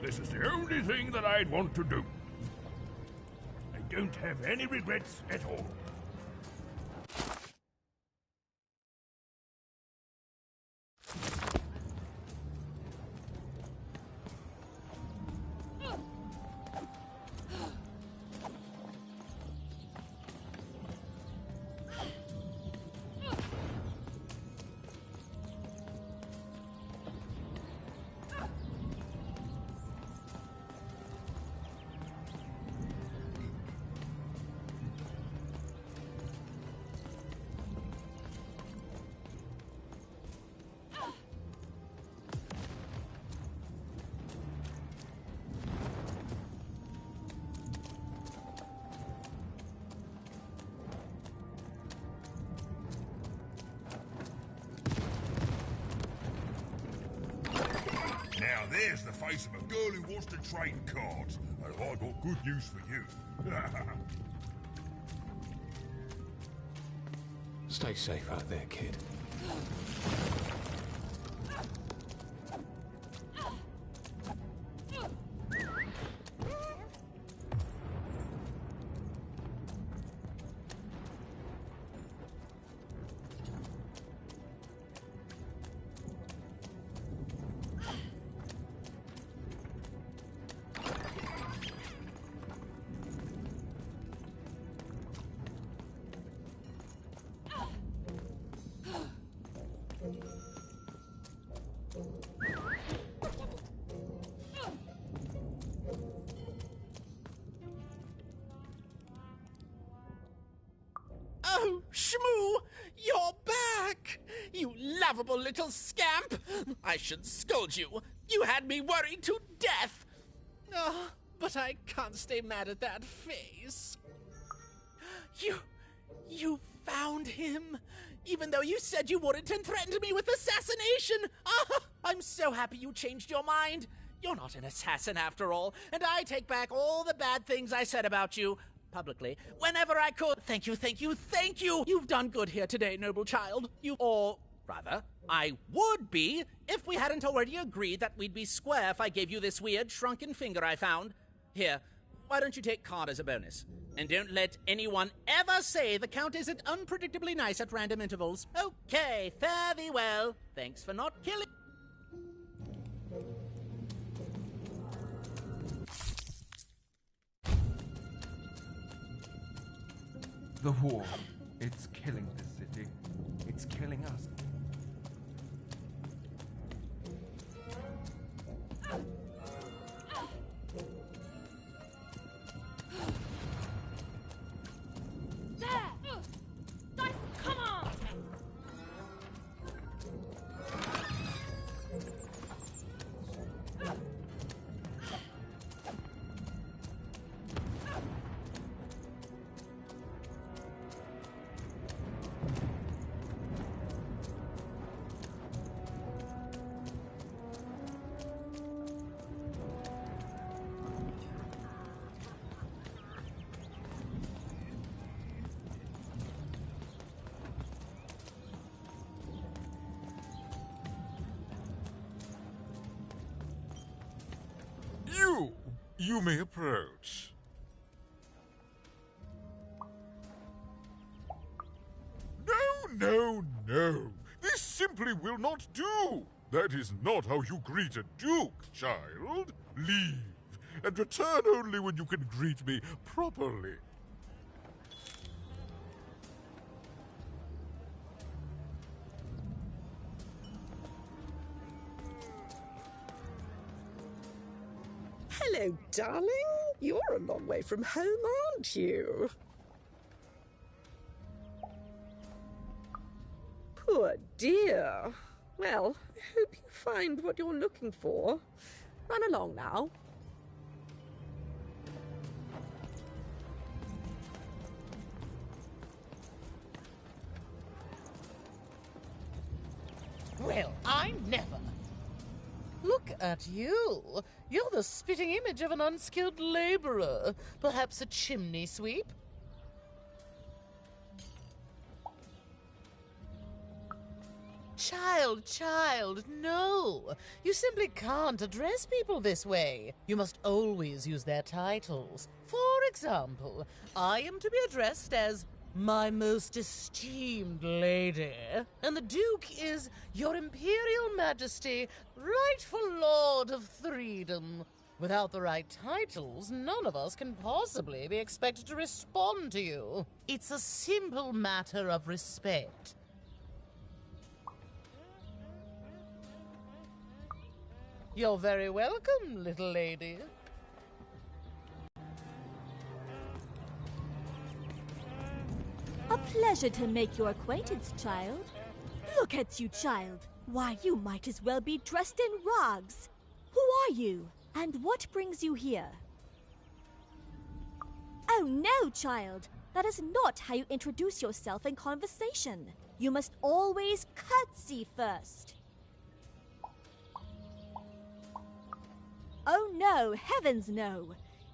[SPEAKER 4] This is the only thing that I'd want to do. I don't have any regrets at all.
[SPEAKER 10] Now there's the face of a girl who wants to trade cards. And I've got good news for you.
[SPEAKER 19] Stay safe out there, kid.
[SPEAKER 14] Oh, Shmoo! You're back! You lovable little scamp! I should scold you. You had me worried to death. Oh, but I can't stay mad at that face. You found him, even though you said you wouldn't and threatened me with assassination. Ah, I'm so happy you changed your mind. You're not an assassin after all, and I take back all the bad things I said about you publicly whenever I could. Thank you, thank you, thank you. You've done good here today, noble child. Or Rather, I would be if we hadn't already agreed that we'd be square if I gave you this weird shrunken finger I found. Here, why don't you take card as a bonus? And don't let anyone ever say the Count isn't unpredictably nice at random intervals. Okay, fare thee well. Thanks for not killing...
[SPEAKER 15] The war. It's killing this city. It's killing us.
[SPEAKER 17] You may approach. No. This simply will not do. That is not how you greet a duke, child. Leave, and return only when you can greet me properly.
[SPEAKER 20] Hello, darling. You're a long way from home, aren't you? Poor dear. Well, I hope you find what you're looking for. Run along now.
[SPEAKER 7] Well, I never. Look at you. You're the spitting image of an unskilled laborer. Perhaps a chimney sweep? Child, no. You simply can't address people this way. You must always use their titles. For example, I am to be addressed as my most esteemed lady, and the Duke is Your Imperial Majesty, rightful Lord of Freedom. Without the right titles, none of us can possibly be expected to respond to you. It's a simple matter of respect. You're very welcome, little lady.
[SPEAKER 23] A pleasure to make your acquaintance, child. Look at you, child. Why, you might as well be dressed in rags. Who are you, and what brings you here? Oh no, child. That is not how you introduce yourself in conversation. You must always curtsy first. Oh no, heavens no.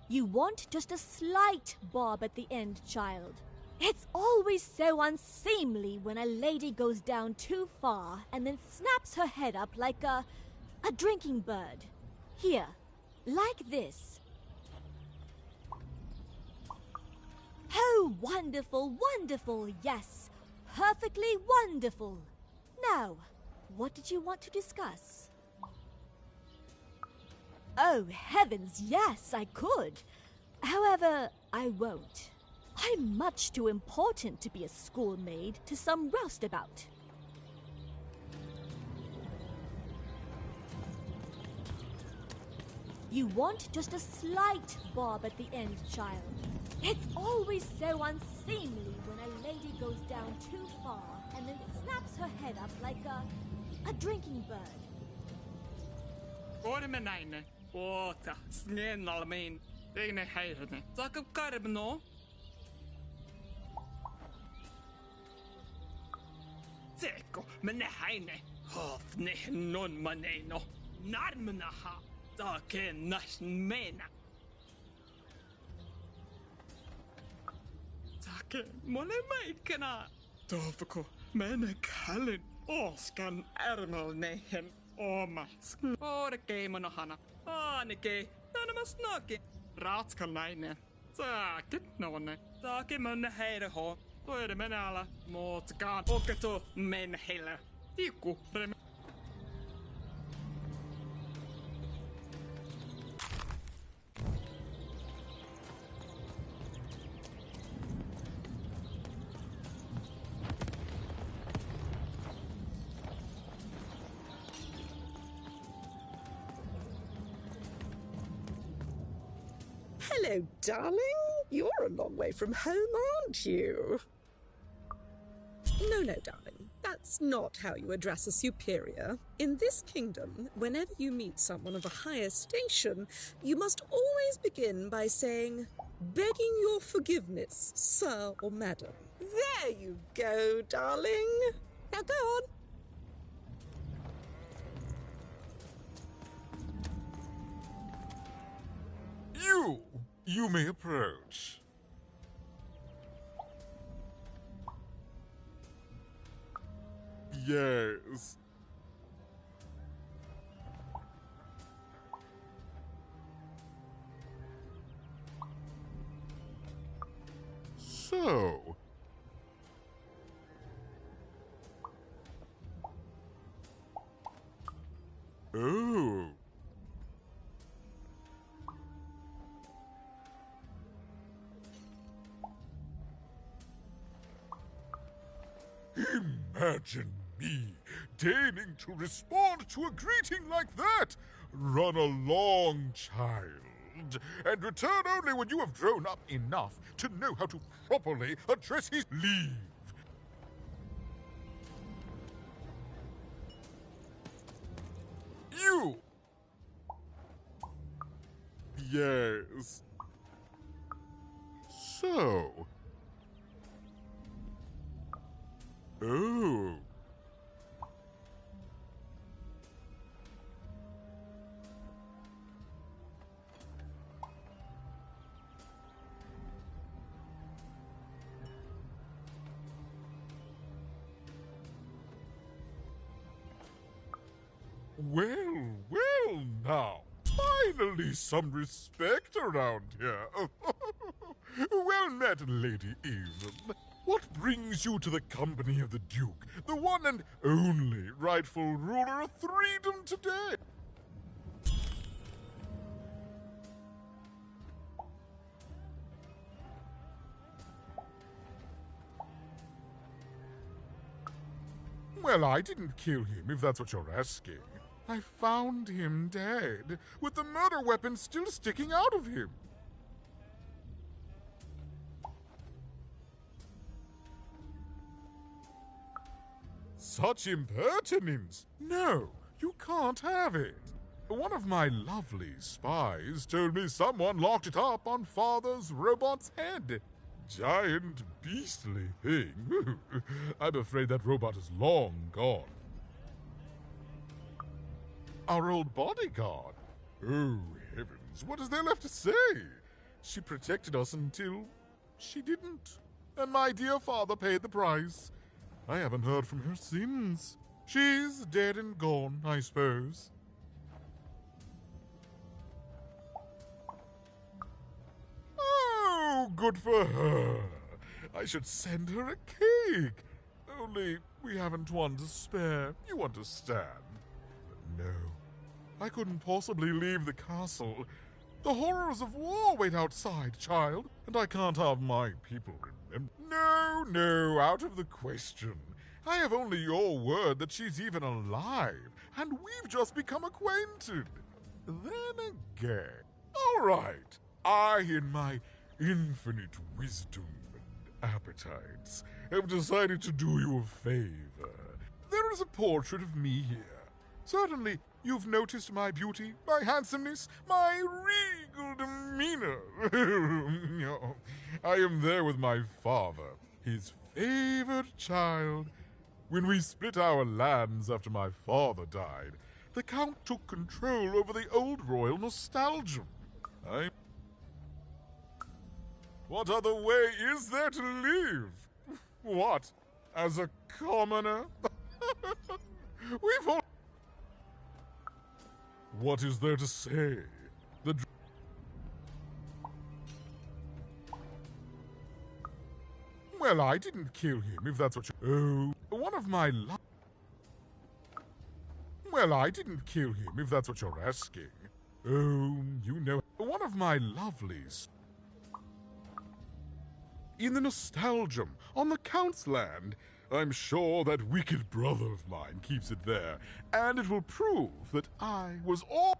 [SPEAKER 23] You want just a slight bob at the end, child. It's always so unseemly when a lady goes down too far and then snaps her head up like a drinking bird. Here, like this. Oh, wonderful, wonderful, yes. Perfectly wonderful. Now, what did you want to discuss? Oh, heavens, yes, I could. However, I won't. I'm much too important to be a schoolmaid to some roustabout. You want just a slight bob at the end, child. It's always so unseemly when a lady goes down too far and then snaps her head up like a drinking bird.
[SPEAKER 24] Ormenine, water, snen almein, regne heirene, zakab karbno. Zeko, menehaine, hof neh non maneno, narmenaha, zake nash mena. Zake, mole maikana. Dovko, mene kallen, Oskan ärmelnehen omat. Oikein monohana. Ainakin. Nämä snakin. Ratskalainen. Saakit nonne. Saakin mönne heidän ho. Toide menällä. Motkaan. Oketu men heillä. Tikku.
[SPEAKER 20] Hello, darling. You're a long way from home, aren't you? No, darling. That's not how you address a superior. In this kingdom, whenever you meet someone of a higher station, you must always begin by saying, "Begging your forgiveness, sir or madam." There you go, darling. Now go on.
[SPEAKER 17] You may approach. Yes. So. Oh. Imagine me deigning to respond to a greeting like that. Run along, child, and return only when you have grown up enough to know how to properly address his leave. You! Yes. So... Oh. Well now. Finally some respect around here. Well met, Lady Even. What brings you to the company of the Duke, the one and only rightful ruler of Freedom today? Well, I didn't kill him, if that's what you're asking. I found him dead, with the murder weapon still sticking out of him. Such impertinence! No, you can't have it. One of my lovely spies told me someone locked it up on Father's robot's head. Giant, beastly thing. I'm afraid that robot is long gone. Our old bodyguard? Oh, heavens, what is there left to say? She protected us until she didn't. And my dear father paid the price. I haven't heard from her since. She's dead and gone, I suppose. Oh, good for her. I should send her a cake. Only we haven't one to spare, you understand. But no, I couldn't possibly leave the castle. The horrors of war wait outside, child, and I can't have my people remember. No, out of the question. I have only your word that she's even alive, and we've just become acquainted. Then again, all right, I, in my infinite wisdom and appetites, have decided to do you a favor. There is a portrait of me here. Certainly, you've noticed my beauty, my handsomeness, my regal demeanor. I am there with my father, his favored child. When we split our lands after my father died, the Count took control over the old royal nostalgia. What other way is there to live? What, as a commoner? We've all... What is there to say? Well, I didn't kill him, if that's what you... Oh, one of my Well, I didn't kill him, if that's what you're asking. Oh, you know... One of my lovelies. In the Nostalgium, on the Count's land. I'm sure that wicked brother of mine keeps it there, and it will prove that I was all...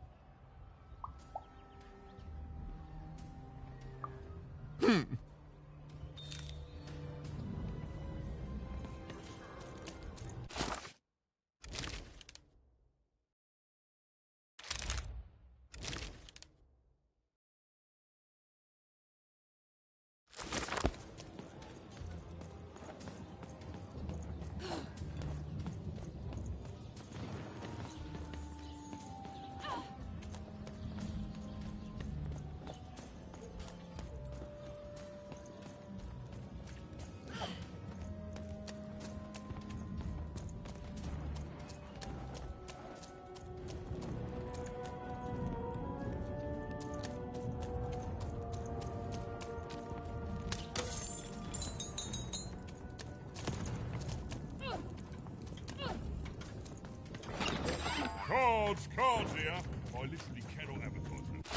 [SPEAKER 17] Cards here. I literally cannot have a continent.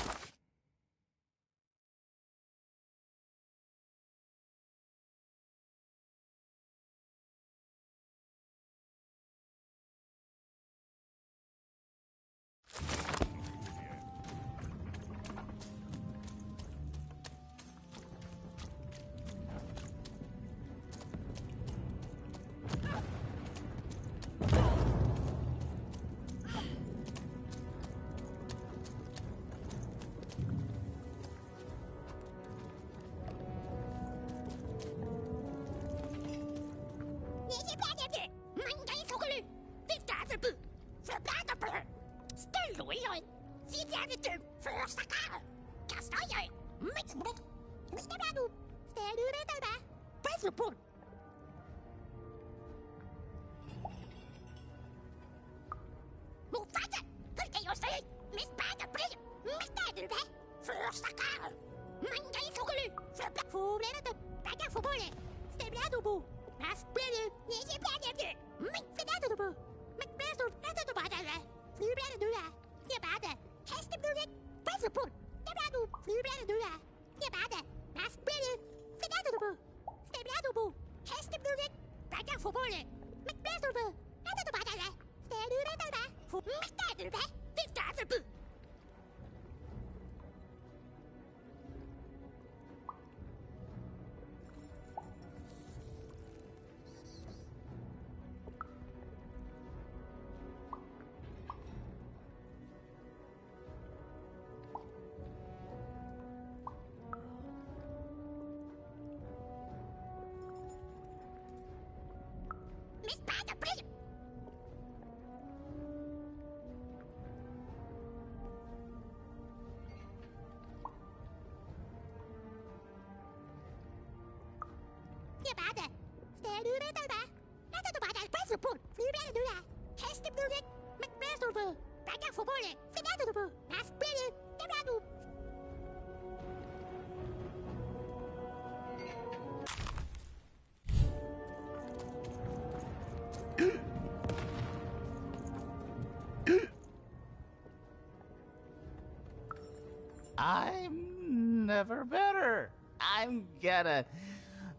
[SPEAKER 6] I'm never better. I'm gonna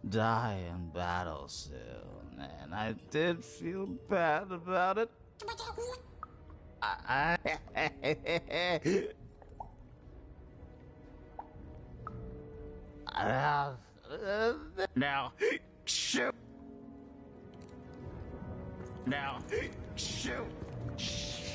[SPEAKER 6] die in battle soon, and I did feel bad about it. Now, shoot. Now, shoot. Shoot.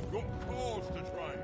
[SPEAKER 10] Got cars to train.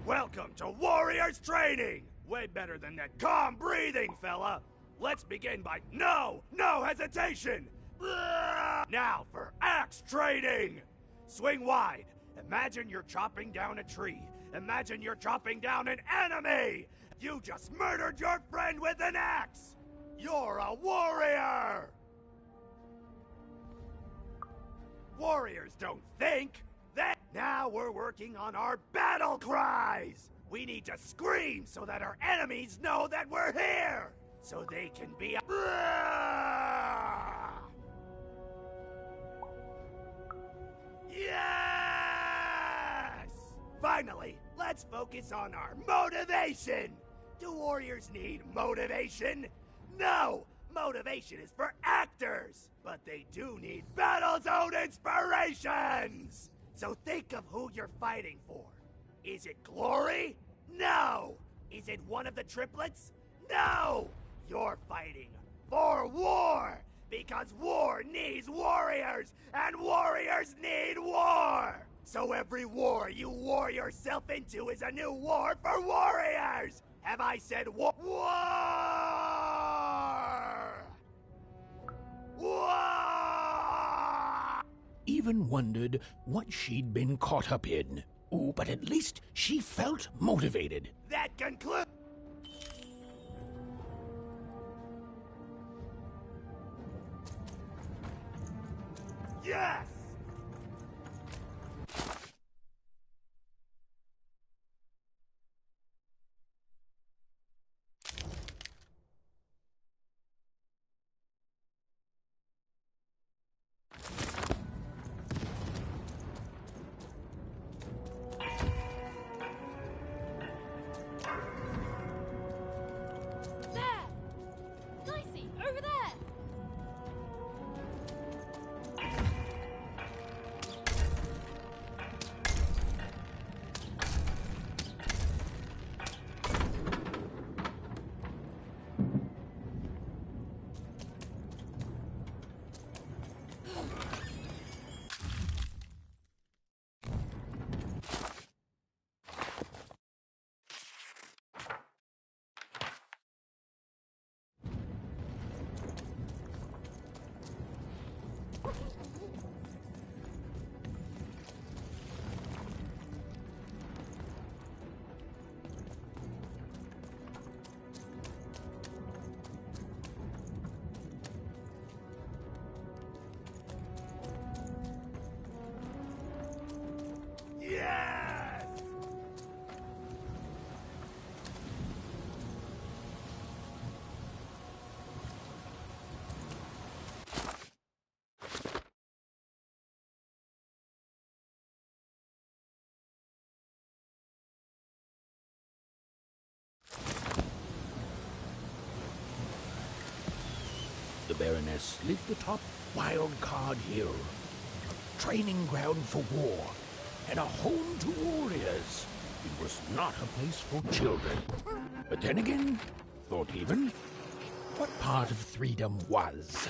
[SPEAKER 1] Welcome to Warriors Training! Way better than that calm breathing, fella! Let's begin by no hesitation! Now for axe training! Swing wide. Imagine you're chopping down a tree. Imagine you're chopping down an enemy! You just murdered your friend with an axe! You're a warrior! Warriors don't think! Now we're working on our battle cries! We need to scream so that our enemies know that we're here! So they can be Yes! Finally, let's focus on our motivation! Do warriors need motivation? No! Motivation is for actors! But they do need battle zone inspirations! So think of who you're fighting for. Is it glory? No! Is it one of the triplets? No! You're fighting for war! Because war needs warriors! And warriors need war! So every war you war yourself into is a new war for warriors! Have I said war?
[SPEAKER 4] Even wondered what she'd been caught up in. Ooh, but at least she felt motivated.
[SPEAKER 1] That concludes. Yes!
[SPEAKER 4] The Baroness lived atop Wild Card Hill, a training ground for war, and a home to warriors. It was not a place for children. But then again, thought even, what part of freedom was?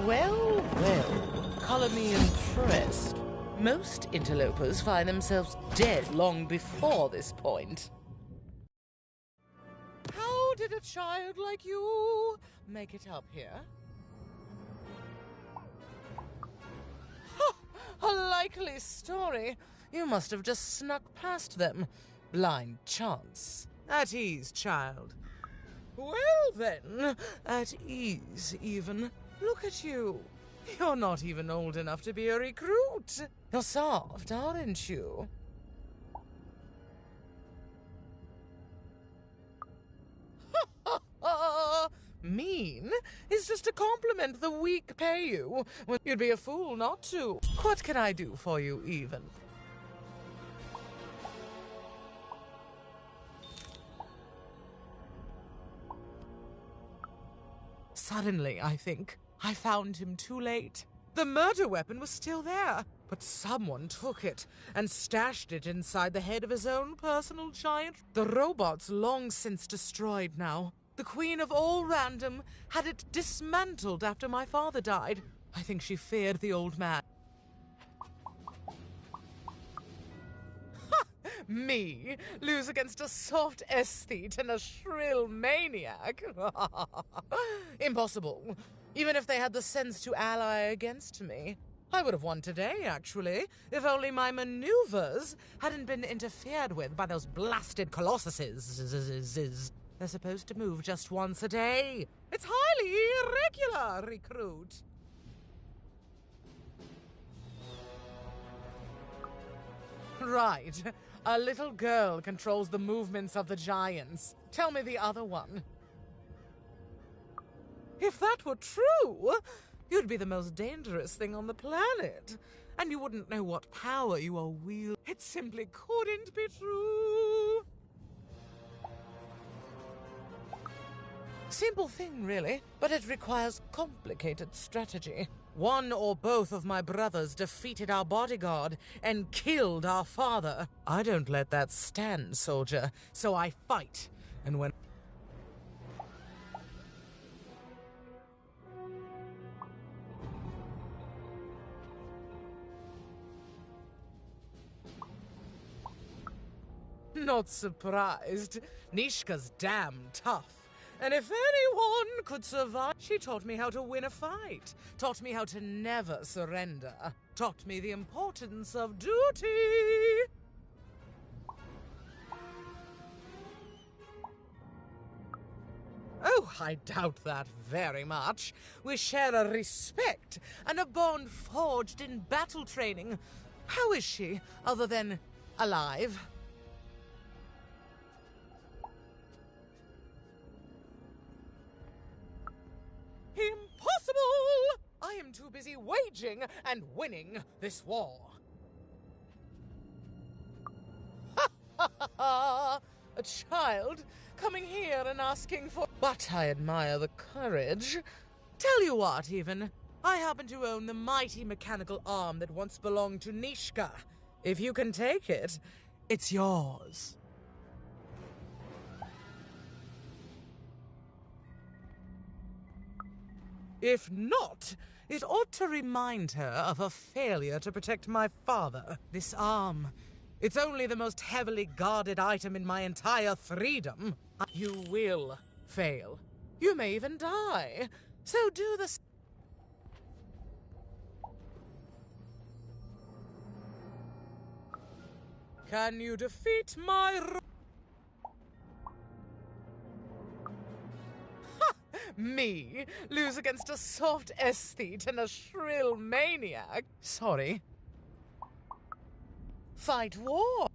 [SPEAKER 9] Well, well, color me impressed. Most interlopers find themselves dead long before this point. How did a child like you make it up here? A likely story. You must have just snuck past them. Blind chance. At ease, child. Well then, at ease even. Look at you. You're not even old enough to be a recruit. You're soft, aren't you? Mean is just a compliment the weak pay you when you'd be a fool not to. What can I do for you, even? Suddenly, I think, I found him too late. The murder weapon was still there, but someone took it and stashed it inside the head of his own personal giant. The robot's long since destroyed now. The queen of all random had it dismantled after my father died. I think she feared the old man. Ha! Me lose against a soft aesthete and a shrill maniac? Impossible. Even if they had the sense to ally against me. I would have won today, actually, if only my maneuvers hadn't been interfered with by those blasted colossuses. They're supposed to move just once a day. It's highly irregular, recruit. Right. A little girl controls the movements of the giants. Tell me the other one. If that were true, you'd be the most dangerous thing on the planet. And you wouldn't know what power you are wielding. It simply couldn't be true. Simple thing, really, but it requires complicated strategy. One or both of my brothers defeated our bodyguard and killed our father. I don't let that stand, soldier, so I fight. And when... Not surprised. Nishka's damn tough. And if anyone could survive, she taught me how to win a fight, taught me how to never surrender, taught me the importance of duty. Oh, I doubt that very much. We share a respect and a bond forged in battle training. How is she, other than alive? Impossible! I am too busy waging and winning this war. A child coming here and asking for... But I admire the courage. Tell you what, even. I happen to own the mighty mechanical arm that once belonged to Nishka. If you can take it, it's yours. If not, it ought to remind her of her failure to protect my father. This arm, it's only the most heavily guarded item in my entire freedom. You will fail. You may even die. So do the... Can you defeat my... Me lose against a soft aesthete and a shrill maniac? Sorry. Fight war.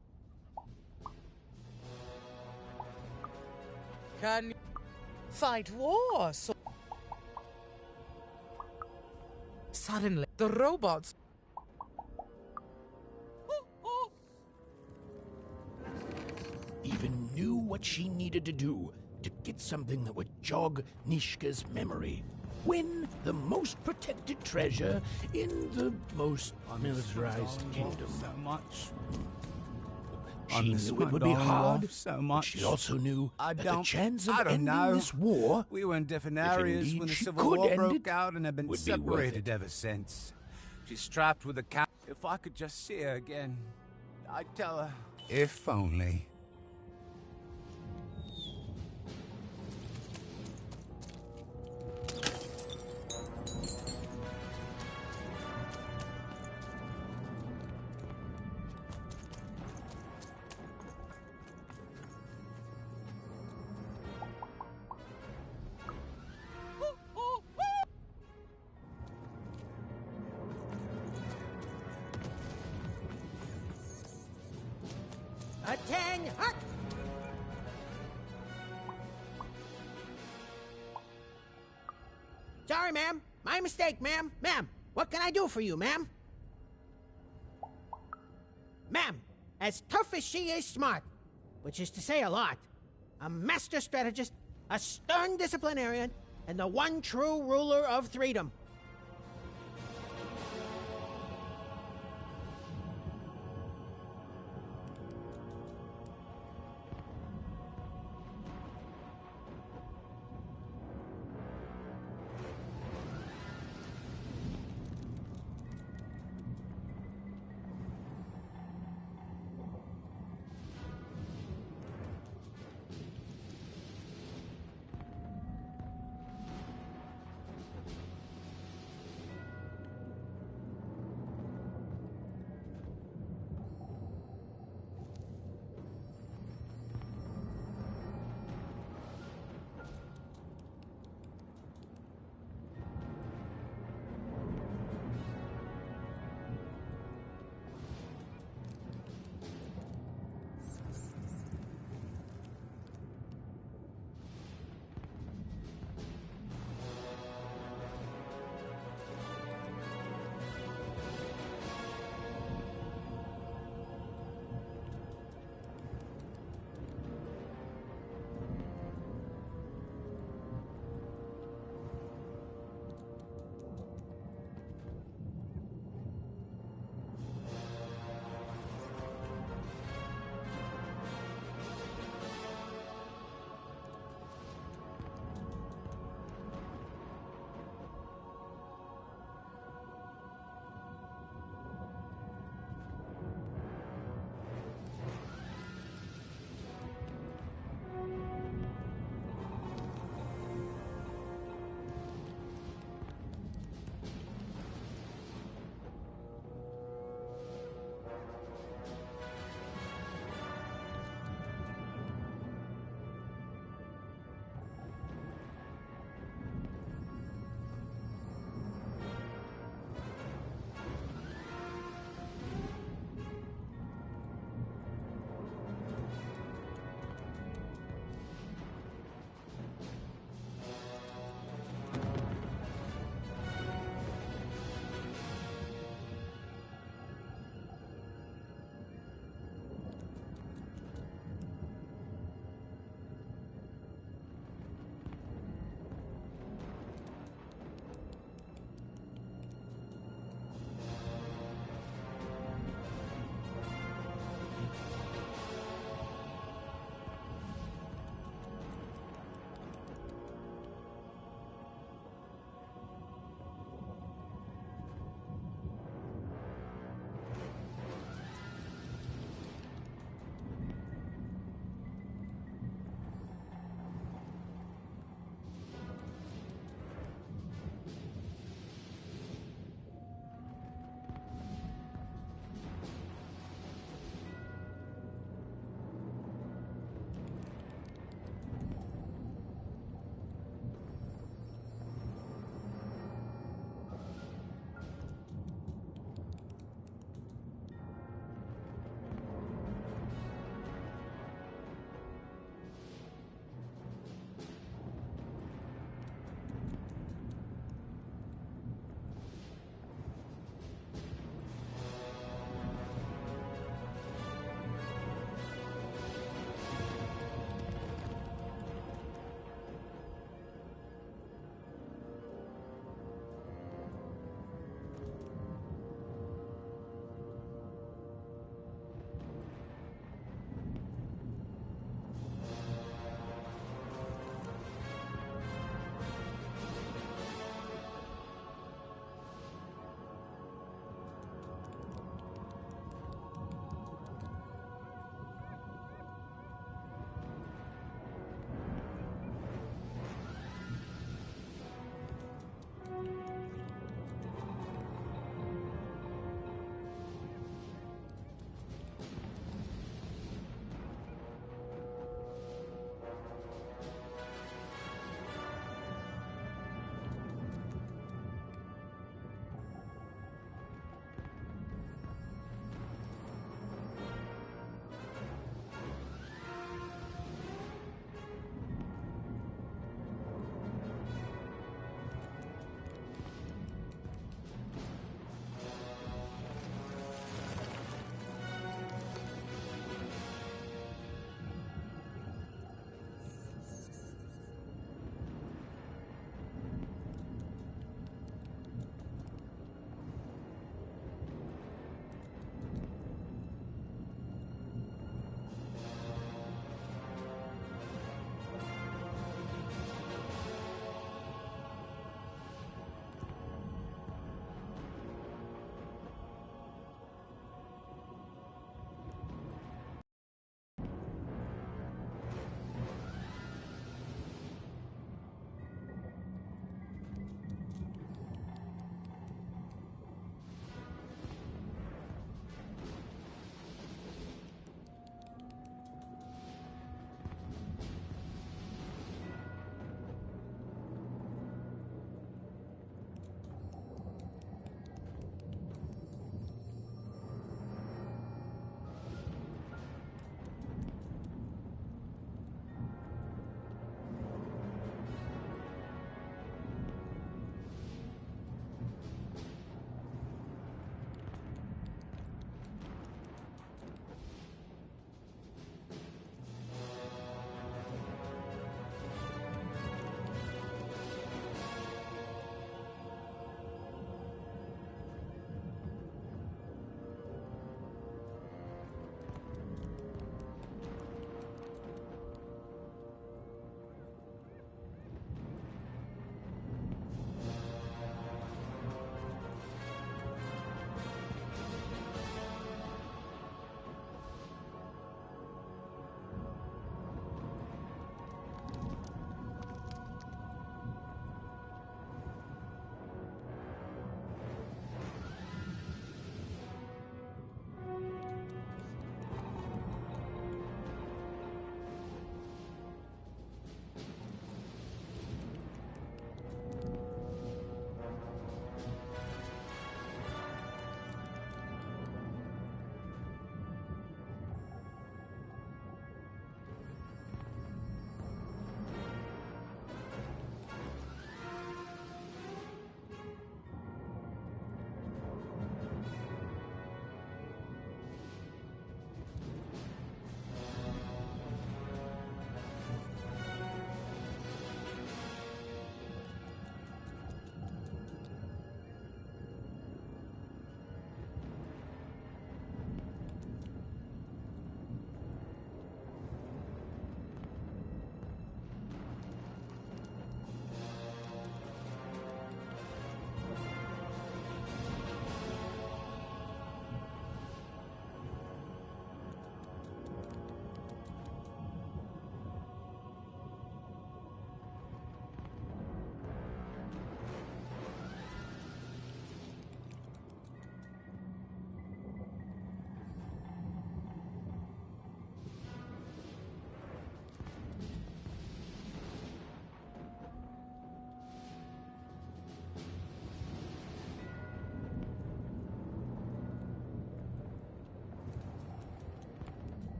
[SPEAKER 9] Can you fight war? So suddenly, the robots...
[SPEAKER 4] Even knew what she needed to do to get something that would jog Nishka's memory. Win the most protected treasure in the most militarized kingdom.
[SPEAKER 6] So much.
[SPEAKER 11] On
[SPEAKER 4] She
[SPEAKER 11] the
[SPEAKER 4] knew it would be
[SPEAKER 11] Swindon
[SPEAKER 4] hard,
[SPEAKER 11] Wharf so
[SPEAKER 4] but
[SPEAKER 11] much.
[SPEAKER 4] she also knew
[SPEAKER 11] I
[SPEAKER 4] that
[SPEAKER 11] don't,
[SPEAKER 4] the chance of
[SPEAKER 11] I don't
[SPEAKER 4] ending
[SPEAKER 11] know.
[SPEAKER 4] this war,
[SPEAKER 11] We were in different
[SPEAKER 4] if
[SPEAKER 11] areas
[SPEAKER 4] indeed
[SPEAKER 11] when the
[SPEAKER 4] she
[SPEAKER 11] Civil
[SPEAKER 4] could
[SPEAKER 11] War
[SPEAKER 4] end
[SPEAKER 11] broke
[SPEAKER 4] it,
[SPEAKER 11] out and have been
[SPEAKER 4] would be worth
[SPEAKER 11] separated
[SPEAKER 4] it.
[SPEAKER 11] ever since. She's strapped with a cat. If I could just see her again, I'd tell her. If only.
[SPEAKER 12] A tang hut! Sorry, ma'am. My mistake, ma'am. Ma'am, what can I do for you, ma'am? Ma'am, as tough as she is smart, which is to say a lot, a master strategist, a stern disciplinarian, and the one true ruler of Threedom.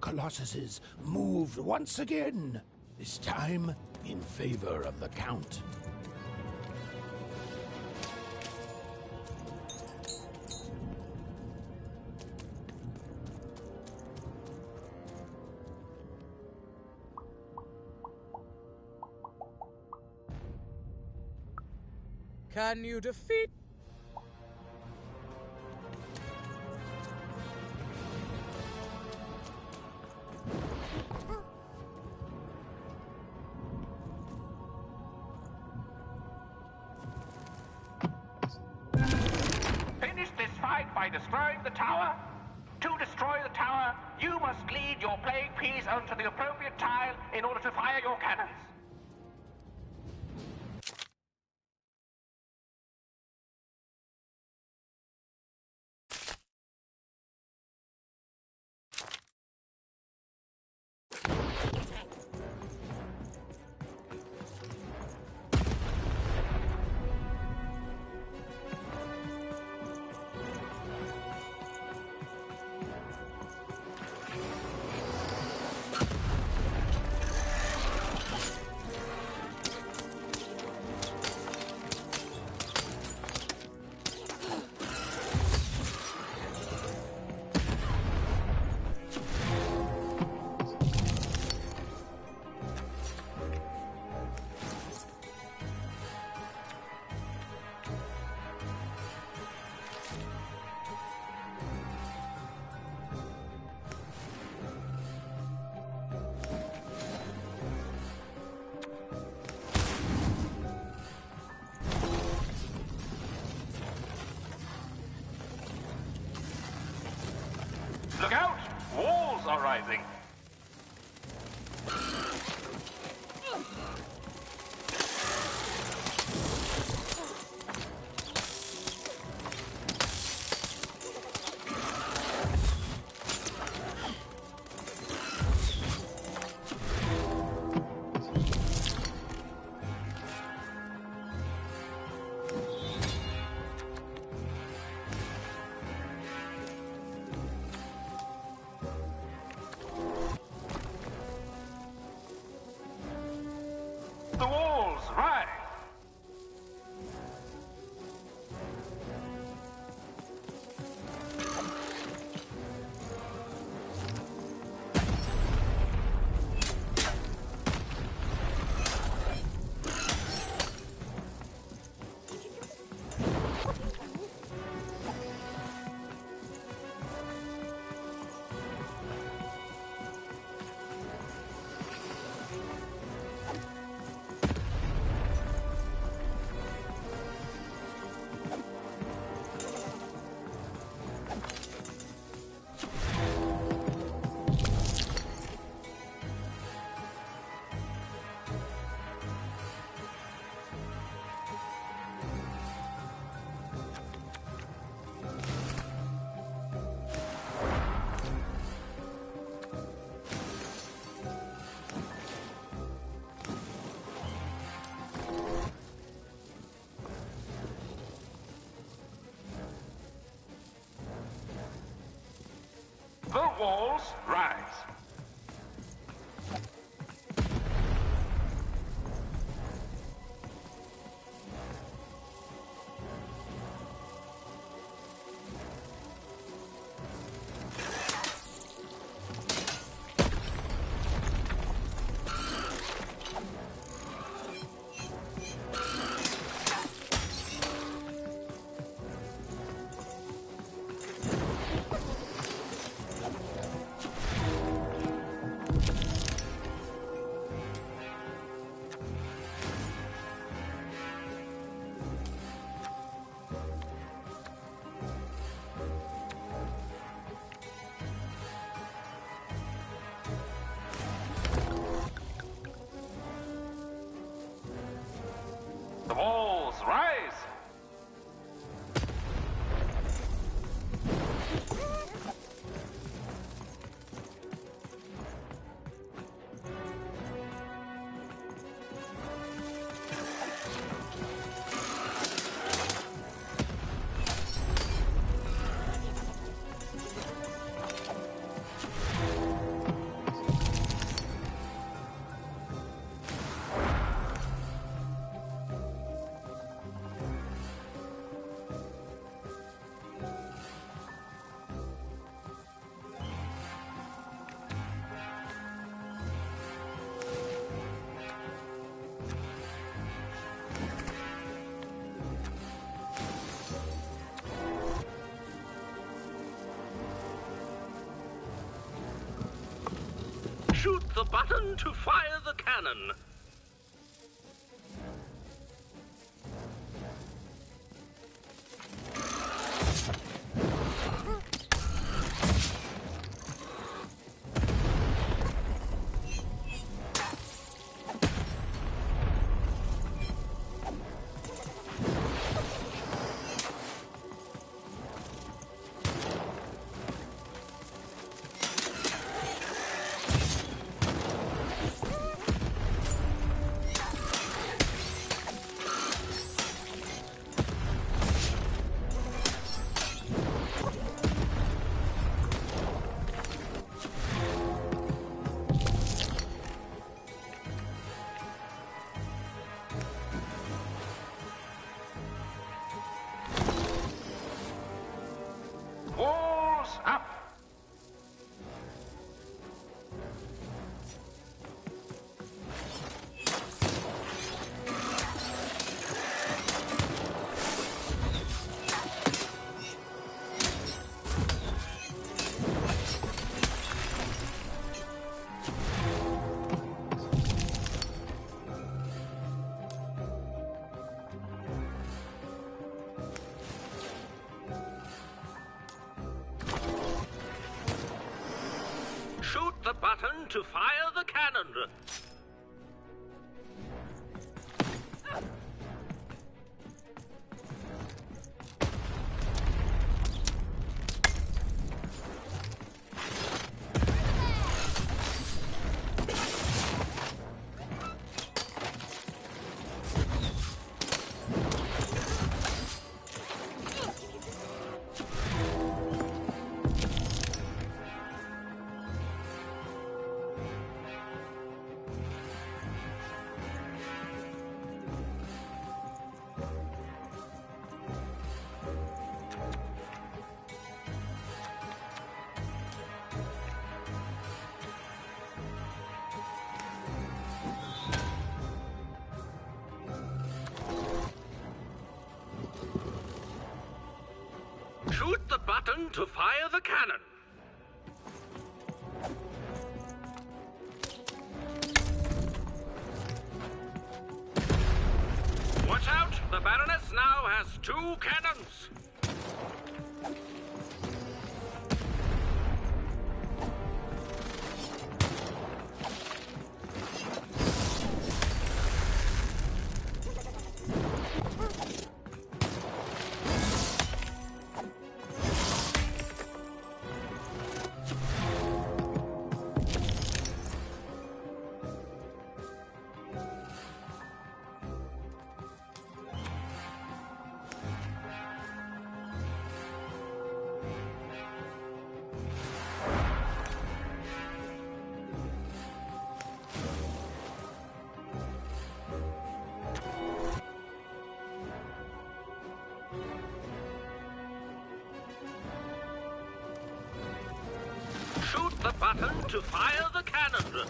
[SPEAKER 4] colossuses moved once again, this time in favor of the Count.
[SPEAKER 9] Can you defeat?
[SPEAKER 8] Finish this fight by destroying the tower. To destroy the tower, you must lead your playing piece onto the appropriate tile in order to fire your cannons. Look out! Walls are rising. The walls rise. The walls rise.
[SPEAKER 2] Shoot the button to fire the cannon. Walls up! Shoot the button to fire the cannon. Shoot the button to fire the cannon. Watch out! The Baroness now has 2 cannons. Shoot the button to fire the cannon.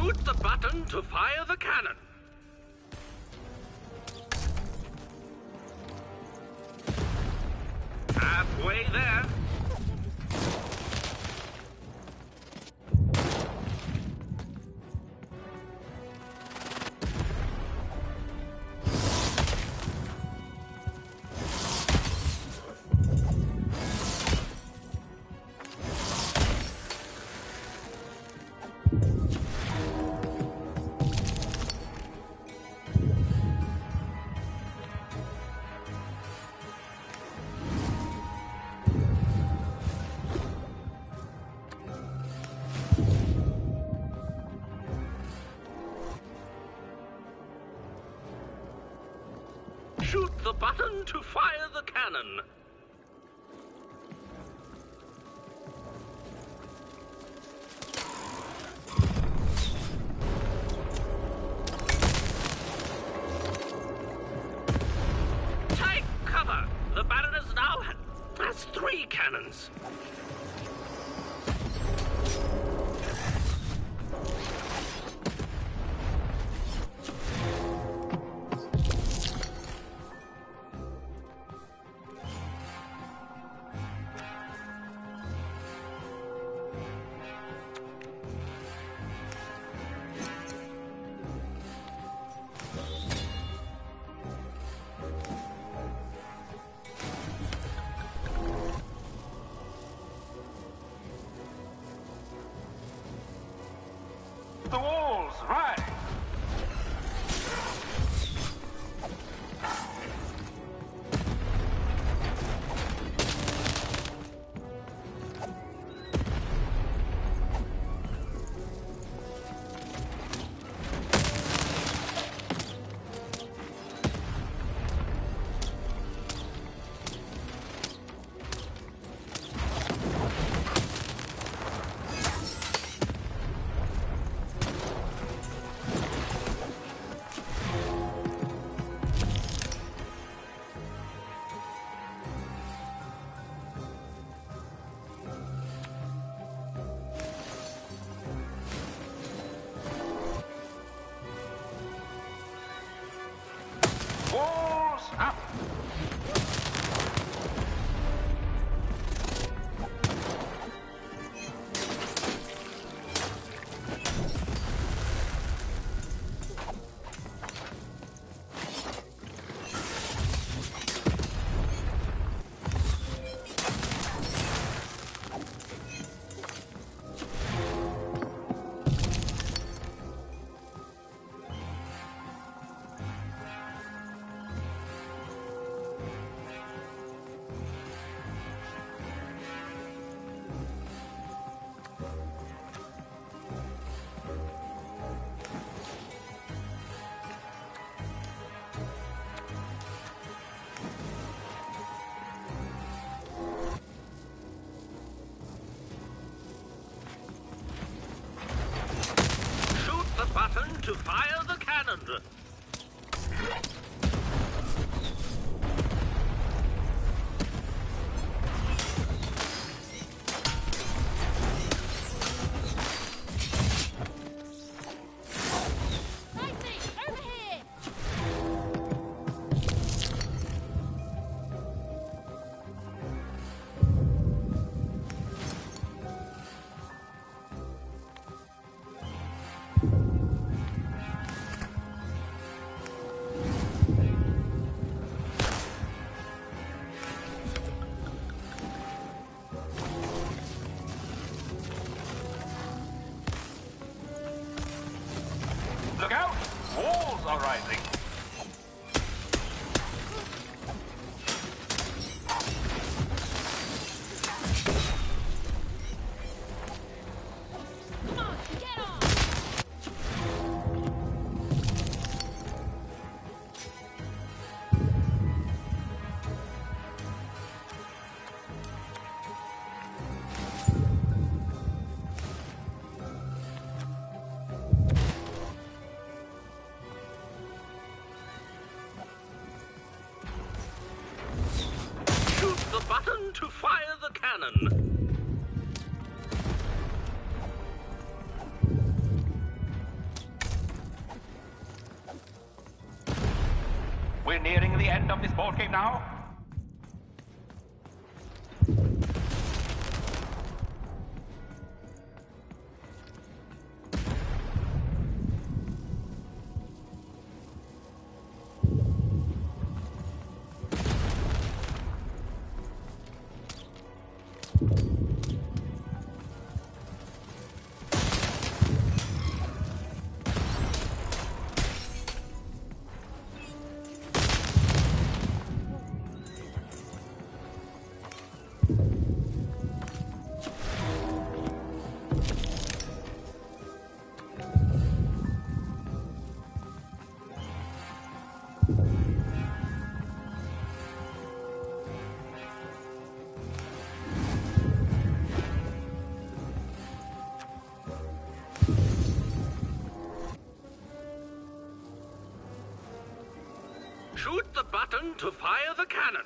[SPEAKER 2] Shoot the button to fire the cannon. Halfway there. button to fire the cannon. Take cover! The Baroness now has 3 cannons.
[SPEAKER 8] The walls, rise! Walls up!
[SPEAKER 2] Button to fire the cannon.
[SPEAKER 8] Look out! Walls are rising!
[SPEAKER 2] The button to fire the cannon.
[SPEAKER 8] We're nearing the end of this ball game now.
[SPEAKER 2] button to fire the cannon.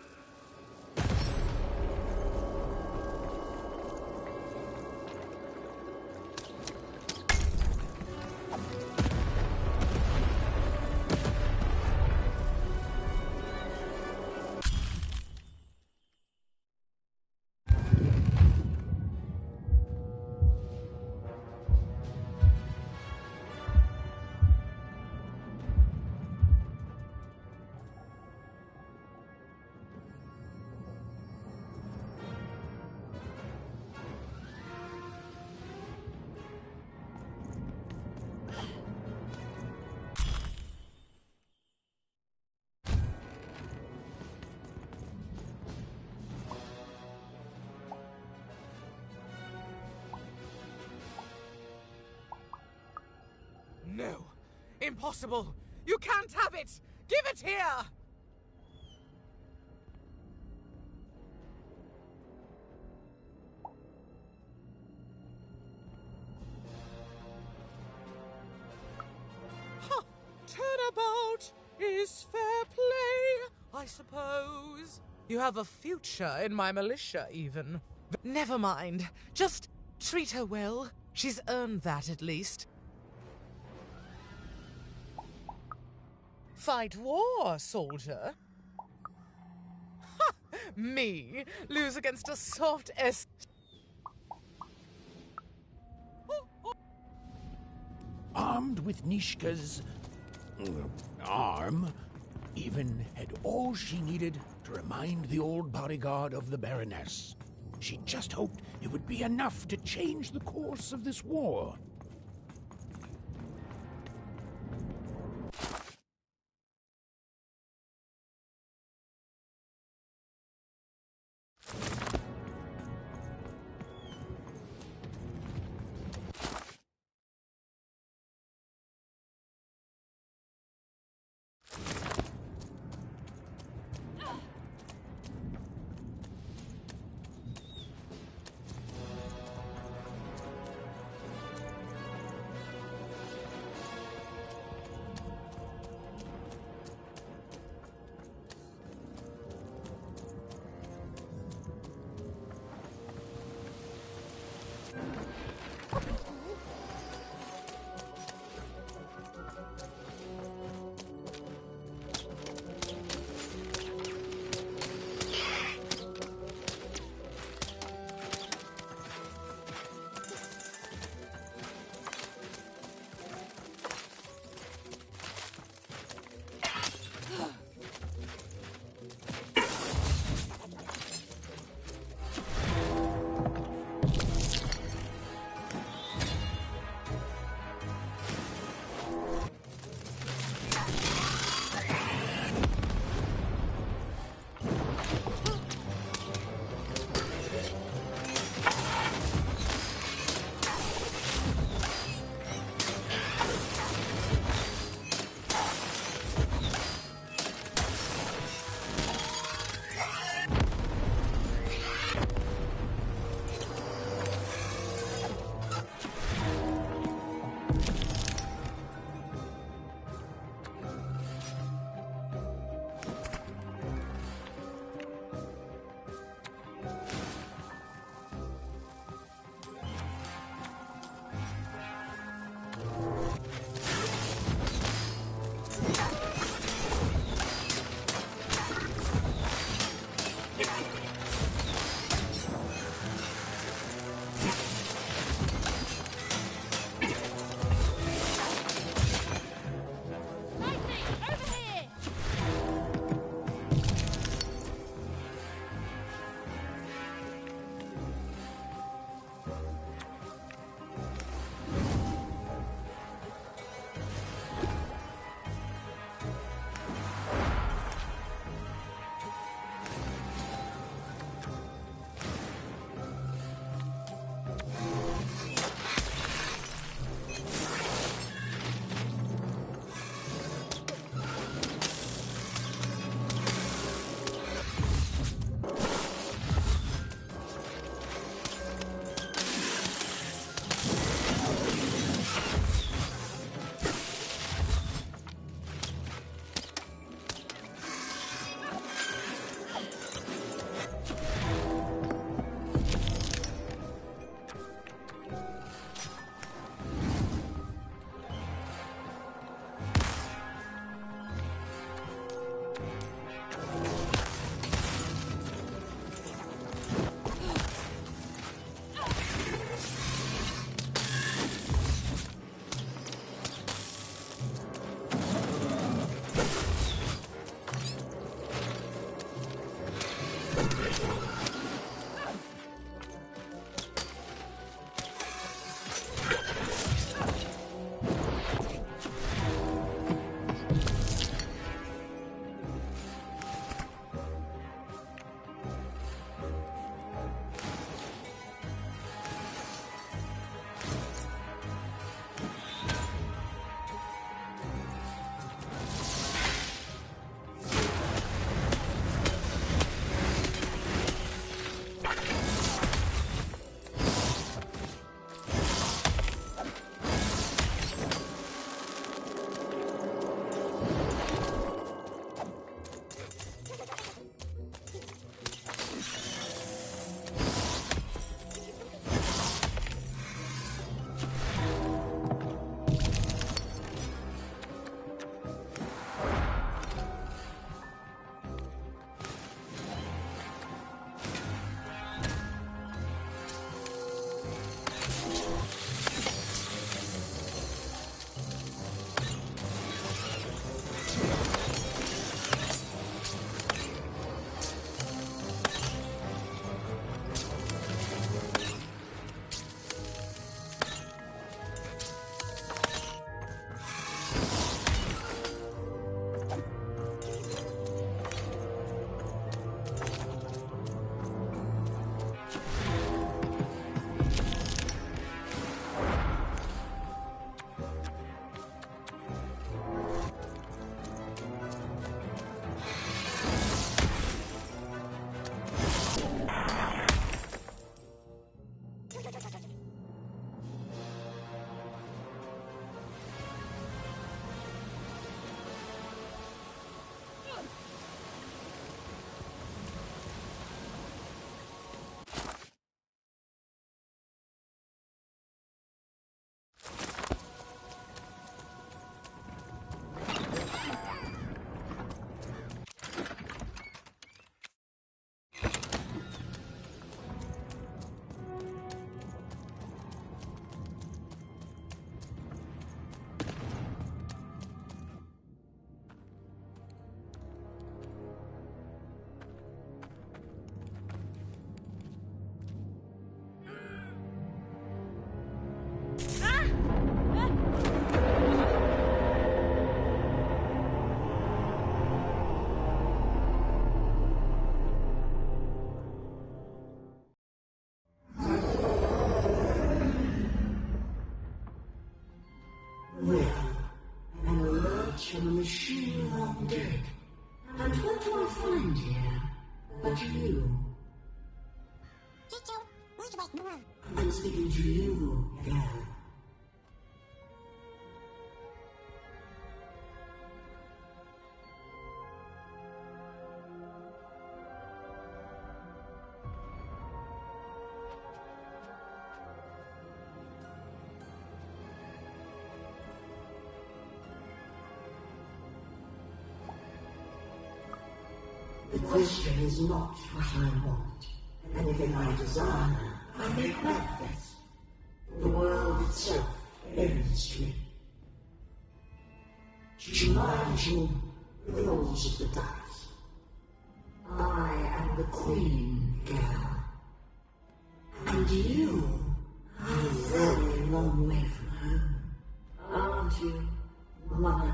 [SPEAKER 9] No. Impossible. You can't have it. Give it here. Huh. Turnabout is fair play, I suppose. You have a future in my militia, even. But never mind. Just treat her well. She's earned that, at least. Fight war, soldier. Ha! Me lose against a soft
[SPEAKER 4] Armed with Nishka's arm, even had all she needed to remind the old bodyguard of the Baroness. She just hoped it would be enough to change the course of this war.
[SPEAKER 13] I'm speaking to you, girl. The question is not what I want. Anything I desire, I make manifest. The world itself ends to me. To mind you, the rolls of the dice. I am the queen, girl. And you are a very long way from home. Aren't you, Mother?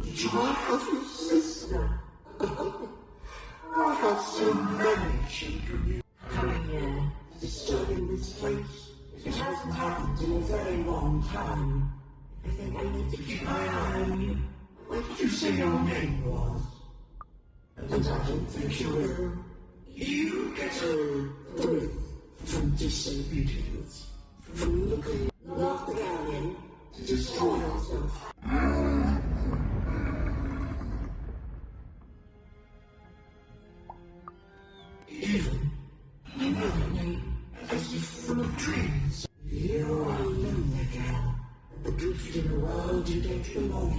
[SPEAKER 13] You have a sister. I have so many children. Coming here, disturbing this place. It hasn't happened in a very long time. I think I need to keep my eye on you. What did you say your name was? And I don't think you will. You get a thrill from disobedience. From looking like the galleon to destroy yourself. Even immediately, as if from a dreams, you are lonely, girl, adrift in a world you don't belong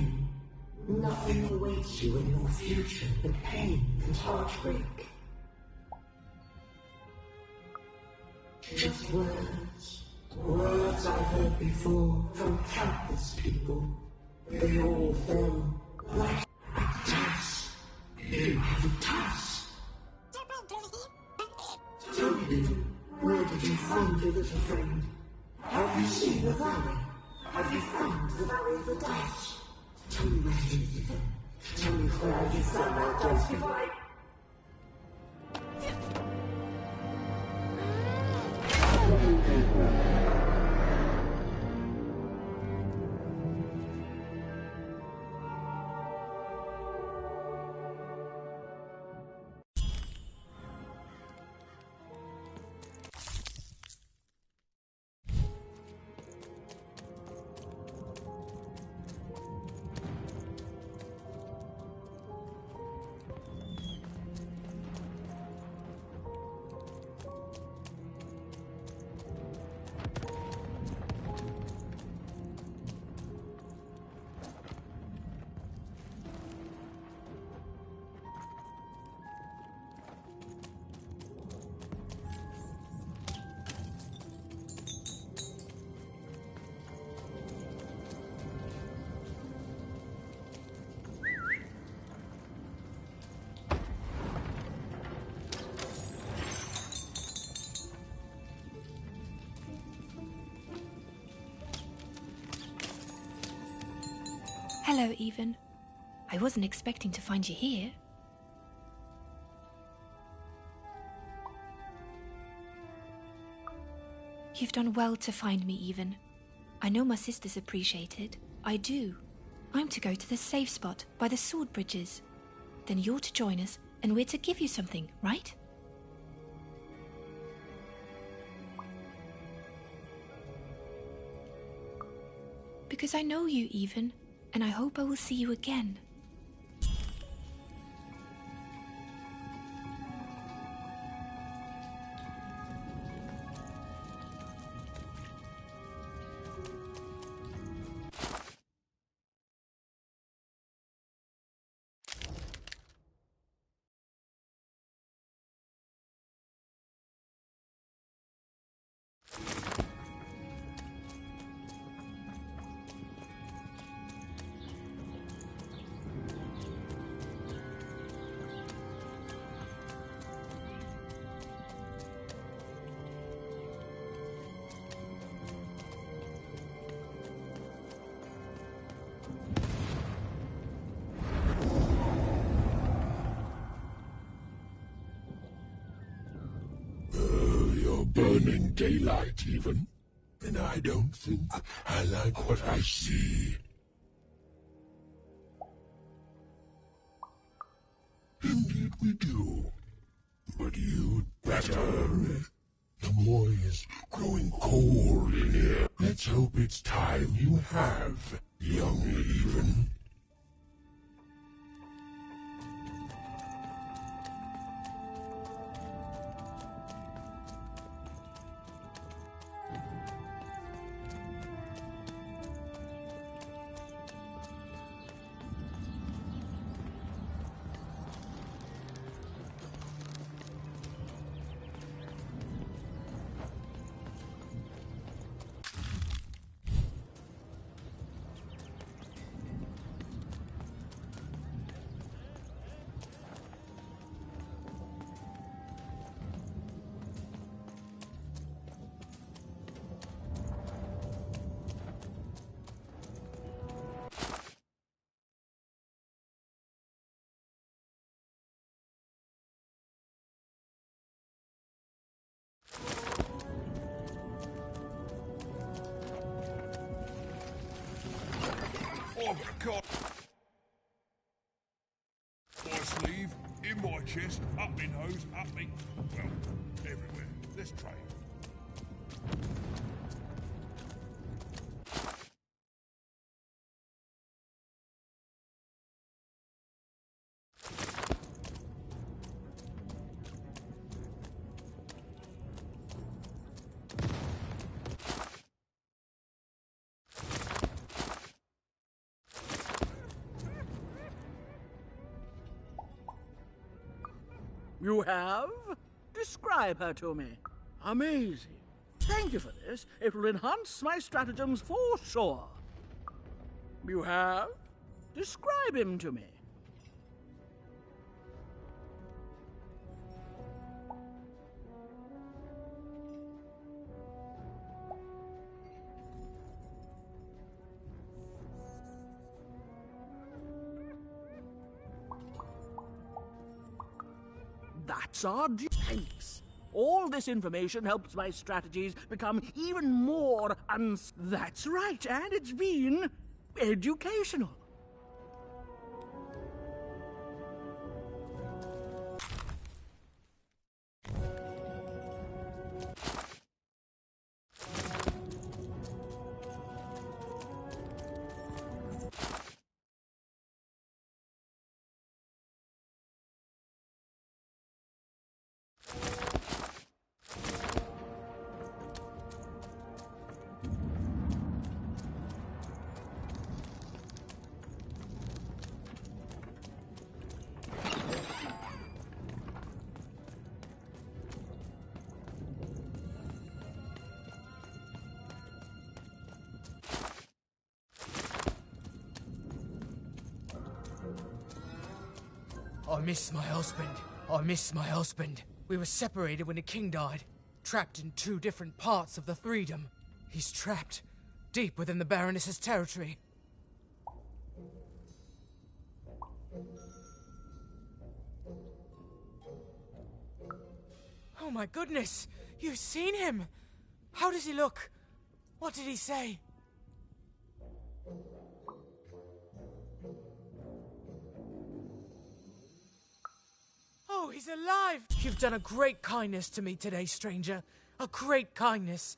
[SPEAKER 13] in. Nothing awaits you in your future but pain and heartbreak. Just words, words I've heard before from countless people. They all fell like a task. You have a task. Tell me, where did you find your little friend? Have you seen the valley? Have you found the valley of the dice? Tell me where it is, Ethan. Tell me where you found that dice divide.
[SPEAKER 18] Hello, Even. I wasn't expecting to find you here. You've done well to find me, Even. I know my sisters appreciate it. I do. I'm to go to the safe spot by the sword bridges. Then you're to join us, and we're to give you something, right? Because I know you, Even, and I hope I will see you again.
[SPEAKER 3] burning daylight, even. And I don't think I like what I see. Indeed we do. But you'd better. The boy is growing cold in here. Let's hope it's time you have, young even.
[SPEAKER 10] I've got a cop. My sleeve, in my chest, up my nose, up me... well, everywhere. Let's try it.
[SPEAKER 5] You have? Describe her to me. Amazing. Thank you for this. It will enhance my stratagems for sure. You have? Describe him to me. That's our thanks. All this information helps my strategies become even more That's right, and it's been educational.
[SPEAKER 9] I miss my husband. I miss my husband. We were separated when the king died, trapped in two different parts of the Threedom. He's trapped deep within the Baroness's territory. Oh my goodness! You've seen him! How does he look? What did he say? Oh, he's alive! You've done a great kindness to me today, stranger. A great kindness.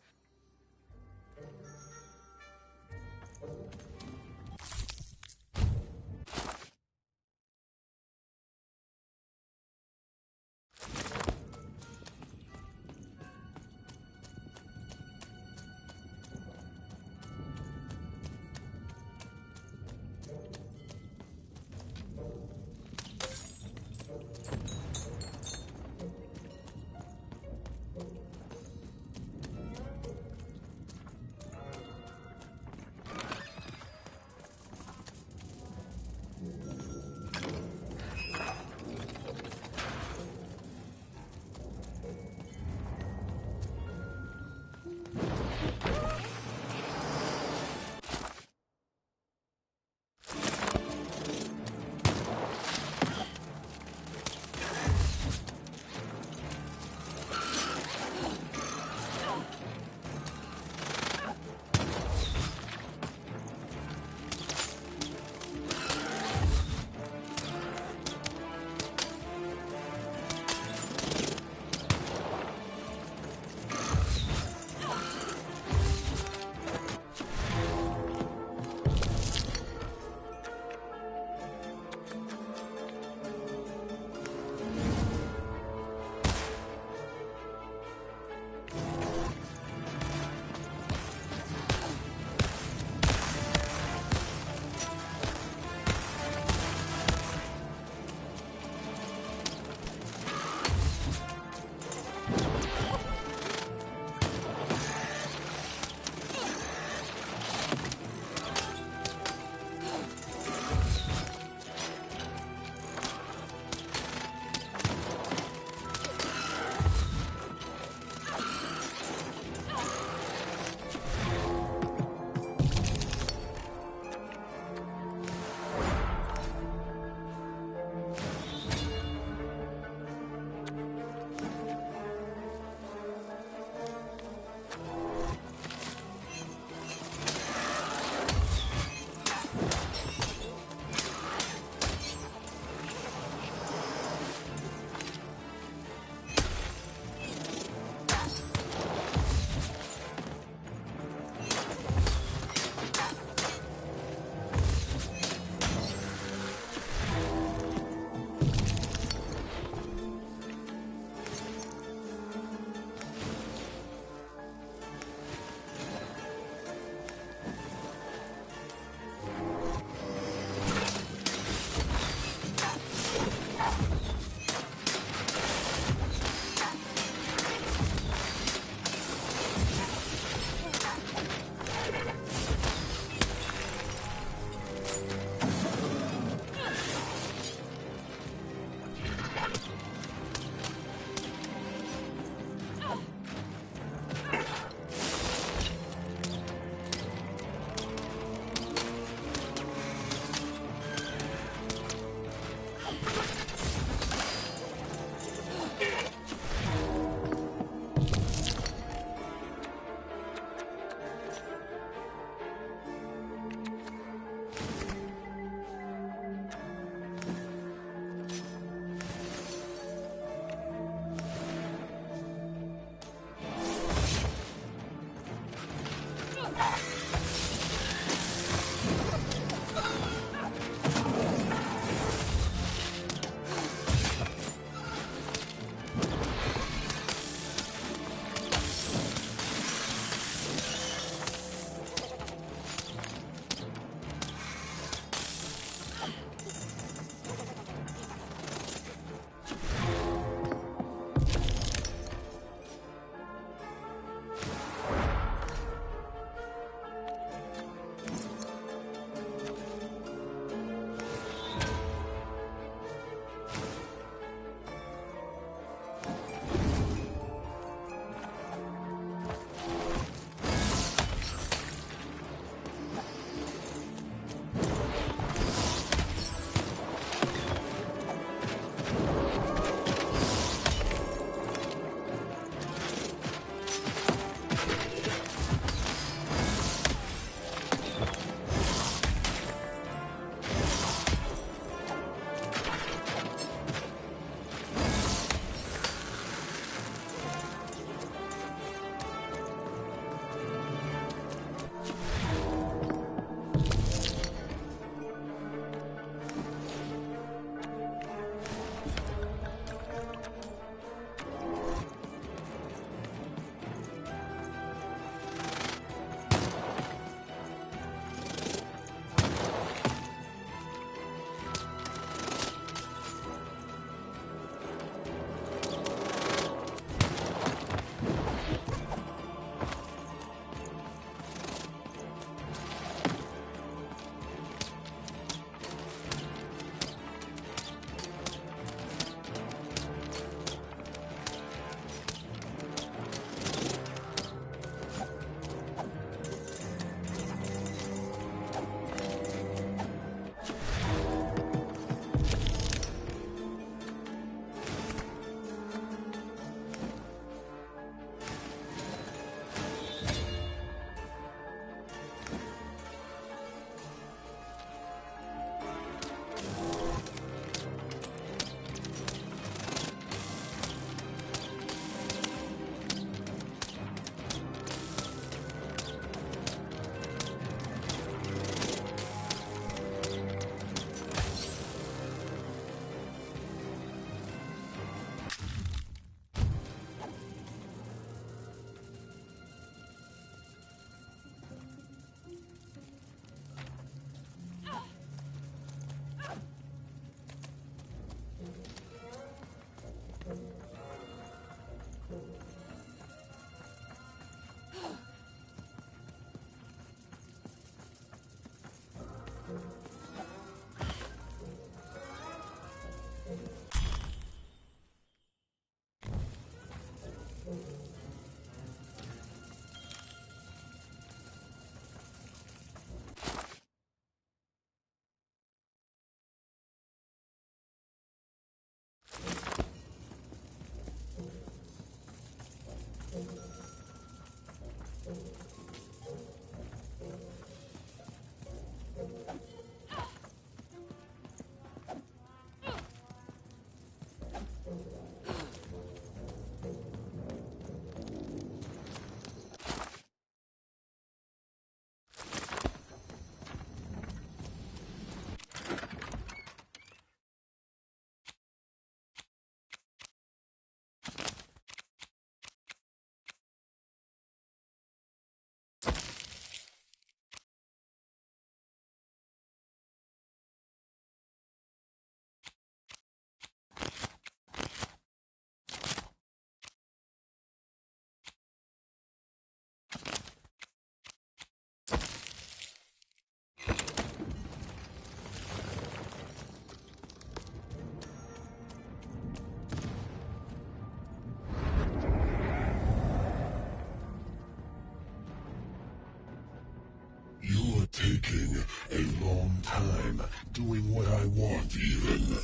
[SPEAKER 3] a long time doing what I want, even.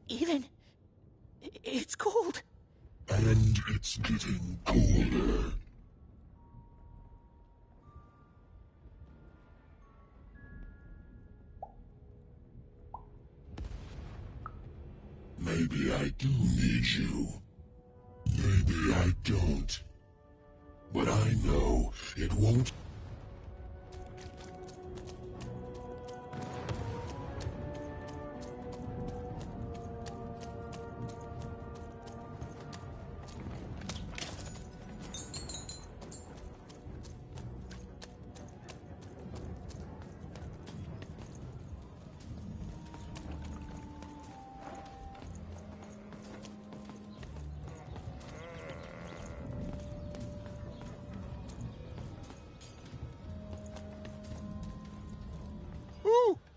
[SPEAKER 4] Even? It's cold.
[SPEAKER 3] And it's getting colder. Maybe I do need you. Maybe I don't. But I know it won't.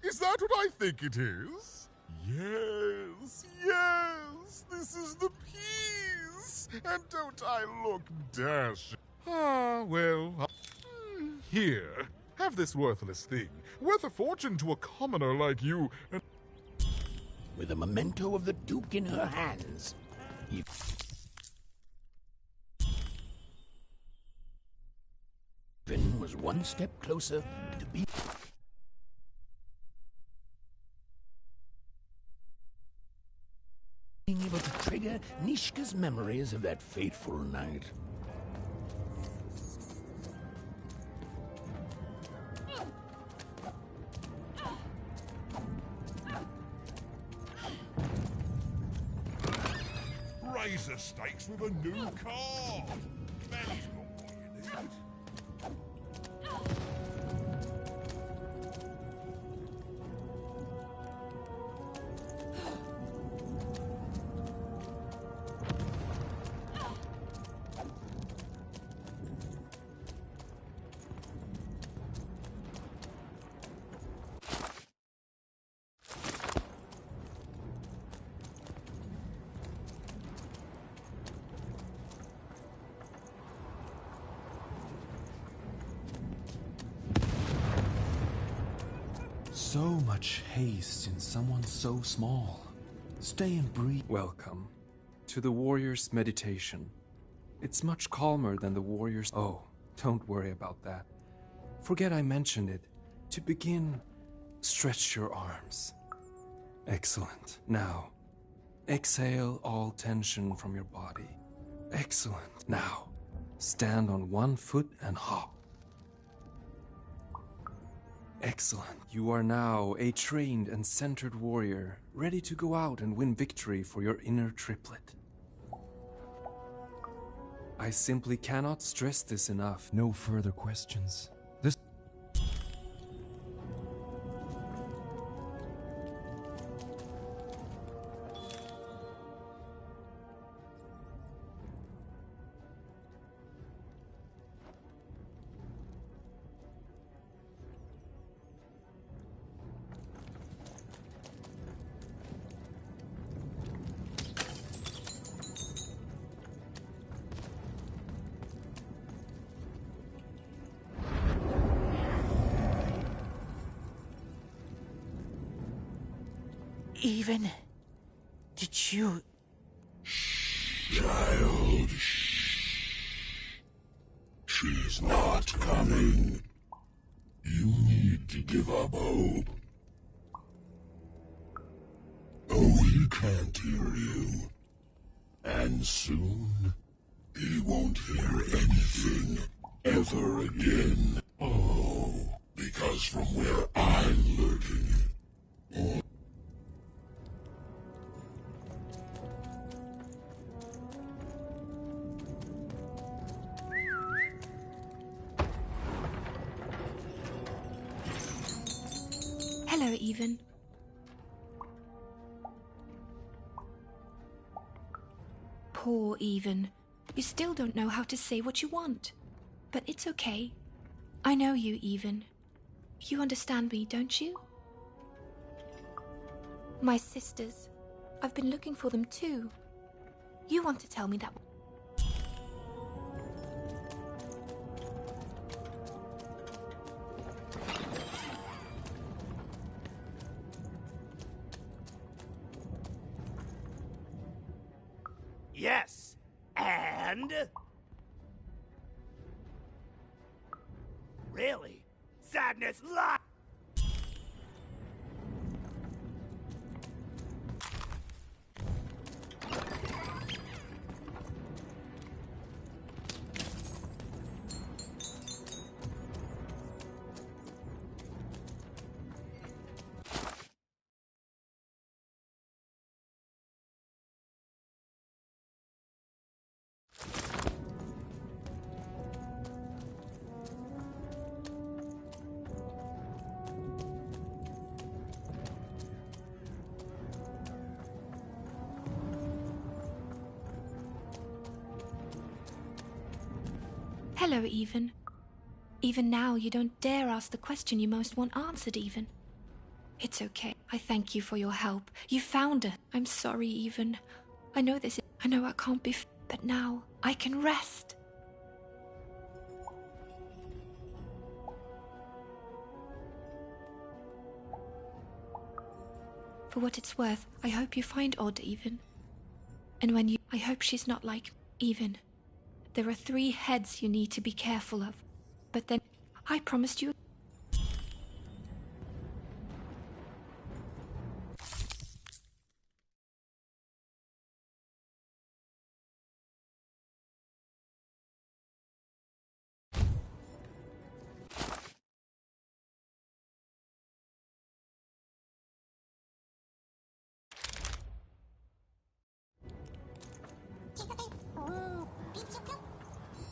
[SPEAKER 17] Is that what I think it is? Yes, yes, this is the piece! And don't I look dashing? Ah, well... Here, have this worthless thing, worth a fortune to a commoner like you, and...
[SPEAKER 4] With a memento of the Duke in her hands, Even was one step closer to being able to trigger Nishka's memories of that fateful night.
[SPEAKER 10] Raise the stakes with a new card. Man's got what you need.
[SPEAKER 16] So much haste in someone so small. Stay and breathe. Welcome to the Warrior's Meditation. It's much calmer than the Warrior's... Oh, don't worry about that. Forget I mentioned it. To begin, stretch your arms. Excellent. Now, exhale all tension from your body. Excellent. Now, stand on one foot and hop. Excellent. You are now a trained and centered warrior, ready to go out and win victory for your inner triplet. I simply cannot stress this enough. No further questions. This...
[SPEAKER 4] Even... Did you...
[SPEAKER 3] Child, she's not coming. You need to give up hope. Oh, he can't hear you. And soon, he won't hear anything ever again. Oh, because from where I'm lurking... Oh,
[SPEAKER 18] Hello, Even. Poor Even. You still don't know how to say what you want. But it's okay. I know you, Even. You understand me, don't you? My sisters. I've been looking for them too. You want to tell me that...
[SPEAKER 1] And? Really? Sadness lies!
[SPEAKER 18] Hello, Even. Even now, you don't dare ask the question you most want answered, Even. It's okay. I thank you for your help. You found her. I'm sorry, Even. I know I can't be but now I can rest. For what it's worth, I hope you find Odd, Even. And when I hope she's not like Even. There are 3 heads you need to be careful of. But then, I promised you...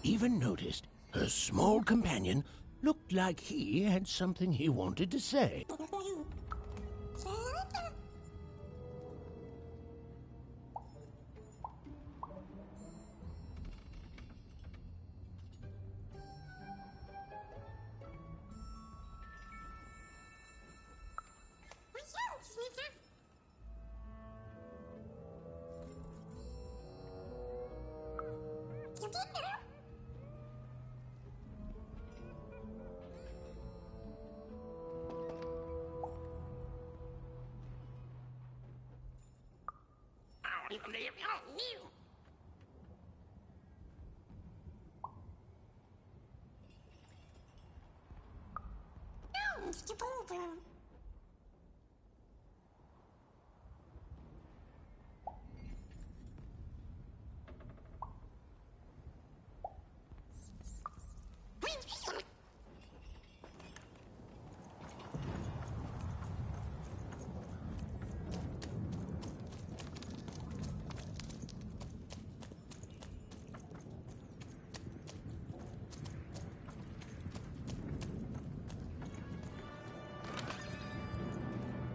[SPEAKER 4] Even noticed her small companion looked like he had something he wanted to say.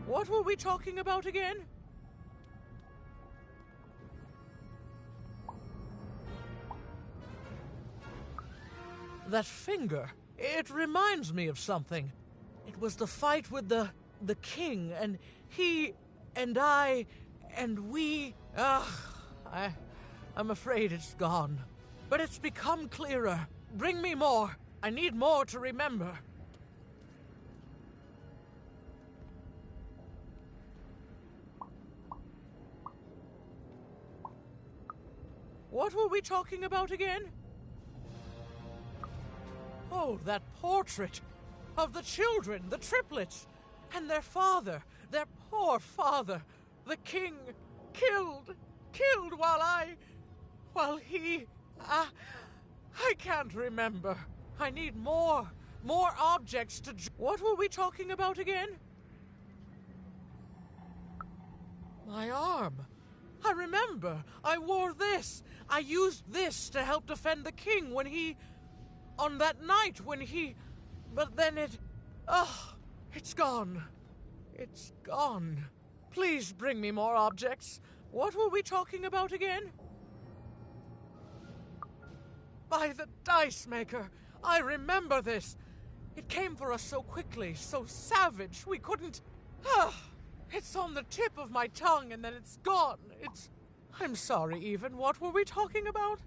[SPEAKER 9] What were we talking about again? That finger. It reminds me of something. It was the fight with the king, and he, and I, and we... I'm afraid it's gone. But it's become clearer. Bring me more. I need more to remember. What were we talking about again? Oh, that portrait of the children, the triplets, and their father, their poor father, the king, killed while he... I can't remember. I need more objects to... What were we talking about again? My arm. I remember. I wore this. I used this to help defend the king when he... On that night when he... But then it... it's gone. It's gone. Please bring me more objects. What were we talking about again? By the dice maker. I remember this. It came for us so quickly, so savage. We couldn't... It's on the tip of my tongue and then it's gone. I'm sorry, Even. What were we talking about?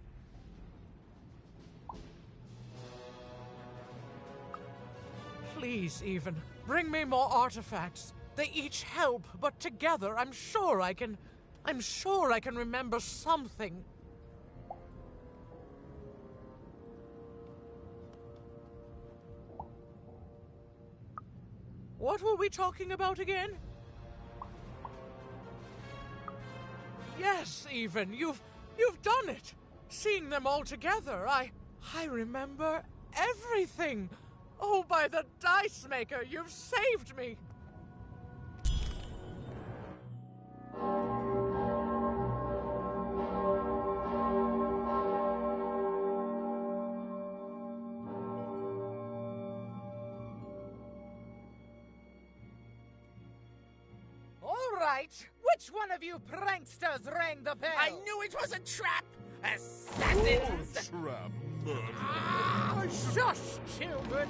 [SPEAKER 9] Please, Even, bring me more artifacts. They each help, but together I'm sure I can remember something. What were we talking about again? Yes, even. You've done it. Seeing them all together, I remember everything. Oh, by the Dice Maker, you've saved me. All right. Which one of you pranksters rang the bell?
[SPEAKER 1] I knew it was a trap! Assassins!
[SPEAKER 17] Trap, murder.
[SPEAKER 9] Ah, shush, children.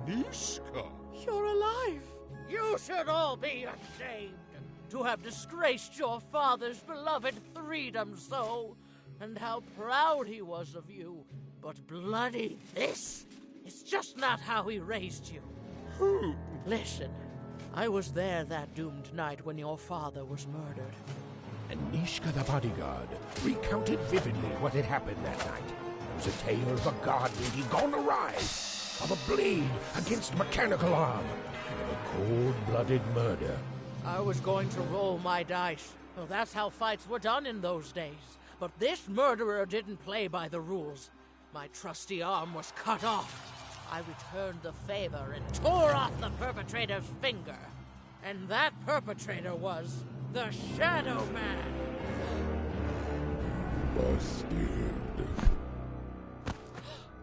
[SPEAKER 17] Nishka.
[SPEAKER 9] You're alive. You should all be ashamed to have disgraced your father's beloved freedom so, and how proud he was of you. But bloody this is just not how he raised you.
[SPEAKER 17] Who?
[SPEAKER 5] Listen, I was there that doomed night when your father was murdered.
[SPEAKER 4] And Nishka the bodyguard recounted vividly what had happened that night. It was a tale of a god lady gone awry, of a blade against mechanical arm, and of a cold-blooded murder.
[SPEAKER 5] I was going to roll my dice. Well, that's how fights were done in those days. But this murderer didn't play by the rules. My trusty arm was cut off. I returned the favor and tore off the perpetrator's finger. And that perpetrator was the Shadow Man.
[SPEAKER 4] Busted.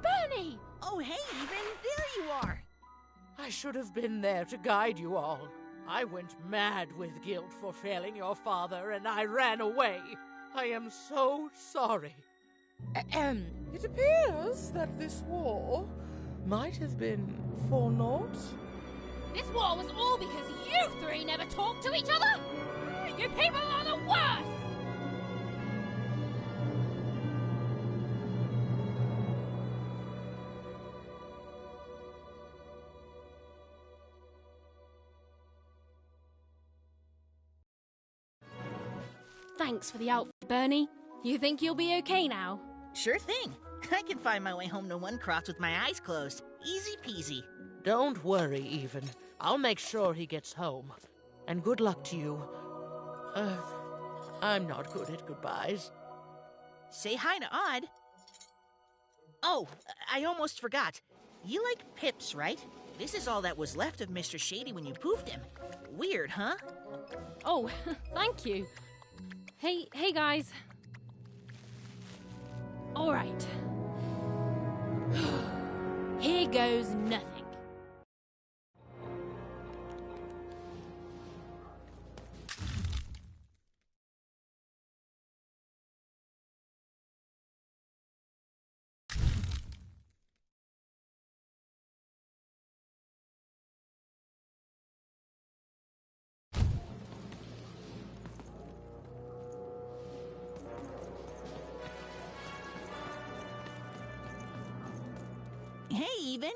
[SPEAKER 14] Bernie! Oh, hey, Even. There you are.
[SPEAKER 5] I should have been there to guide you all. I went mad with guilt for failing your father, and I ran away. I am so sorry.
[SPEAKER 9] It appears that this war might have been for naught.
[SPEAKER 14] This war was all because you three never talked to each other? You people are the worst! Thanks for the outfit, Bernie. You think you'll be okay now?
[SPEAKER 19] Sure thing. I can find my way home to One Cross with my eyes closed. Easy peasy.
[SPEAKER 5] Don't worry, Even. I'll make sure he gets home. And good luck to you. I'm not good at goodbyes.
[SPEAKER 19] Say hi to Odd. Oh, I almost forgot. You like pips, right? This is all that was left of Mr. Shady when you poofed him. Weird, huh?
[SPEAKER 14] Oh, thank you. Hey guys. All right. Here goes nothing.
[SPEAKER 19] Hey, Even.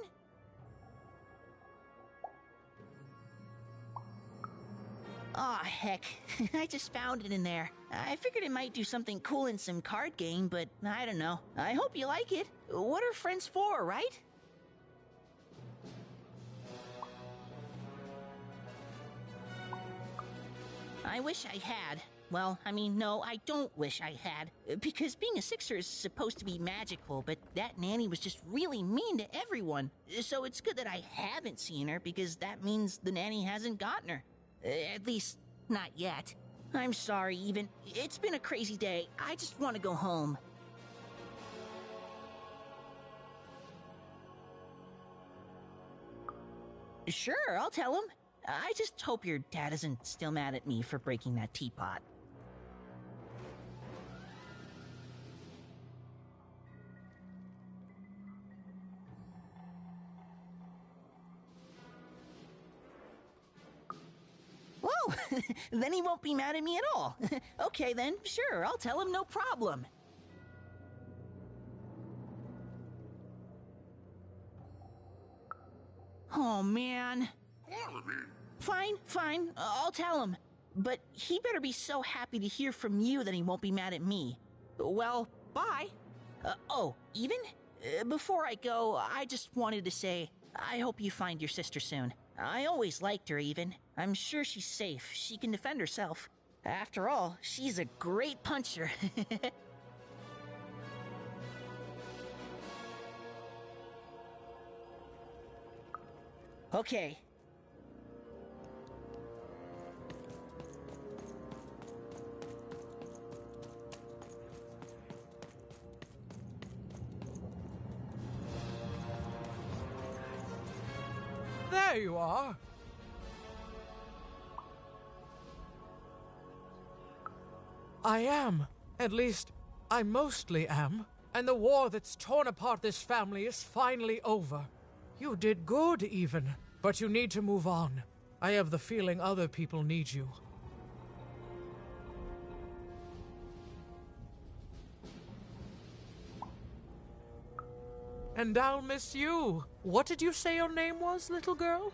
[SPEAKER 19] Aw, heck. I just found it in there. I figured it might do something cool in some card game, but I don't know. I hope you like it. What are friends for, right? I wish I had. Well, I mean, no, I don't wish I had. Because being a Sixer is supposed to be magical, but that nanny was just really mean to everyone. So it's good that I haven't seen her, because that means the nanny hasn't gotten her. At least, not yet. I'm sorry, Even. It's been a crazy day. I just want to go home. Sure, I'll tell him. I just hope your dad isn't still mad at me for breaking that teapot. Whoa! Then he won't be mad at me at all. Okay then, sure, I'll tell him, no problem. Oh, man. Fine, I'll tell him. But he better be so happy to hear from you that he won't be mad at me. Well, bye. Oh, Even? Before I go, I just wanted to say, I hope you find your sister soon. I always liked her, even. I'm sure she's safe. She can defend herself. After all, she's a great puncher. Okay.
[SPEAKER 9] There you are. I am. At least, I mostly am. And the war that's torn apart this family is finally over. You did good, even. But you need to move on. I have the feeling other people need you. And I'll miss you. What did you say your name was, little girl?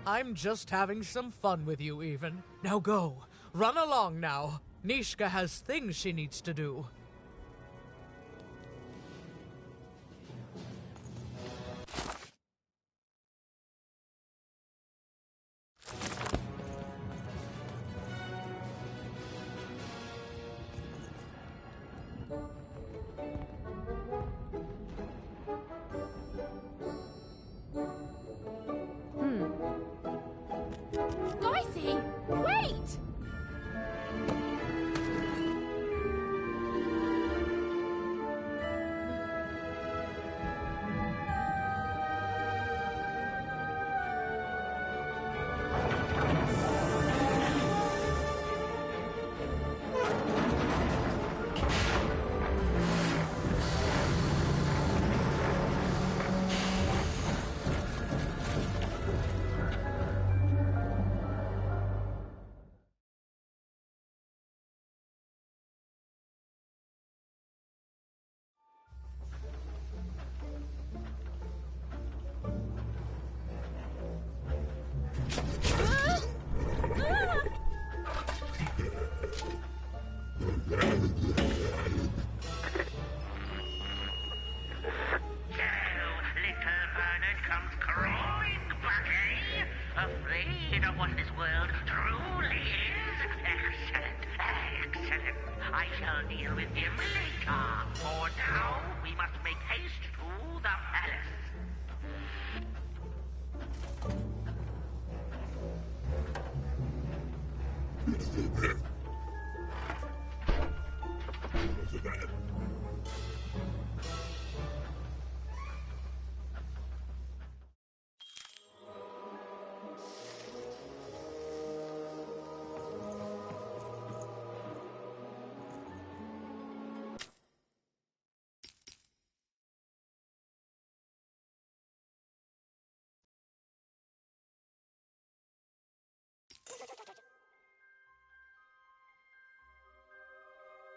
[SPEAKER 9] I'm just having some fun with you, even. Now go. Run along now. Nishka has things she needs to do.
[SPEAKER 14] Dorothy, wait!
[SPEAKER 2] Afraid of what this world truly is? Excellent, excellent. I shall deal with him later. For now, we must make haste to the palace.